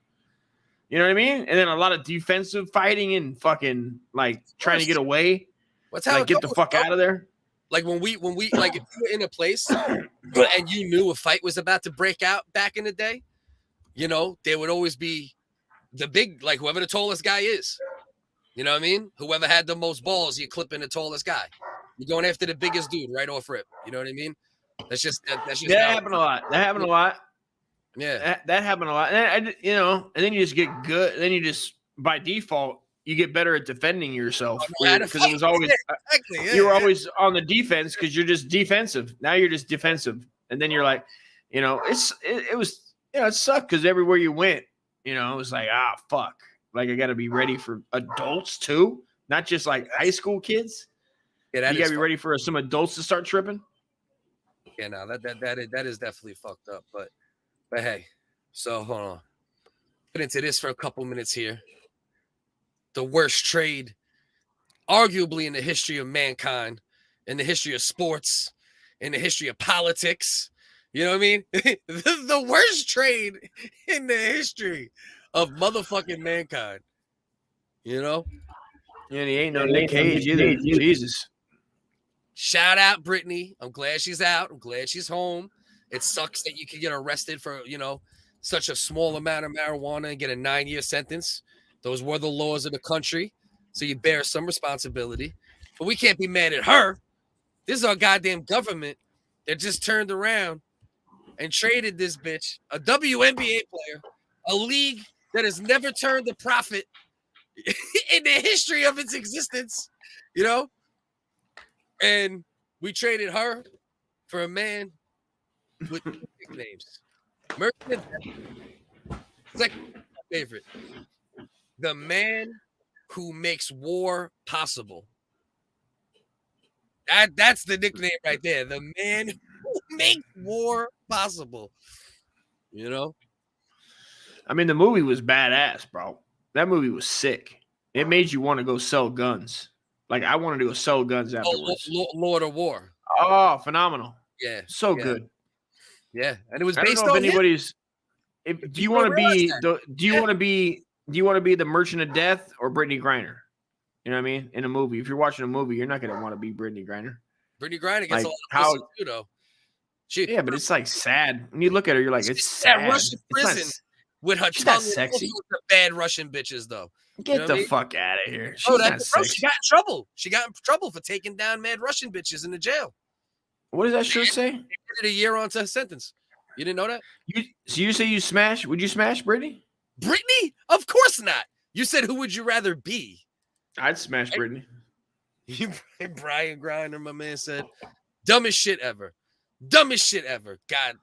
You know what I mean? And then a lot of defensive fighting and fucking like trying to get away. What's how like get the fuck out of there. Like when we like if you were in a place and you knew a fight was about to break out back in the day, you know, there would always be the big, like whoever the tallest guy is. You know what I mean? Whoever had the most balls, you're clipping the tallest guy. You're going after the biggest dude right off rip. You know what I mean? That's just that happened a lot. That happened a lot. Yeah, that happened a lot. And and then you just get good. And then you just by default you get better at defending yourself because it was always you were always on the defense because you're just defensive. Now you're just defensive, and then you're like, you know, it was it sucked because everywhere you went, you know, it was like fuck, like I got to be ready for adults too, not just like high school kids. Yeah, you got to be ready for some adults to start tripping. Yeah, no, that is definitely fucked up, but hey, so hold on, get into this for a couple minutes here. The worst trade, arguably in the history of mankind, in the history of sports, in the history of politics. You know what I mean? The worst trade in the history of motherfucking mankind. You know? Yeah, he ain't no Nick Cage either. Jesus. Shout out Brittney. I'm glad she's out. I'm glad she's home. It sucks that you can get arrested for, you know, such a small amount of marijuana and get a 9-year sentence. Those were the laws of the country, so you bear some responsibility. But we can't be mad at her. This is our goddamn government that just turned around and traded this bitch, a WNBA player, a league that has never turned a profit in the history of its existence, you know? And we traded her for a man with nicknames. Merchant, second favorite. The man who makes war possible. That's the nickname right there. The man who makes war possible. You know? I mean, the movie was badass, bro. That movie was sick. It made you want to go sell guns. Like, I wanted to go sell guns afterwards. Lord of War. Oh, phenomenal. Yeah. So good. Yeah. And it was I based don't know on if anybody's do you want to be the Merchant of Death or Brittney Griner? You know what I mean? In a movie. If you're watching a movie, you're not going to want to be Brittney Griner. Brittney Griner gets Like, a lot of how- pussy too, though. Yeah, but it's like sad. When you look at her, you're like, it's sad. That Russian It's not- prison with her she's tongue not and sexy. all sorts of bad Russian bitches, though. Get You know the what I mean? fuck out of here. She's Oh, not that's bro, sexy. she got in trouble. She got in trouble for taking down mad Russian bitches in the jail. What does that shirt say? They did it a year onto her sentence. You didn't know that? So you say you smash? Would you smash Brittney? Brittney? Of course not. You said who would you rather be? I'd smash Brittney. Brian Griner, my man, said, dumbest shit ever. Dumbest shit ever. God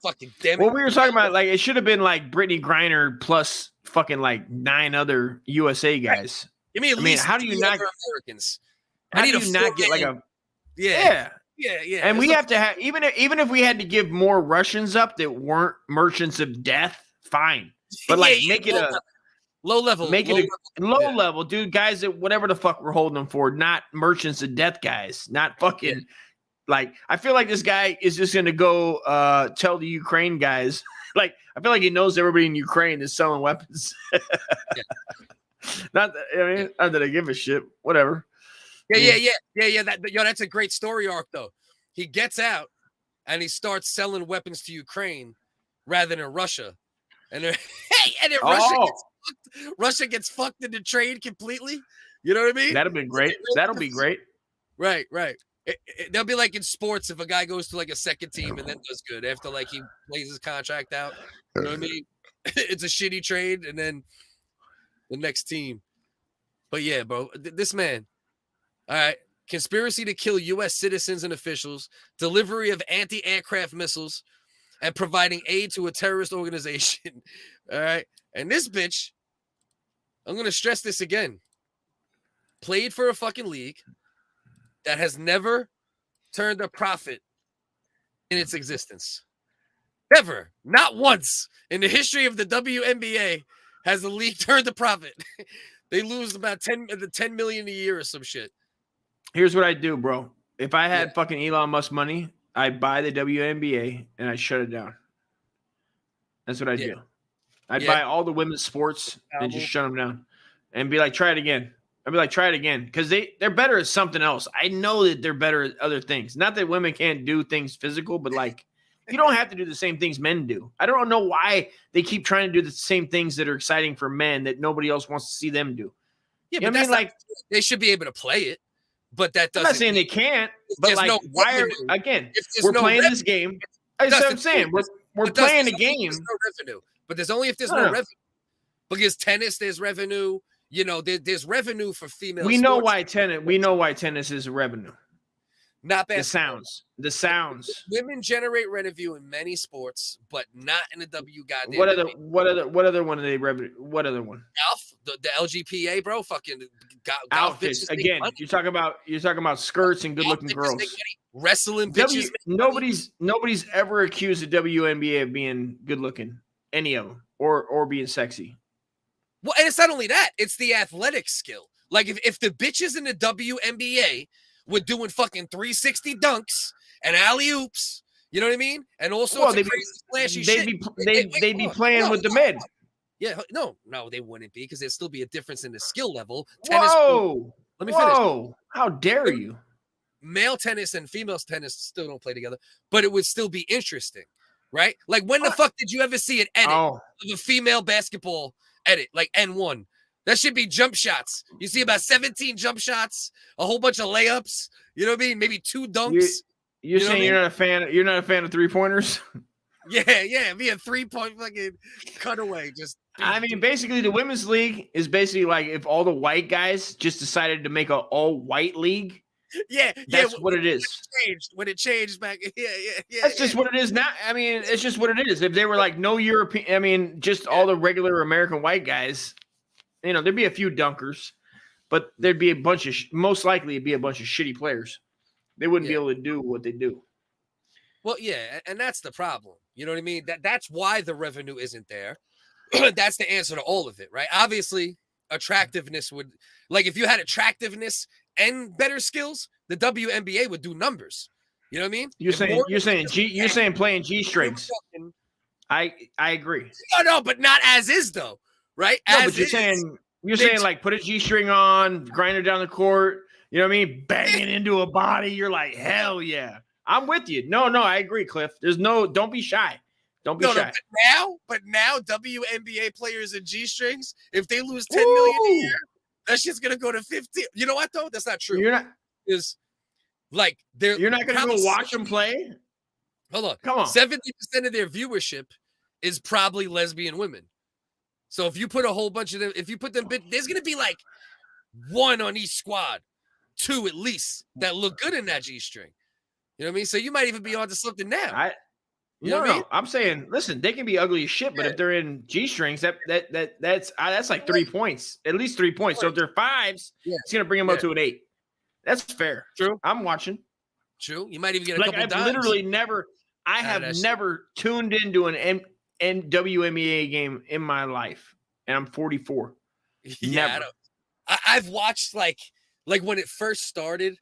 fucking damn it. Well, we were talking about like it should have been like Brittney Griner plus fucking like 9 other USA guys. Give me at least how do you 3 not other Americans? How do you not get like a Yeah. And we have to have even if we had to give more Russians up that weren't merchants of death fine. But like make it low level. Make it a low level, dude. Guys that whatever the fuck we're holding them for, not merchants of death guys, not fucking like. I feel like this guy is just gonna go tell the Ukraine guys. Like I feel like he knows everybody in Ukraine is selling weapons. Not that I give a shit. Whatever. Yeah. That's a great story arc though. He gets out and he starts selling weapons to Ukraine rather than Russia. And then Russia gets fucked in the trade completely. You know what I mean? That'll be great. That'll be great. Right. They'll be like in sports if a guy goes to like a second team and then does good after like he plays his contract out. You know what I mean? It's a shitty trade and then the next team. But yeah, bro, this man. All right. Conspiracy to kill U.S. citizens and officials, delivery of anti-aircraft missiles, and providing aid to a terrorist organization. All right. And this bitch, I'm going to stress this again, played for a fucking league that has never turned a profit in its existence. Never. Not once in the history of the WNBA has the league turned a profit. They lose about 10 million a year or some shit. Here's what I do, bro. If I had fucking Elon Musk money, I'd buy the WNBA and I shut it down. That's what I do. I'd buy all the women's sports and just shut them down and be like, try it again. I'd be like, try it again. Because they're better at something else. I know that they're better at other things. Not that women can't do things physical, but like, you don't have to do the same things men do. I don't know why they keep trying to do the same things that are exciting for men that nobody else wants to see them do. Yeah, but that's like they should be able to play it. But that doesn't. I'm not saying they can't, but like, why are we're playing this game? That's what I'm saying. We're playing a game. There's no revenue, but there's only if there's no revenue. Because tennis, there's revenue. You know, there's revenue for female. We know why tennis is revenue. Not bad. The sounds. Women generate revenue in many sports, but not in the goddamn. What other one are they revenue? What other one? Golf, the LGPA, bro. Fucking golf outfits again. You're talking about skirts and good-looking girls. Wrestling bitches. Nobody's ever accused the WNBA of being good-looking. Any of them, or being sexy. Well, and it's not only that; it's the athletic skill. Like if the bitches in the WNBA were doing fucking 360 dunks and alley oops, you know what I mean? And also crazy flashy shit. They'd be playing with the men. Yeah, no, they wouldn't be because there'd still be a difference in the skill level. Tennis. Whoa! Let me finish. Whoa! How dare you? Male tennis and female tennis still don't play together, but it would still be interesting, right? Like when the fuck did you ever see an edit of a female basketball edit, like N1? That should be jump shots. You see about 17 jump shots, a whole bunch of layups. You know what I mean? Maybe 2 dunks. You're saying you're not a fan. You're not a fan of 3-pointers. Yeah. Be a 3-point fucking cutaway. I mean, basically, the women's league is basically like if all the white guys just decided to make an all-white league. That's what it is. When it changed back, That's just what it is now. I mean, it's just what it is. If they were like no European, I mean, just all the regular American white guys. You know, there'd be a few dunkers, but there'd be a bunch of most likely it'd be a bunch of shitty players. They wouldn't be able to do what they do. Well, yeah, and that's the problem. You know what I mean? That's why the revenue isn't there. That's the answer to all of it, right? Obviously, attractiveness would, like, if you had attractiveness and better skills, the WNBA would do numbers. You know what I mean? You're saying playing G strings. I agree. No, but not as is though. Right? No, but you're saying like put a G-string on, Griner down the court, you know what I mean? Banging into a body. You're like, hell yeah. I'm with you. No, I agree, Cliff. Don't be shy. Don't be shy. But now WNBA players in G-strings, if they lose 10 million a year, that shit's gonna go to 15. You know what though? That's not true. You're not you're not gonna go watch them play? Hold on. Come on. 70% of their viewership is probably lesbian women. So if you put a whole bunch of them, there's going to be like 1 on each squad, 2 at least that look good in that G-string. You know what I mean? So you might even be onto something now. No, I'm saying, listen, they can be ugly as shit, but if they're in G-strings, that's like 3 points, at least 3 points. So if they're 5s, it's going to bring them up to an 8. That's fair. True. I'm watching. True. You might even get a couple dimes. I have never tuned into an WNBA game in my life, and I'm 44. Yeah, Never. I've watched like when it first started.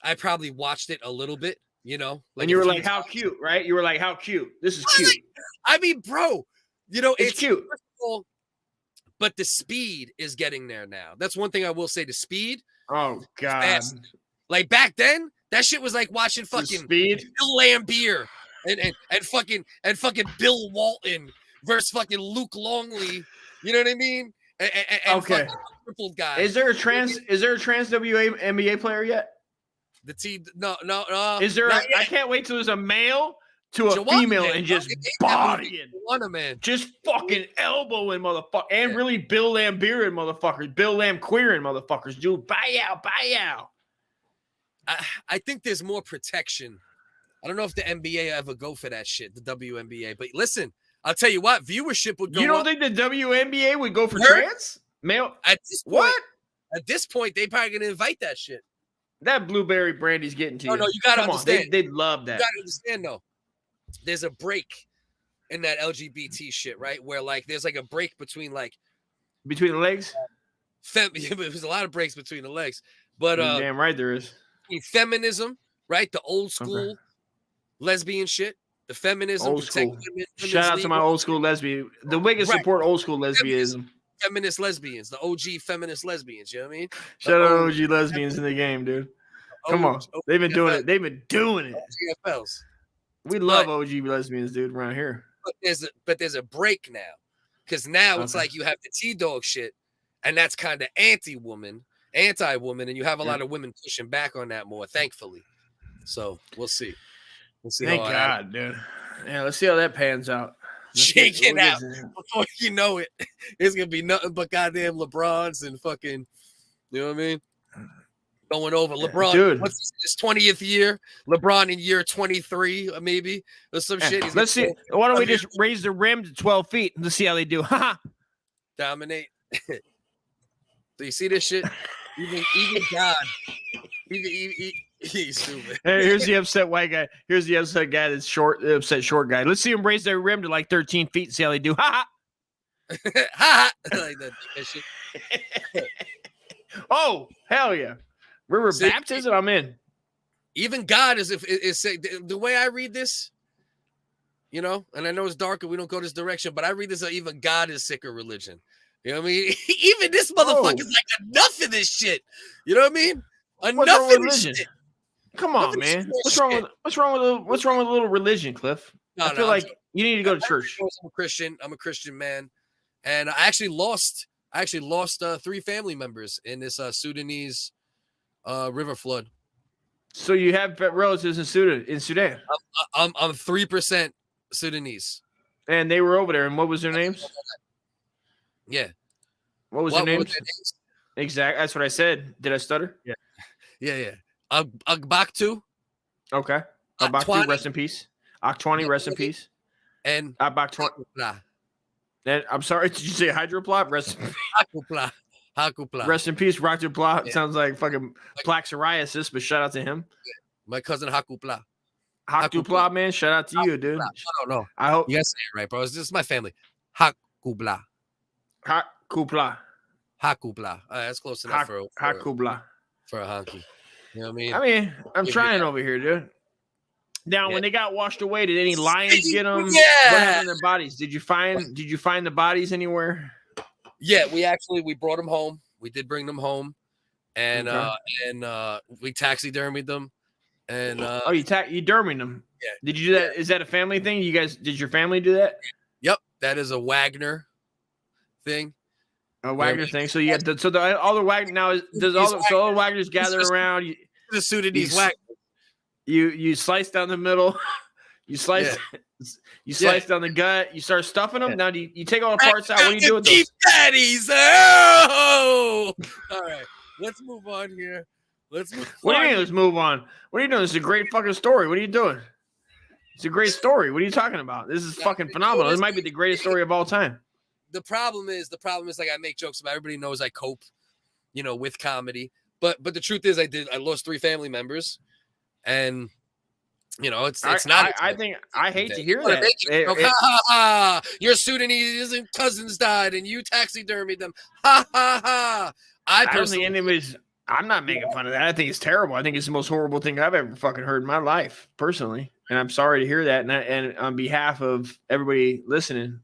I probably watched it a little bit, you know. And you were like, "How cute!" Right? You were like, "How cute! This is cute." I mean, bro, you know, it's cute. But the speed is getting there now. That's one thing I will say. The speed. Oh God! Fast. Like back then, that shit was like watching fucking Speed. Bill Lambier and fucking Bill Walton versus fucking Luke Longley. You know what I mean? And Okay. Crippled guy. Is there a trans WNBA player yet? The team? No. Is there? I can't wait till there's a male to a female and just bodying. Man. Just fucking elbowing motherfucker. And really Bill Lambier and motherfuckers. Bill Lamb queering motherfuckers. Dude, buy out. I think there's more protection. I don't know if the NBA ever go for that shit, the WNBA. But listen, I'll tell you what, viewership would go You don't up. think the WNBA would go for trans? Male? At this point, what? At this point, they probably gonna invite that shit. That blueberry brandy's getting to you. No, you gotta Come understand. On, they'd love that. You gotta understand though. There's a break in that LGBT shit, right? Where like there's like a break between the legs. There's a lot of breaks between the legs, but damn right there is. Feminism, right? The old school lesbian shit. The feminism. Old school. Shout out to my old school lesbian. The WHigg support old school lesbianism. Feminist lesbians, the OG feminist lesbians. You know what I mean? Shout out OG lesbians in the game, dude. Come on, they've been doing it. They've been doing it. OGFLs. We love OG lesbians, dude, around here. But there's a break now, because now it's like you have the T-Dog shit, and that's kind of anti-woman, and you have a lot of women pushing back on that more, thankfully. So we'll see. We'll see. Thank God, dude. Yeah, let's see how that pans out. Shake it out before you know it. It's gonna be nothing but goddamn LeBrons and fucking, you know what I mean? Going over LeBron, dude. What's his 20th year? LeBron in year 23, maybe, or some shit. Let's see. Why don't we just raise the rim to 12 feet and see how they do? Dominate. So you see this shit? Even God, he's stupid. Hey, here's the upset white guy. Here's the upset guy that's short, the upset short guy. Let's see him raise their rim to like 13 feet and see how they do. Ha ha. Like that shit. Oh, hell yeah. River baptism, I'm in. Even God is the way I read this, you know, and I know it's darker, we don't go this direction, but I read this even God is sick of religion. You know what I mean? Even this motherfucker's like enough of this shit. You know what I mean? Enough of this shit. Come on, man. What's wrong with a little religion, Cliff? I feel like you need to go to church. I'm a Christian. I'm a Christian man, and I actually lost 3 family members in this Sudanese river flood. So you have relatives in Sudan. I'm 3% Sudanese, and they were over there. And what was their names? Yeah. What was their names? Exactly. That's what I said. Did I stutter? Yeah. Agbaktu. Okay. Agbaktu, rest in peace. Aktwani, rest in peace. And Agbaktu. And I'm sorry, did you say hydroplop? Rest in peace. Hakupla. Rest in peace, Rockupla. Sounds like fucking plaque psoriasis, but shout out to him. My cousin Hakupla. Hakupla, man. Shout out to you, dude. No. I hope you guys say it right, bro. This is my family. Hakupla. Hakupla. That's close enough for Hakupla. For a honky. You know what I mean? I mean, I'm trying over here, dude. Now, when they got washed away, did any lions get them? Yeah. What happened to their bodies? Did you find the bodies anywhere? Yeah, we brought them home. We did bring them home, and we taxidermied them. And you dermied them? Yeah. Did you do that? Is that a family thing? Did your family do that? Yep, that is a Wagner thing. A Wagner thing. So you got all the Wagner now. All the Wagners gather around. The Sudanese Wagner. You slice down the middle. You slice. Yeah. You slice down the gut. You start stuffing them. Now, do you take all the parts out? What do you do with those? Daddies. Oh! All right. Let's move on here. What do you mean? Let's move on. What are you doing? This is a great fucking story. What are you doing? It's a great story. What are you talking about? This is fucking phenomenal. This might be the greatest story of all time. The problem is like I make jokes about. Everybody knows I cope, with comedy. But the truth is I lost 3 family members, and You know, it's not. I think I hate to hear Wanna that. make it joke. Ha ha ha! Your Sudanese cousins died, and you taxidermied them. Ha ha ha! I don't think anybody's. I'm not making fun of that. I think it's terrible. I think it's the most horrible thing I've ever fucking heard in my life, personally. And I'm sorry to hear that. And on behalf of everybody listening,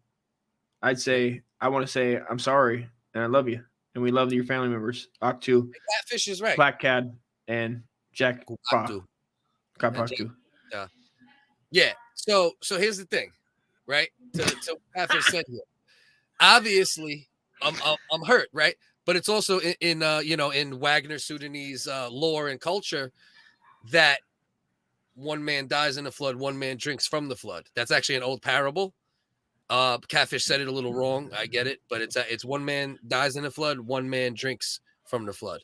I want to say I'm sorry and I love you, and we love your family members. Octu, Catfish is right. Black Cad, and Jack Pacu. Yeah. So here's the thing, right? To Catfish said here. Obviously, I'm hurt, right? But it's also in Wagner Sudanese lore and culture that one man dies in the flood, one man drinks from the flood. That's actually an old parable. Catfish said it a little wrong. I get it, but it's one man dies in the flood, one man drinks from the flood.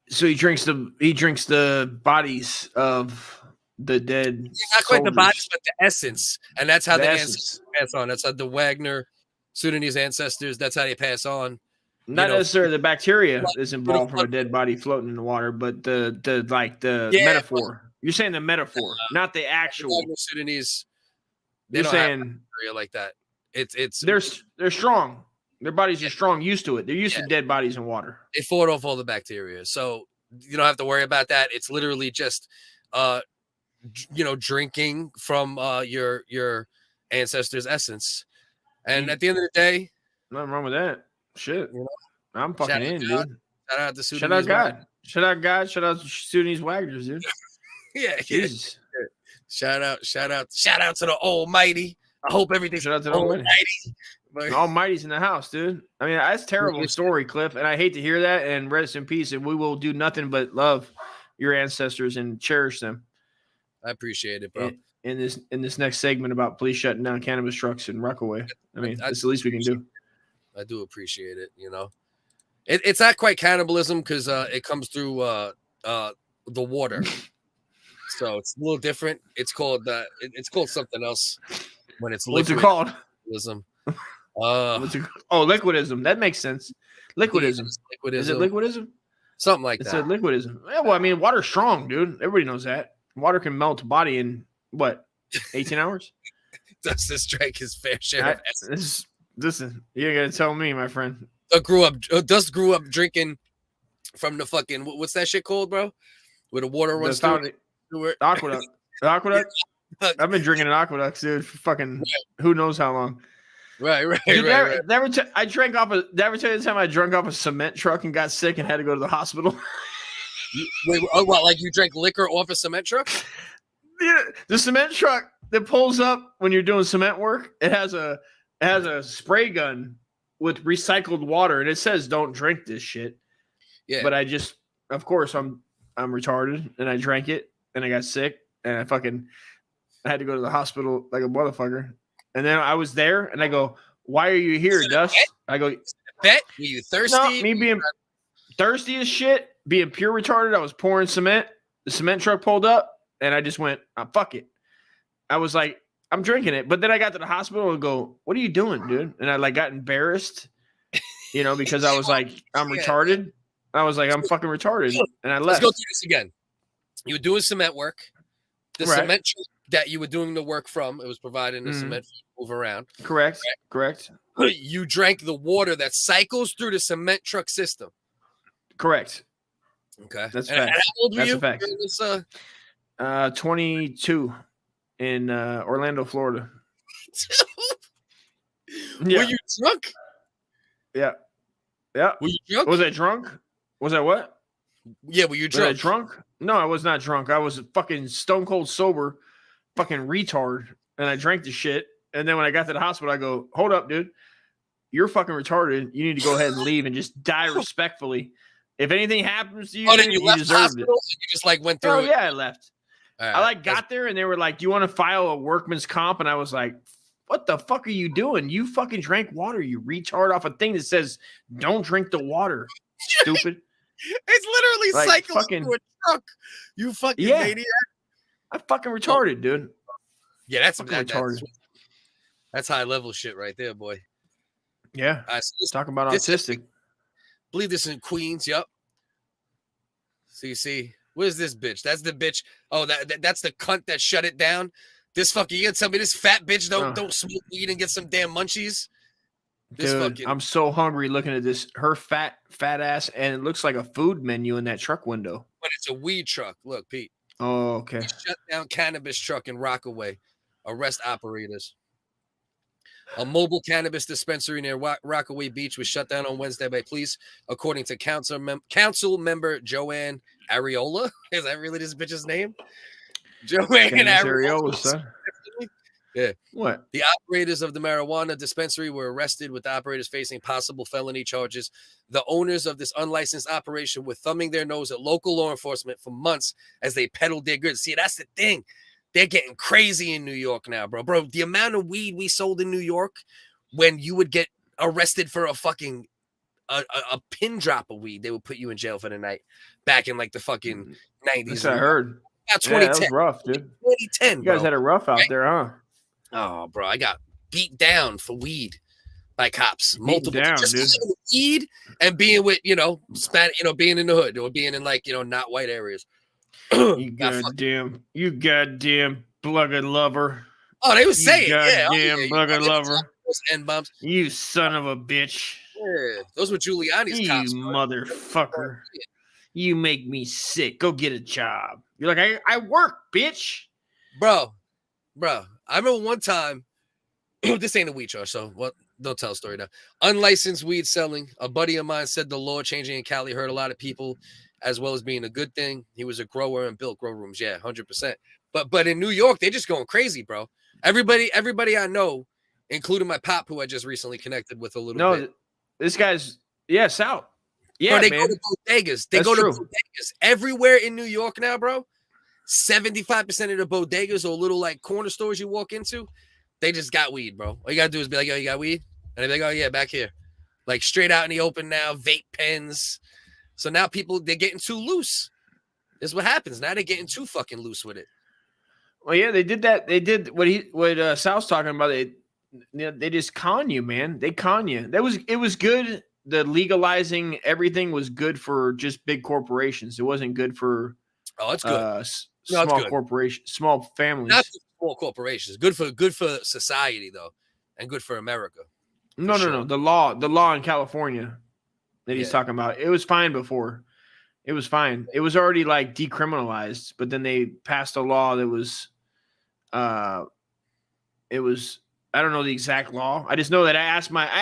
So he drinks the bodies of the dead. Not quite the bodies, but the essence, and that's how the ancestors pass on. That's how the Wagner Sudanese ancestors. That's how they pass on. Not necessarily the bacteria is involved from a dead body floating in the water, but the metaphor. You're saying the metaphor, not the actual. Sudanese. You're saying bacteria like that. It's they're strong. Their bodies are strong, used to it. They're used to dead bodies in water. They fought off all the bacteria, so you don't have to worry about that. It's literally just, drinking from your ancestors' essence. And at the end of the day, nothing wrong with that. Shit, I'm fucking in, dude. Shout out to Sudanese. Shout out God. Shout out God. Shout out to Sudanese Wagners, dude. Yeah, Jesus. Shout out to the Almighty. I hope everything's shout out to the Almighty. The Almighty's in the house, dude. I mean, that's a terrible story, Cliff, and I hate to hear that. And rest in peace. And we will do nothing but love your ancestors and cherish them. I appreciate it, bro. In this next segment about police shutting down cannabis trucks in Rockaway, I mean, that's the least we can do. I do appreciate it. It's not quite cannibalism because it comes through the water, so it's a little different. It's called something else when it's liquid. What's it called? Liquidism. Liquidism. That makes sense. Liquidism. Is it liquidism? Something like that. It's liquidism. Yeah, well, I mean, water's strong, dude. Everybody knows that. Water can melt a body in what, 18 hours? Dust drank his fair share of essence. Listen, you gotta tell me, my friend. Dust grew up drinking from the fucking what's that shit called, bro? Where the water runs through it. Aqueduct. Aqueduct. I've been drinking an aqueduct, dude, for fucking who knows how long. Right. Dude, I drank off a. Did I ever tell you the time I drank off a cement truck and got sick and had to go to the hospital? Wait, what? Like you drank liquor off a cement truck? Yeah, the cement truck that pulls up when you're doing cement work. It has a spray gun with recycled water, and it says don't drink this shit. Yeah. But of course I'm retarded, and I drank it, and I got sick, and I had to go to the hospital like a motherfucker. And then I was there, and I go, "Why are you here, Dust?" I go, "Bet were you thirsty?" No, me being thirsty as shit, being pure retarded. I was pouring cement. The cement truck pulled up, and I just went, "Fuck it." I was like, I'm drinking it. But then I got to the hospital and go, "What are you doing, dude?" And I got embarrassed, because I was like, I'm retarded. I was like, I'm fucking retarded. And I left. Let's go through this again. You were doing cement work. The cement that you were doing the work from, it was providing the cement to move around. Correct. You drank the water that cycles through the cement truck system. Correct. Okay. That's and facts. how old were you? This, 22 in Orlando, Florida. Yeah. Were you drunk? Yeah. Were you drunk? Was I drunk? Was I what? Yeah, were you drunk? Was I drunk? No, I was not drunk. I was fucking stone cold sober, fucking retard, and I drank the shit. And then when I got to the hospital, I go, "Hold up, dude. You're fucking retarded. You need to go ahead and leave and just die respectfully. If anything happens to you, then you left the hospital. You just went through it. Yeah, I left. I got there and they were like, "Do you want to file a workman's comp?" And I was like, "What the fuck are you doing? You fucking drank water, you retard, off a thing that says don't drink the water, stupid." It's literally cycling through a truck. You fucking maniac. I'm fucking retarded, dude. Yeah, that's retarded. That's high level shit right there, boy. Yeah. Talk about autistic. I believe this is in Queens. Yep. So you see, Where's this bitch? That's the bitch. Oh, that's the cunt that shut it down. This fucking, you gonna tell me this fat bitch don't smoke weed and get some damn munchies? This Dude, fucking, I'm so hungry looking at this. Her fat ass, and it looks like a food menu in that truck window. but it's a weed truck. Look, Pete. Oh, okay. He shut down cannabis truck in Rockaway. Arrest operators. A mobile cannabis dispensary near Rockaway Beach was shut down on Wednesday by police, according to council member Joanne Areola. Is that really this bitch's name? Joanne Areola, son. Yeah. What? The operators of the marijuana dispensary were arrested, with the operators facing possible felony charges. The owners of this unlicensed operation were thumbing their nose at local law enforcement for months as they peddled their goods. See, that's the thing. They're getting crazy in New York now, bro. Bro, the amount of weed we sold in New York when you would get arrested for a fucking a pin drop of weed, they would put you in jail for the night back in like the fucking 90s. That's what I heard. About 2010. Yeah, that was rough, dude. 2010, You guys bro. had it rough out there, huh? Oh, bro, I got beat down for weed by cops. Multiple down, just dude. for weed and being with, being in the hood or being in like, not white areas. You goddamn blooded lover. Oh, they was saying, goddamn blooded lover. N-bombs. You son of a bitch. Yeah, those were Giuliani's you cops. Motherfucker. You make me sick. Go get a job. You're like, I work, bitch. Bro. I remember one time, this ain't a weed charge, so what? Don't tell a story now. Unlicensed weed selling. A buddy of mine said the law changing in Cali hurt a lot of people, as well as being a good thing. He was a grower and built grow rooms. Yeah, 100%. But in New York, they're just going crazy, bro. Everybody I know, including my pop, who I just recently connected with a little bit. This guy's South. Yeah, bro, they man. go to bodegas. They That's go to true. bodegas everywhere in New York now, bro. 75% of the bodegas or little like corner stores you walk into, they just got weed, bro. All you gotta do is be like, yo, you got weed? And they're like, oh yeah, back here. Like straight out in the open now, vape pens. So now people, they're getting too loose. This is what happens. Now they're getting too fucking loose with it. Well, yeah, they did that. They did what Sal's talking about. They just con you, man. They con you. It was good. The legalizing everything was good for just big corporations. It wasn't good for it's good. Small corporations, small families. Not small corporations. Good for society though, and good for America. No. The law in California that he's talking about. It was fine before. It was fine. It was already like decriminalized, but then they passed a law that was, I don't know the exact law. I just know that I asked my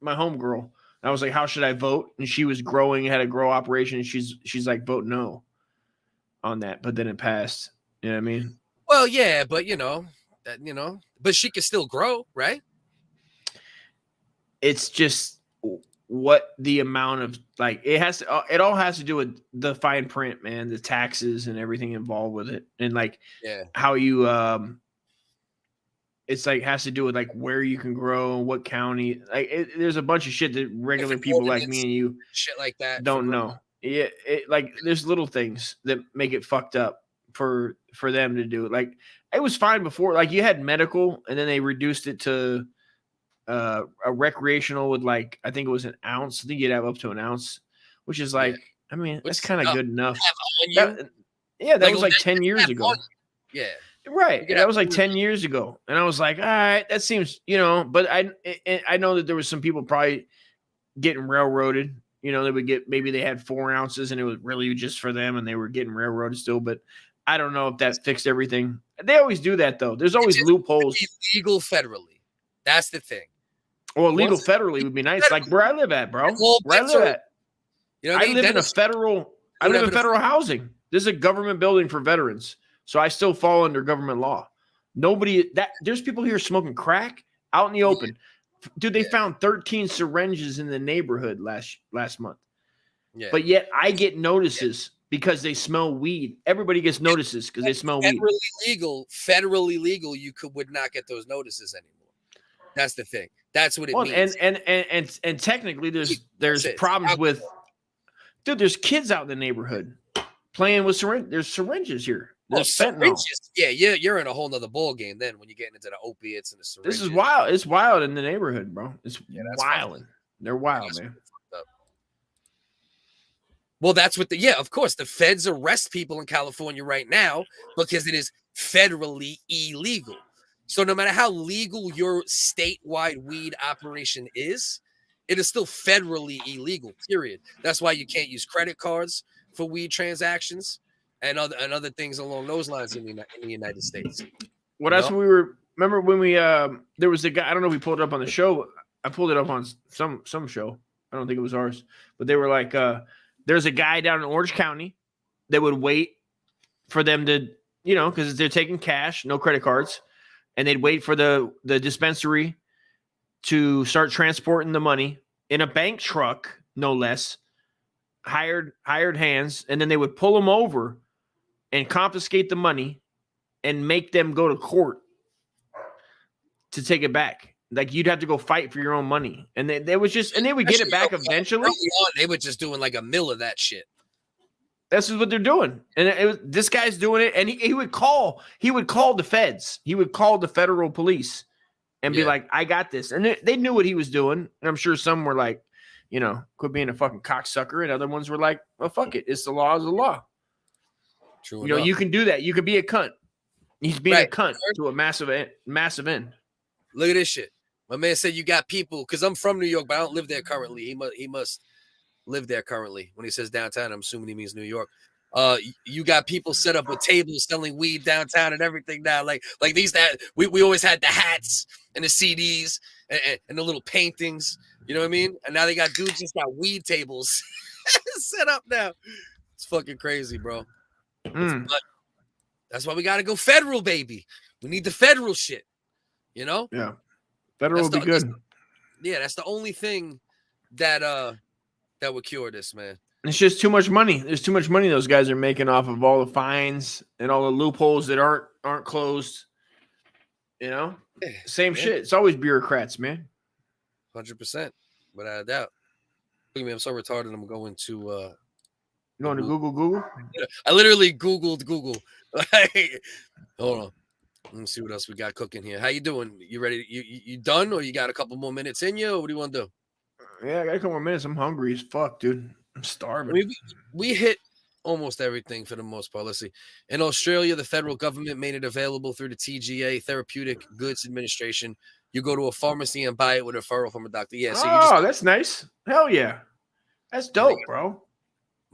homegirl. I was like, how should I vote? And she was had a grow operation. And she's like, vote no on that. But then it passed. You know what I mean? Well, yeah, but but she can still grow, right? It's just what the amount of it all has to do with the fine print, man, the taxes and everything involved with it. And how you, it's like has to do with like where you can grow, what county. There's a bunch of shit that regular people like me and you shit like that don't know. Yeah, there's little things that make it fucked up for them to do. Like it was fine before. Like you had medical, and then they reduced it to a recreational with like I think it was an ounce. I think you'd have up to an ounce, which is like I mean that's kind of good enough. That was like 10 years ago. Yeah. Right. That was like 10 years ago. And I was like, all right, that seems, but I know that there was some people probably getting railroaded. They would get, maybe they had 4 ounces and it was really just for them and they were getting railroaded still. But I don't know if that fixed everything. They always do that though. There's always loopholes. Legal federally. That's the thing. Well, legal federally would be nice. Like where I live at, bro. Where I live at. I live in federal housing. This is a government building for veterans. So I still fall under government law. There's people here smoking crack out in the open. Dude, they found 13 syringes in the neighborhood last month. Yeah. But yet I get notices because they smell weed. Everybody gets notices because they smell weed. Federally legal, you would not get those notices anymore. That's the thing. That's what it means. And technically there's problems with there's kids out in the neighborhood playing with syringes. There's syringes here. Syringes. Yeah, you're in a whole nother ball game then when you get into the opiates and the syringes. This is wild. It's wild in the neighborhood, bro. It's wild. They're wild, man. Well, that's what of course, the feds arrest people in California right now because it is federally illegal. So no matter how legal your statewide weed operation is, it is still federally illegal, period. That's why you can't use credit cards for weed transactions and other things along those lines in the United States. Well, that's when we were. Remember when we there was a guy. I don't know if we pulled it up on the show. I pulled it up on some show. I don't think it was ours, but they were like, there's a guy down in Orange County that would wait for them to, because they're taking cash, no credit cards, and they'd wait for the dispensary to start transporting the money in a bank truck, no less, hired hands, and then they would pull them over and confiscate the money and make them go to court to take it back. Like you'd have to go fight for your own money, and they would get it back eventually. They were just doing like a mill of that shit. This is what they're doing, and this guy's doing it, and he would call the feds, he would call the federal police, and be like, "I got this," and they knew what he was doing. And I'm sure some were like, quit being a fucking cocksucker, and other ones were like, "Well, fuck it, it's the law, is the law." True. You can do that. You could be a cunt. He's being a cunt to a massive end. Look at this shit. My man said you got people, because I'm from New York, but I don't live there currently. He must live there currently. When he says downtown, I'm assuming he means New York. You got people set up with tables selling weed downtown and everything now. Like these that we always had the hats and the CDs and the little paintings. You know what I mean? And now they got dudes just got weed tables set up now. It's fucking crazy, bro. But that's why we got to go federal, baby. We need the federal shit. Yeah, federal would be good. That's the only thing that would cure this, man. It's just too much money. There's too much money those guys are making off of all the fines and all the loopholes that aren't closed. Same shit. It's always bureaucrats, man. 100%, without a doubt. Look at me, I'm so retarded. I'm going to. You going to Google? I literally Googled Google. Hold on. Let me see what else we got cooking here. How you doing? You ready? You done, or you got a couple more minutes in you? Or what do you want to do? Yeah, I got a couple more minutes. I'm hungry as fuck, dude. I'm starving. We hit almost everything for the most part. Let's see. In Australia, the federal government made it available through the TGA, Therapeutic Goods Administration. You go to a pharmacy and buy it with a referral from a doctor. Yeah. So that's nice. Hell yeah. That's dope, bro.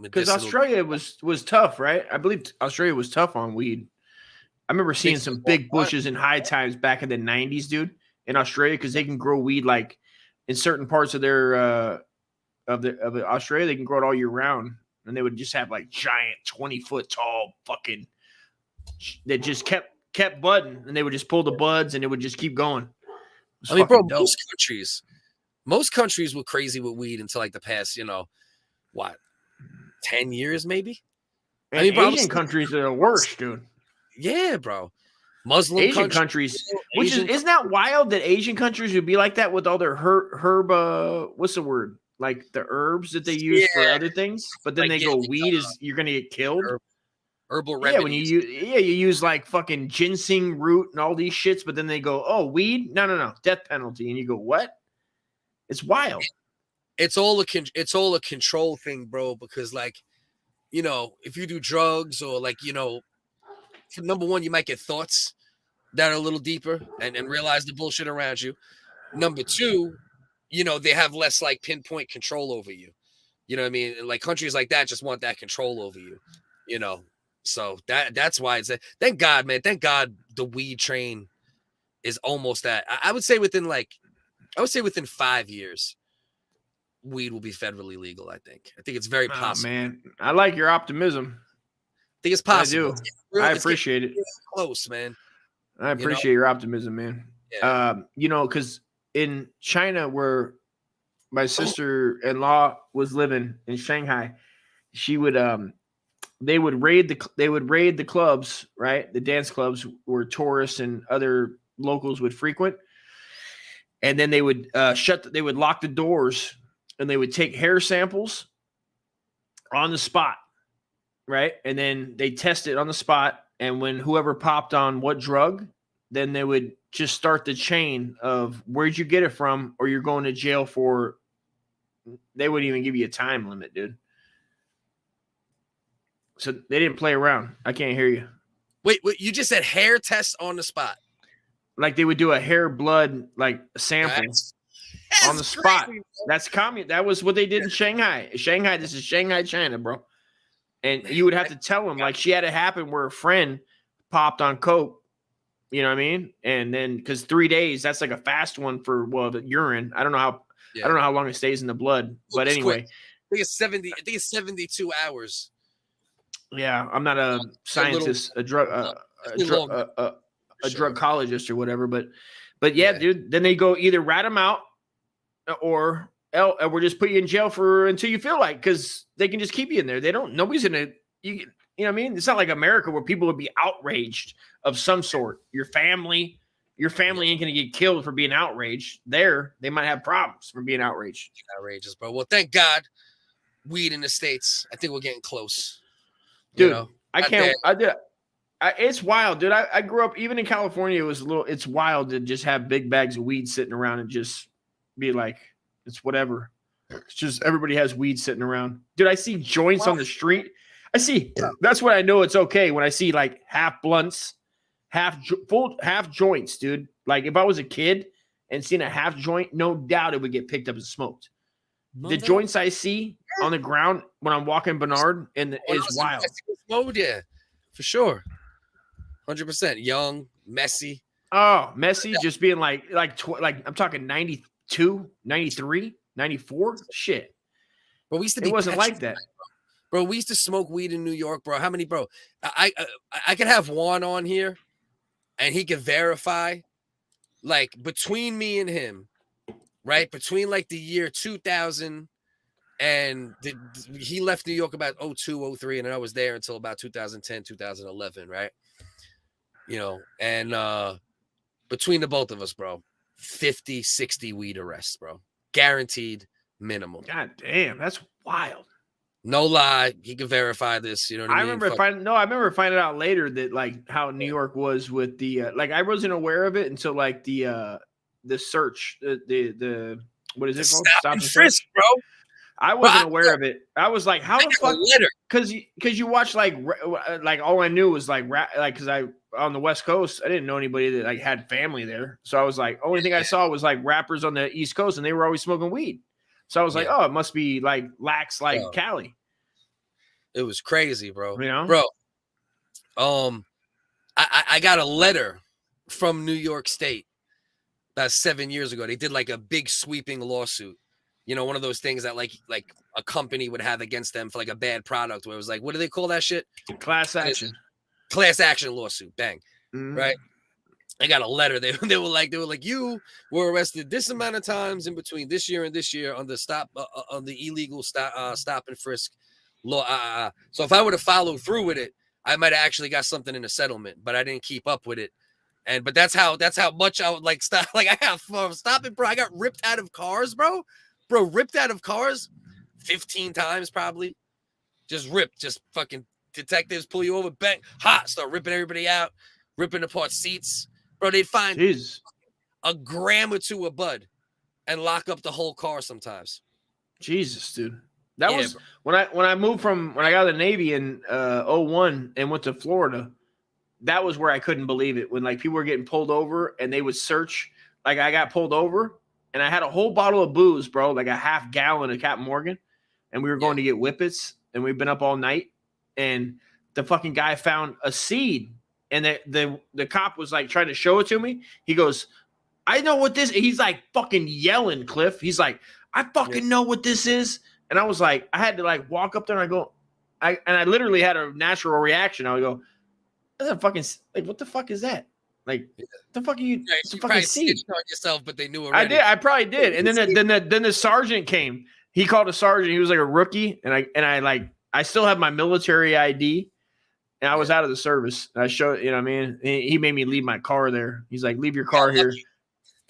Because Australia was tough, right? I believe Australia was tough on weed. I remember seeing some big bushes in high times back in the 90s, dude, in Australia, because they can grow weed like in certain parts of their of Australia, they can grow it all year round, and they would just have like giant 20-foot tall fucking that just kept budding, and they would just pull the buds, and it would just keep going. I mean, bro, most countries were crazy with weed until like the past, 10 years maybe. And I mean, bro, Asian countries are the worst, dude. Yeah, bro. Muslim Asian countries, which isn't that wild that Asian countries would be like that with all their herb what's the word? Like the herbs that they use for other things, but then they go weed is you're gonna get killed. Herbal remedies. Yeah, when you use like fucking ginseng root and all these shits, but then they go, weed? No, death penalty. And you go, what? It's wild. It's all a control thing, bro, because like, if you do drugs or like, number one, you might get thoughts that are a little deeper and realize the bullshit around you. Number two, they have less like pinpoint control over you. You know what I mean? Like countries like that just want that control over you, So that's why it's thank God, man. Thank God the weed train is almost that. I would say within 5 years, weed will be federally legal. I think it's very possible. Man, I like your optimism. I think it's possible. I appreciate it. Close, man. I appreciate your optimism, man. Yeah. Because in China, where my sister-in-law was living in Shanghai, she would they would raid the clubs, right? The dance clubs where tourists and other locals would frequent, and then they would they would lock the doors, and they would take hair samples on the spot. Right. And then they test it on the spot. And when whoever popped on what drug, then they would just start the chain of where'd you get it from, or you're going to jail for. They wouldn't even give you a time limit, dude. So they didn't play around. I can't hear you. Wait, you just said hair test on the spot. Like they would do a hair blood like sample on the spot. Crazy, That's communist. That was what they did in Shanghai. Shanghai, this is Shanghai, China, bro. And you would have to tell them, like, she had it happen where a friend popped on coke. You know what I mean? And then because 3 days, that's like a fast one for the urine. I don't know how long it stays in the blood. But anyway, I think it's 72 hours. Yeah, I'm not a scientist, a drugologist or whatever, but yeah, dude. Then they go either rat them out, or we'll just put you in jail until you feel like, because they can just keep you in there. Nobody's gonna, you know what I mean? It's not like America where people would be outraged of some sort. Your family ain't gonna get killed for being outraged. They might have problems for being outraged. Outrageous, bro. Well, thank God, weed in the States. I think we're getting close. Dude, it's wild, dude. I grew up, even in California, it's wild to just have big bags of weed sitting around and just be like, it's whatever. It's just everybody has weed sitting around. Dude, I see joints on the street. That's when I know it's okay, when I see like half blunts, half joints, dude. Like if I was a kid and seen a half joint, no doubt it would get picked up and smoked. The joints I see on the ground when I'm walking Bernard is wild. Mode, yeah, for sure. 100%. Young, messy. Oh, messy. Just being like I'm talking 92, 93, 94. Shit. But we used to be. It wasn't like that, bro. We used to smoke weed in New York, bro. How many, bro? I could have Juan on here, and he could verify, like between me and him, right? Between like the year 2000 and he left New York about 02, 03, and I was there until about 2010, 2011, right? You know, and between the both of us, bro, 50, 60 weed arrests, bro. Guaranteed minimum. God damn, that's wild. No lie. He can verify this. You know what I mean? I remember finding out later that like how New York was with the like I wasn't aware of it until like the search, the what is it called? Stop and frisk, bro. I wasn't aware of it. I was like, how the fuck? Because you watch like all I knew was like because I on the West Coast, I didn't know anybody that like had family there. So I was like, only thing I saw was like rappers on the East Coast, and they were always smoking weed. So I was like, oh, it must be like lax like Cali. It was crazy, bro. You know, bro. I got a letter from New York State about 7 years ago. They did like a big sweeping lawsuit. You know, one of those things that like a company would have against them for like a bad product, where it was like, what do they call that shit? Class action lawsuit. Bang. Right. I got a letter. They were like, you were arrested this amount of times in between this year and this year on the on the illegal stop and frisk law. So if I would have followed through with it, I might have actually got something in a settlement, but I didn't keep up with it. But that's how much I would like stop. Like I have stop it, bro. I got ripped out of cars, bro. Ripped out of cars 15 times probably. Just ripped. Just fucking detectives pull you over, bang, start ripping everybody out, ripping apart seats. Bro, they'd find a gram or two of bud and lock up the whole car sometimes. Jesus, dude. That was when I when I got out of the Navy in 01 and went to Florida. That was where I couldn't believe it, when like people were getting pulled over and they would search. Like I got pulled over and I had a whole bottle of booze, bro, like a half gallon of Captain Morgan, and we were going to get whippets, and we've been up all night, and the fucking guy found a seed, and the cop was like trying to show it to me. He goes, I know what this is. He's like fucking yelling, Cliff. He's like, I fucking know what this is. And I was like, I had to like walk up there and I literally had a natural reaction. I would go, that's a fucking, like, what the fuck is that? Like, the fuck are you? It's a fucking seed. On yourself, but they knew already. I probably did. And then the sergeant came. He called a sergeant. He was like a rookie, and I still have my military ID, and I was out of the service. And I showed, you know what I mean? He made me leave my car there. He's like, leave your car here.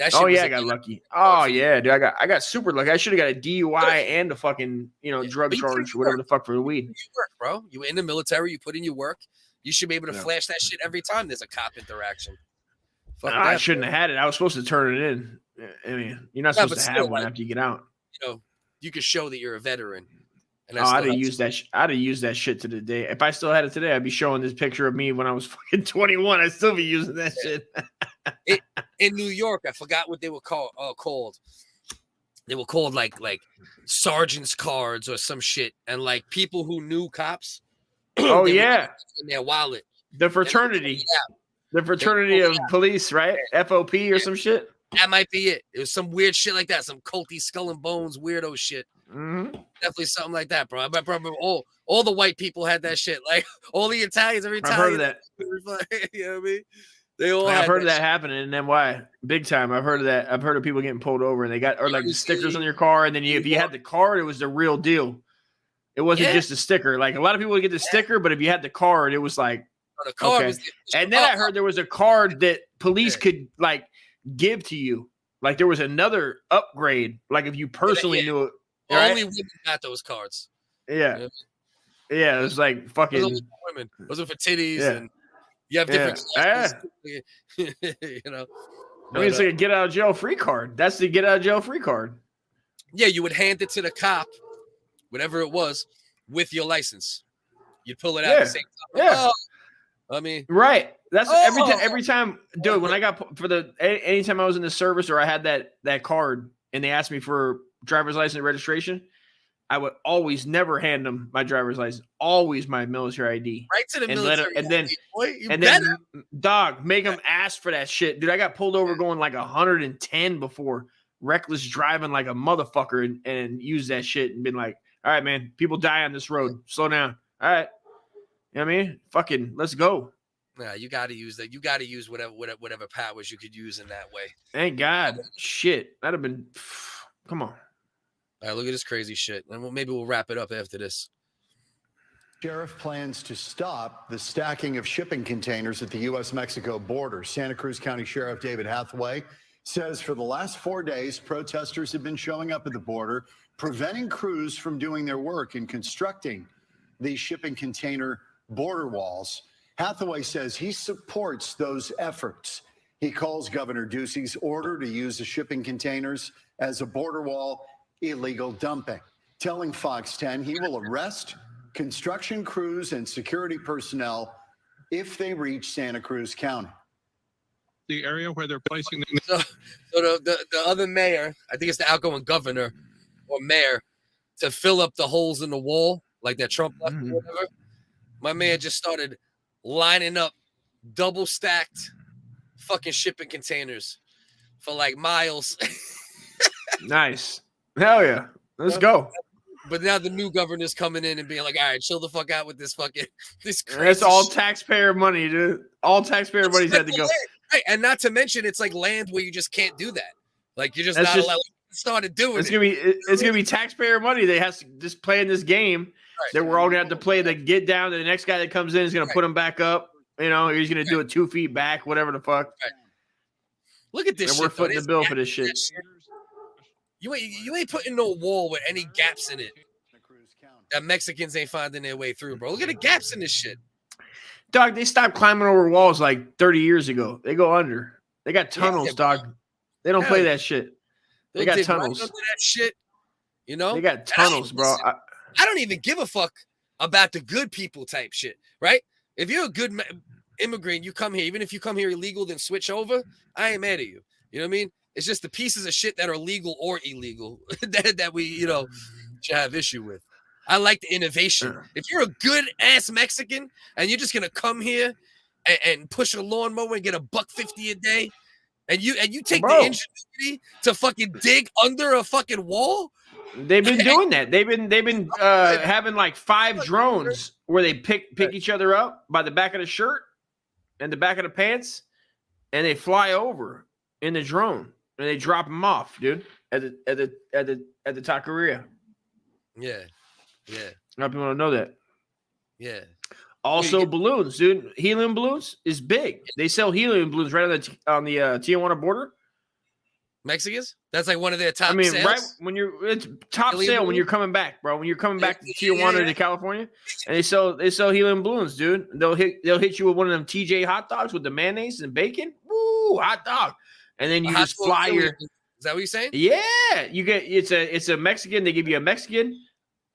I got lucky. Oh yeah, dude, I got super lucky. I should have got a DUI and a fucking drug charge, whatever the fuck, for the weed. You work, bro. You were in the military. You put in your work. You should be able to flash that shit every time there's a cop interaction. I shouldn't have had it. I was supposed to turn it in. I mean, you're not supposed to have one after you get out. You know, you could show that you're a veteran And Oh, I'd have used that. I'd have used that shit to the day. If I still had it today, I'd be showing this picture of me when I was fucking 21. I'd still be using that shit. In New York, I forgot what they were called. They were called like sergeant's cards or some shit, and like people who knew cops. Oh yeah, in their wallet. The fraternity, the fraternity of police, right? FOP or some shit. That might be it. It was some weird shit like that, some culty skull and bones weirdo shit. Definitely something like that, bro. I remember all the white people had that shit. Like all the Italians, every time. I've heard of that. You know what I mean? They all. I've heard of that happening in NY, big time. I've heard of that. I've heard of people getting pulled over and they got like stickers on your car, and then if you had the card, it was the real deal. It wasn't just a sticker. Like a lot of people would get the sticker, but if you had the card, it was like the card okay. was And then I heard there was a card that police could like give to you. Like there was another upgrade. Like if you personally knew it. Right? Only women got those cards. Yeah. Yeah, it was like fucking women. Those are for titties and you have different you know. I mean, it's like a get out of jail free card. That's the get out of jail free card. Yeah, you would hand it to the cop, whatever it was, with your license. You'd pull it out at the same time. Yeah. Oh, I mean, right. That's every time, dude. When I got anytime I was in the service or I had that card and they asked me for driver's license registration, I would always never hand them my driver's license. Always my military ID. Right to the military. And then dog, make them ask for that shit, dude. I got pulled over going like 110 before, reckless driving like a motherfucker, and use that shit and been like, all right, man, people die on this road. Slow down. All right. You know what I mean? Fucking let's go. Yeah, you got to use that. You got to use whatever powers you could use in that way. Thank God. Shit. That'd have been. Come on. All right, look at this crazy shit. And maybe we'll wrap it up after this. Sheriff plans to stop the stacking of shipping containers at the U.S.-Mexico border. Santa Cruz County Sheriff David Hathaway says for the last 4 days, protesters have been showing up at the border, preventing crews from doing their work in constructing these shipping container border walls. Hathaway says he supports those efforts. He calls Governor Ducey's order to use the shipping containers as a border wall illegal dumping, telling Fox 10 he will arrest construction crews and security personnel if they reach Santa Cruz County. The area where they're placing so the other mayor, I think it's the outgoing governor or mayor, to fill up the holes in the wall like that Trump left or whatever. My man just started lining up double stacked fucking shipping containers for like miles. Nice. Hell yeah. Let's go. But now the new governor's coming in and being like, all right, chill the fuck out with this fucking this crazy That's all shit. Taxpayer money, dude. All taxpayer money's had to go. Right. And not to mention it's like land where you just can't do that. Like you're just not allowed to started doing it's gonna be taxpayer money. They have to just play in this game that we're all gonna have to play to get down to the next guy that comes in is gonna put him back up. You know, he's gonna do it 2 feet back, whatever the fuck. Right. Look at this and shit. We're footing the bill for this shit. You ain't putting no wall with any gaps in it that Mexicans ain't finding their way through, bro. Look at the gaps in this shit. Dog, they stopped climbing over walls like 30 years ago. They go under. They got tunnels, dog. They don't play that shit. They got tunnels. Right under that shit, you know? They got tunnels, bro. I don't even give a fuck about the good people type shit, right? If you're a good immigrant, you come here, even if you come here illegal, then switch over, I ain't mad at you. You know what I mean? It's just the pieces of shit that are legal or illegal that we, you know, should have issue with. I like the innovation. If you're a good ass Mexican and you're just gonna come here and push a lawnmower and get $1.50 a day, and you take the ingenuity to fucking dig under a fucking wall. They've been doing that. They've been having like 5 drones where they pick each other up by the back of the shirt and the back of the pants, and they fly over in the drone and they drop them off, dude, at the taqueria. Yeah. Yeah. A lot of people don't know that. Yeah. Also, balloons, dude. Helium balloons is big. They sell helium balloons right on the Tijuana border. Mexicans? That's like one of their top. I mean, sales? right when it's top sale when you're coming back, bro. When you're coming back to Tijuana to California, and they sell helium balloons, dude. They'll hit you with one of them TJ hot dogs with the mayonnaise and bacon. Woo, hot dog. And then you just fly your. Is that what you're saying? Yeah, you get it's a Mexican. They give you a Mexican,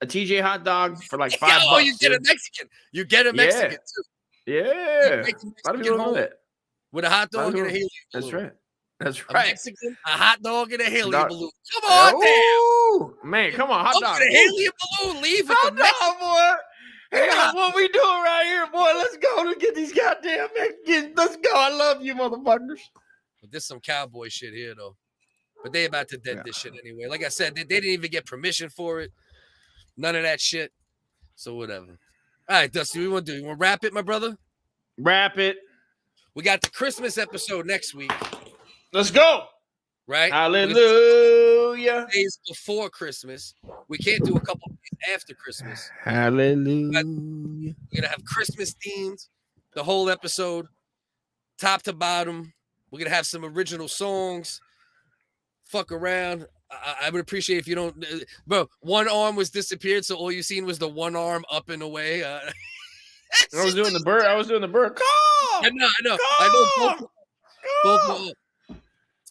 a TJ hot dog for like $5. Oh, you get a Mexican. You get a Mexican too. Yeah. Make a A lot of people know that. With a hot dog and a helium That's balloon. right. That's A right. Mexican, a hot dog, and a helium Dog. balloon. Come on, Ooh, man, come on, hot damn. dog. Get a helium balloon. Leave with Hot the Mexican. dog, boy. Hey, what we doing right here, boy? Let's go to get these goddamn Mexicans. Let's go. I love you, motherfuckers. But this some cowboy shit here, though. But they about to dead this shit anyway. Like I said, they didn't even get permission for it. None of that shit. So whatever. All right, Dusty, what you want to do? You want to wrap it, my brother? Wrap it. We got the Christmas episode next week. Let's go. Right? Hallelujah. Days before Christmas. We can't do a couple days after Christmas. Hallelujah. We're going to have Christmas themes, the whole episode, top to bottom. We're going to have some original songs. Fuck around. I would appreciate if you don't, bro. One arm was disappeared, so all you seen was the one arm up and away. I was doing the bird. I know. Both.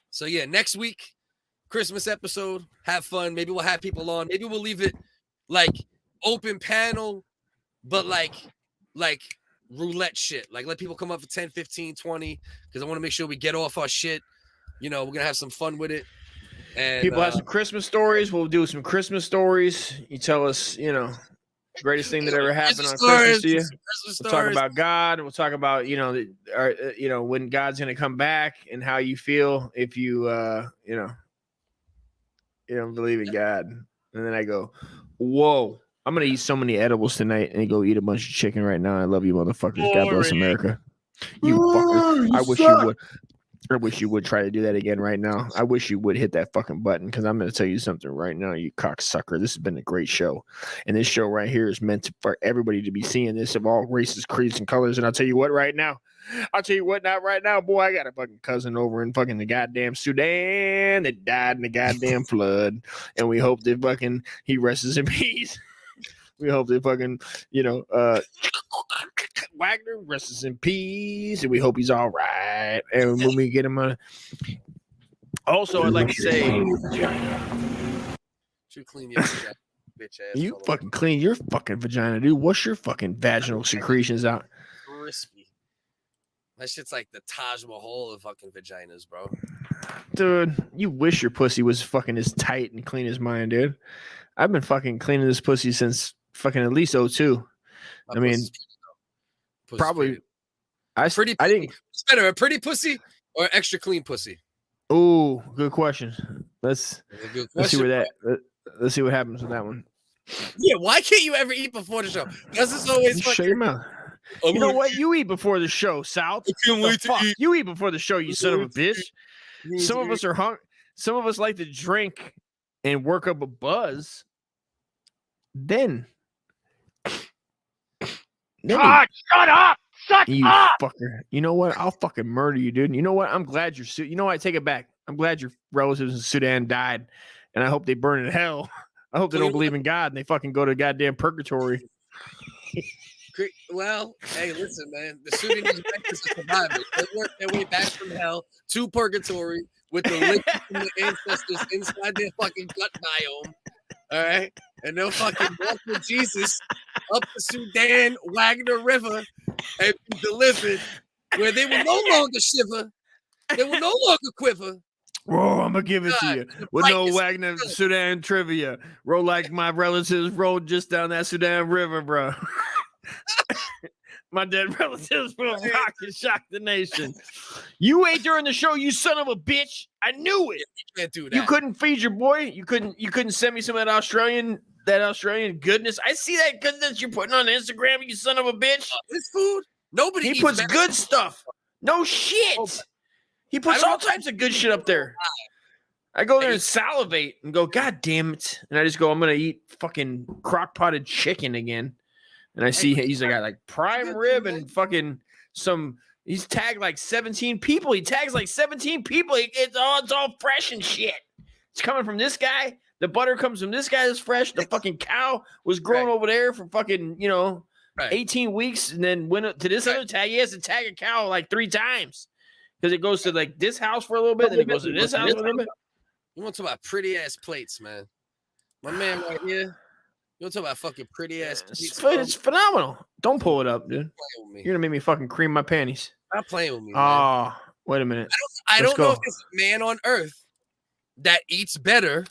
So yeah, next week, Christmas episode. Have fun. Maybe we'll have people on. Maybe we'll leave it like open panel, but like roulette shit. Like let people come up for 10, 15, 20, because I want to make sure we get off our shit. You know, we're gonna have some fun with it. And people have some Christmas stories. We'll do some Christmas stories. You tell us, you know, greatest thing that ever happened on Christmas to you. We'll talk about God. We'll talk about, you know, when God's gonna come back and how you feel if you you don't believe in God. And then I go, whoa, I'm gonna eat so many edibles tonight and go eat a bunch of chicken right now. I love you, motherfuckers. God bless America. You fuckers. I wish you would try to do that again right now. I wish you would hit that fucking button, because I'm going to tell you something right now, you cocksucker. This has been a great show. And this show right here is meant for everybody to be seeing this of all races, creeds, and colors. And I'll tell you what right now. Not right now, boy. I got a fucking cousin over in fucking the goddamn Sudan that died in the goddamn flood. And we hope that fucking he rests in peace. We hope that fucking, Wagner rests in peace, and we hope he's all right. And when we get him on, also, I'd like to say, should clean your bitch ass. You fucking clean your fucking vagina, dude. What's your fucking vaginal secretions out? Crispy. That shit's like the Taj Mahal of fucking vaginas, bro. Dude, you wish your pussy was fucking as tight and clean as mine, dude. I've been fucking cleaning this pussy since fucking at least 02. I mean, probably. I didn't. It's better a pretty pussy or extra clean pussy. Oh, good question. Let's see where that. Let's see what happens with that one. Yeah, why can't you ever eat before the show? Because it's always shut your mouth. You know what? You eat before the show, South. You eat before the show, you son of a bitch. Some of us are hungry. Some of us like to drink and work up a buzz. Then God, shut up! Shut you up! Fucker. You know what? I'll fucking murder you, dude. You know what? I'm glad you know what? I take it back. I'm glad your relatives in Sudan died, and I hope they burn in hell. I hope they don't believe in God and they fucking go to goddamn purgatory. Well, hey, listen, man. The Sudanese are survivors. They worked their way back from hell to purgatory with the liquid from the ancestors inside their fucking gut biome. All right, and they'll fucking walk with Jesus up the Sudan Wagner River and be delivered, where they will no longer shiver, they will no longer quiver. Bro, I'm gonna give it to you with no Wagner Sudan trivia. Roll like my relatives rolled just down that Sudan River, bro. My dead relatives will rock and shock the nation. You ate during the show, you son of a bitch. I knew it. You can't do that. You couldn't feed your boy. You couldn't send me some of that Australian goodness. I see that goodness you're putting on Instagram, you son of a bitch. This food, nobody. He puts good stuff. No shit. He puts all types of good shit up there. I go there and salivate and go, God damn it. And I just go, I'm going to eat fucking crock-potted chicken again. And I see he's got like prime rib and fucking he's tagged like 17 people. He tags like 17 people. It's all fresh and shit. It's coming from this guy. The butter comes from this guy that's fresh. The fucking cow was grown over there for fucking, 18 weeks. And then went to this other tag. He has to tag a cow like 3 times. Because it goes to like this house for a little bit, then it goes to this house for a little bit. You want to talk about pretty ass plates, man? My man right here. You want to talk about fucking pretty ass? It's phenomenal. Don't pull it up, dude. You're gonna make me fucking cream my panties. Stop playing with me. Oh, wait a minute. I don't know if there's a man on earth that eats better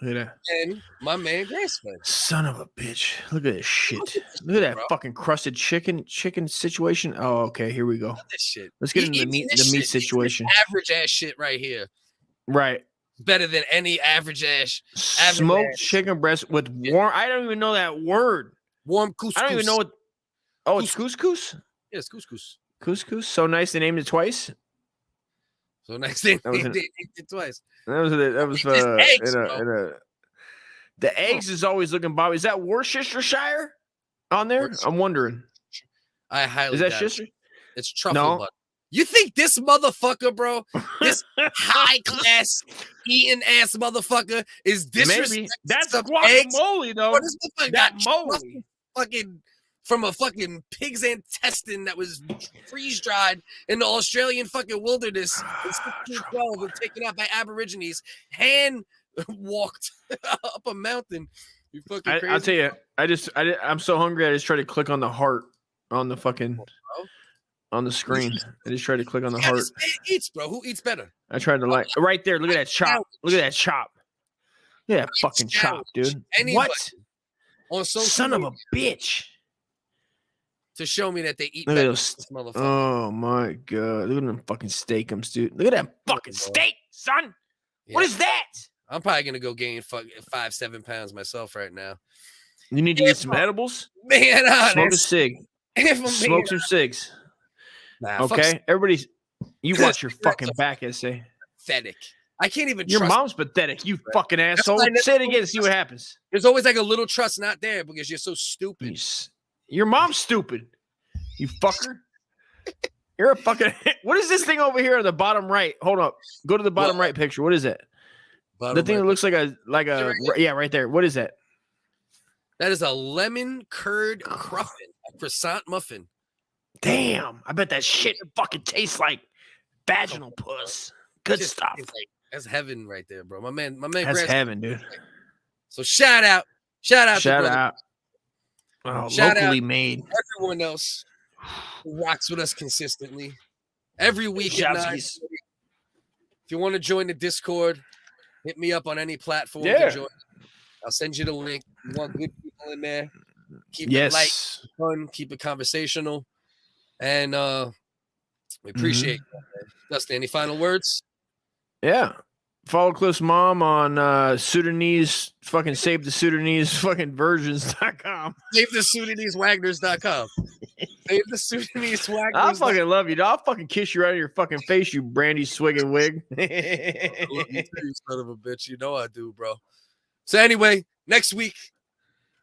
Look at that. than my man Graceman. Son of a bitch. Look at this shit. Look at that fucking crusted chicken situation. Oh, okay. Here we go. This shit. Let's get into the meat situation. Average ass shit right here. Right. Better than any average ass. Smoked chicken breast with warm. I don't even know that word. Warm couscous. I don't even know what. Oh, it's couscous? Yeah, it's couscous. Couscous. So nice they named it twice. So next thing they named it twice. That was the eggs is always looking Bobby. Is that Worcestershire on there? I'm wondering. I highly is that doubt Worcester? It's truffle butter. You think this motherfucker, bro, this high class eating ass motherfucker is disrespecting? Maybe that's guacamole though. What is this that moly? Fucking from a fucking pig's intestine that was freeze dried in the Australian fucking wilderness in 1612 and taken out by Aborigines, hand walked up a mountain. You fucking crazy. I'll tell you, I'm so hungry. I just tried to click on the heart on the fucking on the screen. I just tried to click on the heart. Eats, bro. Who eats better? I tried to right there. Look at that chop. Look at that chop. Look at that fucking chop, dude. Anybody what? On Son of a bitch. To show me that they eat Look better at those. than this motherfucker. Oh my god. Look at them fucking steakums, dude. Look at that fucking steak, son. Yeah. What is that? I'm probably gonna go gain 5-7 pounds myself right now. You need to eat some edibles. Man, smoke a cig. Smoke some cigs. Nah, okay, everybody, you watch your fucking back, essay. Pathetic. I can't even. Your trust mom's pathetic. You fucking asshole. Say it again and see what happens. There's always like a little trust not there because you're so stupid. Your mom's stupid. You fucker. You're a fucking. What is this thing over here on the bottom right? Hold up. Go to the bottom right picture. What is it? The thing that looks like a yeah, right there. What is that? That is a lemon curd cruffin, a croissant muffin. Damn, I bet that shit fucking tastes like vaginal puss. Good stuff. That's heaven right there, bro. My man. That's heaven, dude. So shout out. Oh, Shout locally out made. Everyone else who rocks with us consistently every week at 9. If you want to join the Discord, hit me up on any platform to join. I'll send you the link. You want good people in there. Keep it light, fun, keep it conversational. And we appreciate you, man. Dustin, any final words? Yeah. Follow Cliff's mom on Sudanese fucking save the Sudanese fucking versions.com. Save the Sudanese Wagners.com. Save the Sudanese Wagners. I fucking love you, dog. I'll fucking kiss you right in your fucking face, you brandy swigging wig. I love you too, you son of a bitch. You know I do, bro. So anyway, next week,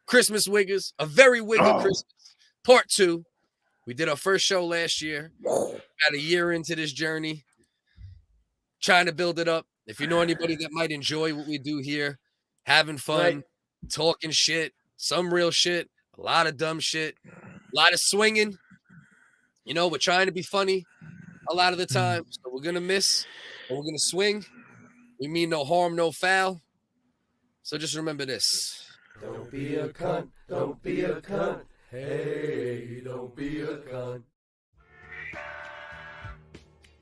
Christmas Wiggers, a very wiggy Christmas, part 2. We did our first show last year. About a year into this journey, trying to build it up. If you know anybody that might enjoy what we do here, having fun, talking shit, some real shit, a lot of dumb shit, a lot of swinging. You know, we're trying to be funny a lot of the time. So we're going to miss and we're going to swing. We mean no harm, no foul. So just remember this. Don't be a cunt. Don't be a cunt. Hey, don't be a cunt.